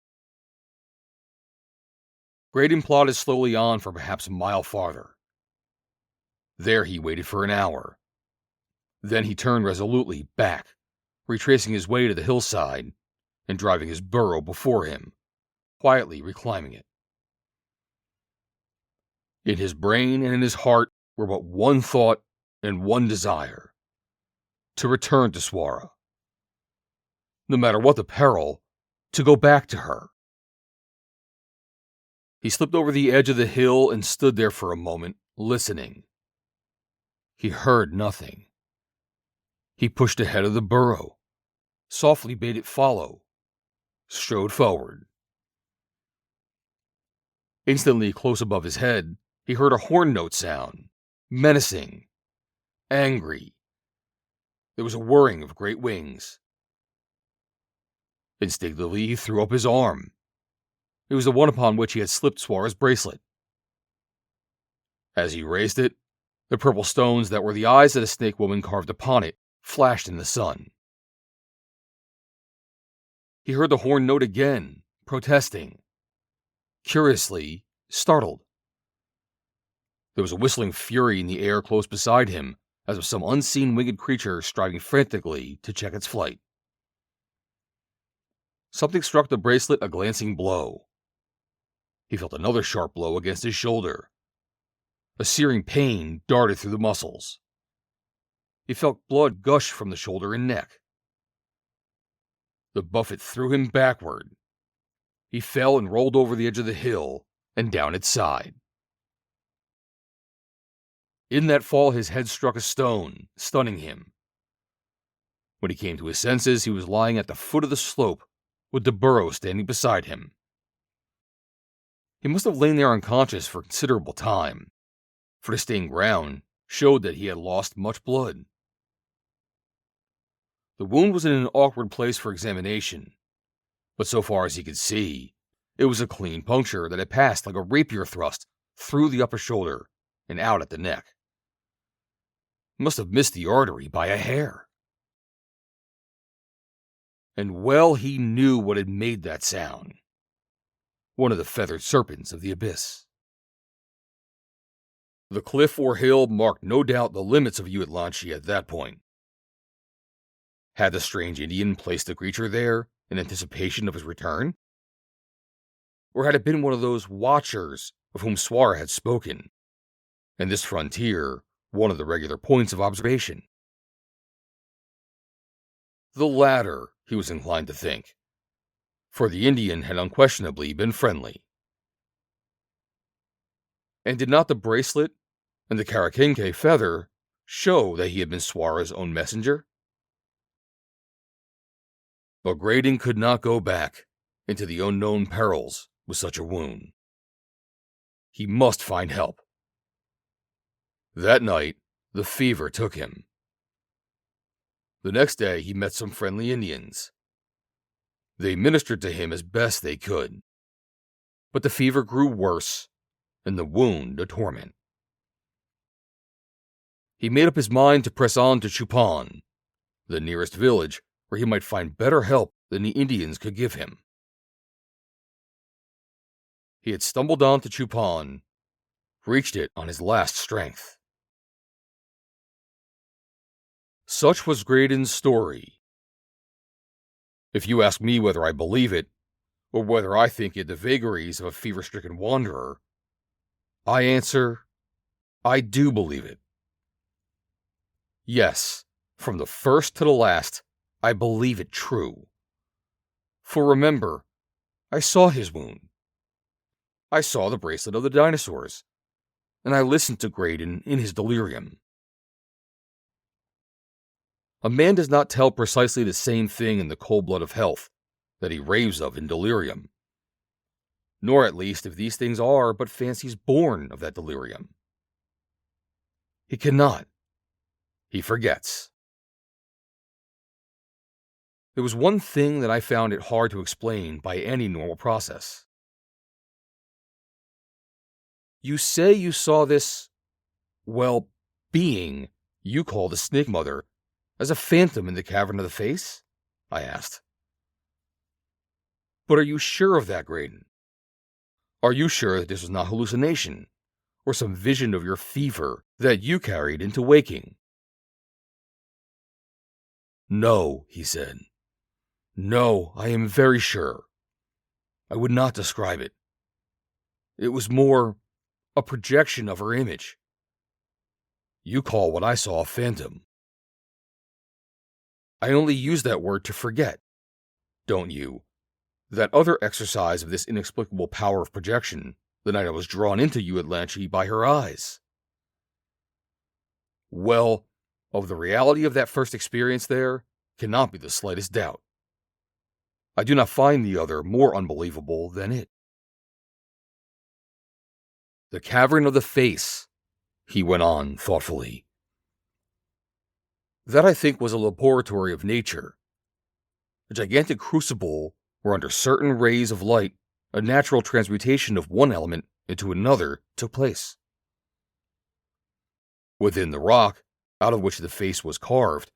Graydon plodded slowly on for perhaps a mile farther. There he waited for an hour. Then he turned resolutely back, retracing his way to the hillside and driving his burro before him, quietly reclimbing it. In his brain and in his heart were but one thought and one desire: to return to Suarra. No matter what the peril, to go back to her. He slipped over the edge of the hill and stood there for a moment, listening. He heard nothing. He pushed ahead of the burro, softly bade it follow, strode forward. Instantly, close above his head, he heard a horn note sound, menacing, angry. There was a whirring of great wings. Instinctively, he threw up his arm. It was the one upon which he had slipped Suarra's bracelet. As he raised it, the purple stones that were the eyes of the snake woman carved upon it flashed in the sun. He heard the horn note again, protesting. Curiously, startled. There was a whistling fury in the air close beside him, as of some unseen winged creature striving frantically to check its flight. Something struck the bracelet a glancing blow. He felt another sharp blow against his shoulder. A searing pain darted through the muscles. He felt blood gush from the shoulder and neck. The buffet threw him backward. He fell and rolled over the edge of the hill and down its side. In that fall, his head struck a stone, stunning him. When he came to his senses, he was lying at the foot of the slope, with the burro standing beside him. He must have lain there unconscious for considerable time, for the stained ground showed that he had lost much blood. The wound was in an awkward place for examination, but so far as he could see, it was a clean puncture that had passed like a rapier thrust through the upper shoulder and out at the neck. He must have missed the artery by a hair. And well he knew what had made that sound. One of the feathered serpents of the abyss. The cliff or hill marked no doubt the limits of Uitlanchi at that point. Had the strange Indian placed the creature there in anticipation of his return? Or had it been one of those watchers of whom Suarra had spoken, and this frontier one of the regular points of observation? The latter, he was inclined to think, for the Indian had unquestionably been friendly. And did not the bracelet and the Karakinke feather show that he had been Suarra's own messenger? But Graydon could not go back into the unknown perils with such a wound. He must find help. That night, the fever took him. The next day, he met some friendly Indians. They ministered to him as best they could, but the fever grew worse, and the wound a torment. He made up his mind to press on to Chupan, the nearest village where he might find better help than the Indians could give him. He had stumbled on to Chupon, reached it on his last strength. Such was Graydon's story. If you ask me whether I believe it, or whether I think it the vagaries of a fever-stricken wanderer, I answer, I do believe it. Yes, from the first to the last, I believe it true. For remember, I saw his wound. I saw the bracelet of the dinosaurs, and I listened to Graydon in his delirium. A man does not tell precisely the same thing in the cold blood of health that he raves of in delirium, nor at least if these things are but fancies born of that delirium. He cannot. He forgets. There was one thing that I found it hard to explain by any normal process. You say you saw this, being you call the Snake Mother as a phantom in the cavern of the face? I asked. But are you sure of that, Graydon? Are you sure that this was not hallucination, or some vision of your fever that you carried into waking? No, he said. No, I am very sure. I would not describe it. It was more a projection of her image. You call what I saw a phantom. I only use that word to forget, don't you, that other exercise of this inexplicable power of projection the night I was drawn into you at Lanchi by her eyes. Well, of the reality of that first experience there cannot be the slightest doubt. I do not find the other more unbelievable than it. The cavern of the face, he went on thoughtfully. That, I think, was a laboratory of nature, a gigantic crucible where under certain rays of light a natural transmutation of one element into another took place. Within the rock, out of which the face was carved,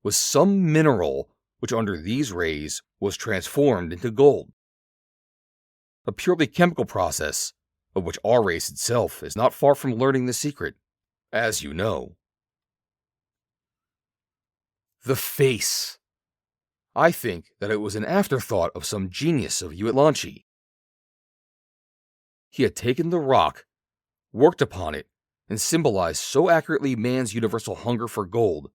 was some mineral which under these rays was transformed into gold. A purely chemical process, of which our race itself is not far from learning the secret, as you know. The face. I think that it was an afterthought of some genius of you at Lanchi. He had taken the rock, worked upon it, and symbolized so accurately man's universal hunger for gold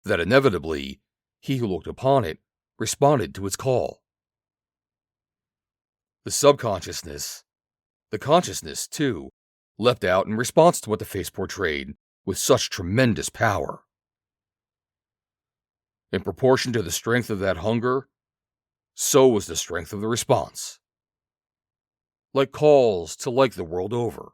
that inevitably he who looked upon it responded to its call. The subconsciousness, the consciousness, too, leapt out in response to what the face portrayed with such tremendous power. In proportion to the strength of that hunger, so was the strength of the response. Like calls to like the world over.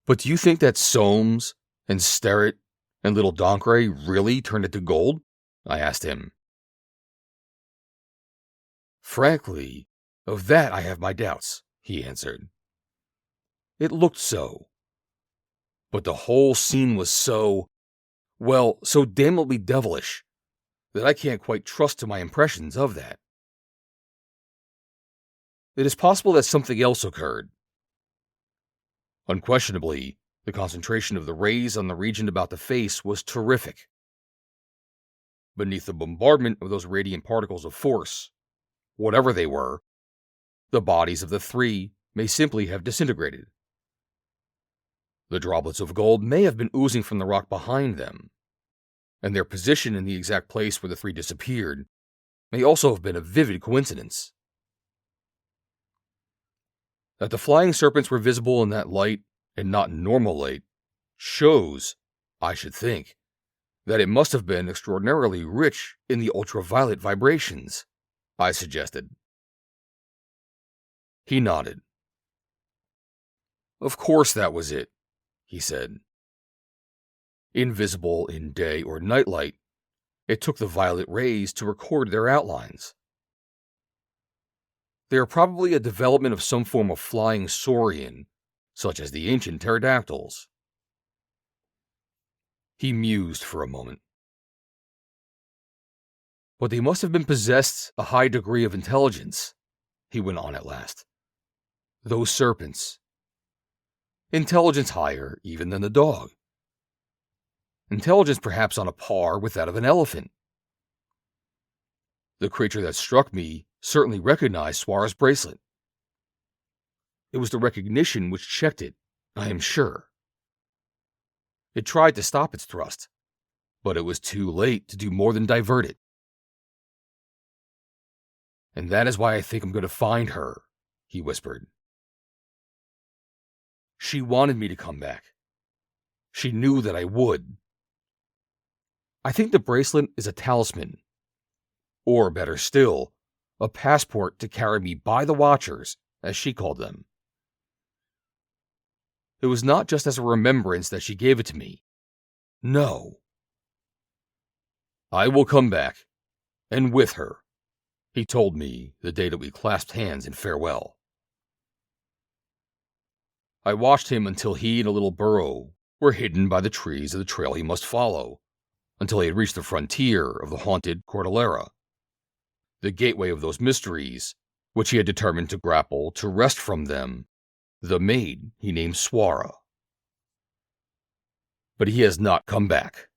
But do you think that Soames and Sterrett and little Doncre really turned it to gold? I asked him. Frankly, of that I have my doubts, he answered. It looked so. But the whole scene was so damnably devilish, that I can't quite trust to my impressions of that. It is possible that something else occurred. Unquestionably, the concentration of the rays on the region about the face was terrific. Beneath the bombardment of those radiant particles of force, whatever they were, the bodies of the three may simply have disintegrated. The droplets of gold may have been oozing from the rock behind them, and their position in the exact place where the three disappeared may also have been a vivid coincidence. That the flying serpents were visible in that light and not in normal light shows, I should think, that it must have been extraordinarily rich in the ultraviolet vibrations, I suggested. He nodded. Of course that was it, he said. Invisible in day or night light, it took the violet rays to record their outlines. They are probably a development of some form of flying saurian, such as the ancient pterodactyls. He mused for a moment. But they must have been possessed a high degree of intelligence, he went on at last. Those serpents. Intelligence higher even than the dog. Intelligence perhaps on a par with that of an elephant. The creature that struck me certainly recognized Suarra's bracelet. It was the recognition which checked it, I am sure. It tried to stop its thrust, but it was too late to do more than divert it. And that is why I think I'm going to find her, he whispered. She wanted me to come back. She knew that I would. I think the bracelet is a talisman, or better still, a passport to carry me by the Watchers, as she called them. It was not just as a remembrance that she gave it to me. No. I will come back, and with her, he told me the day that we clasped hands in farewell. I watched him until he and a little burro were hidden by the trees of the trail he must follow, until he had reached the frontier of the haunted Cordillera, the gateway of those mysteries which he had determined to grapple to wrest from them the maid he named Suarra. But he has not come back.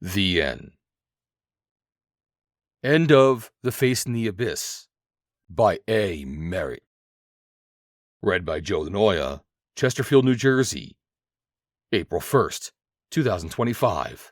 The end. End of The Face in the Abyss by A Merritt. Read by Joe DeNoia, Chesterfield, New Jersey, April 1st, 2025.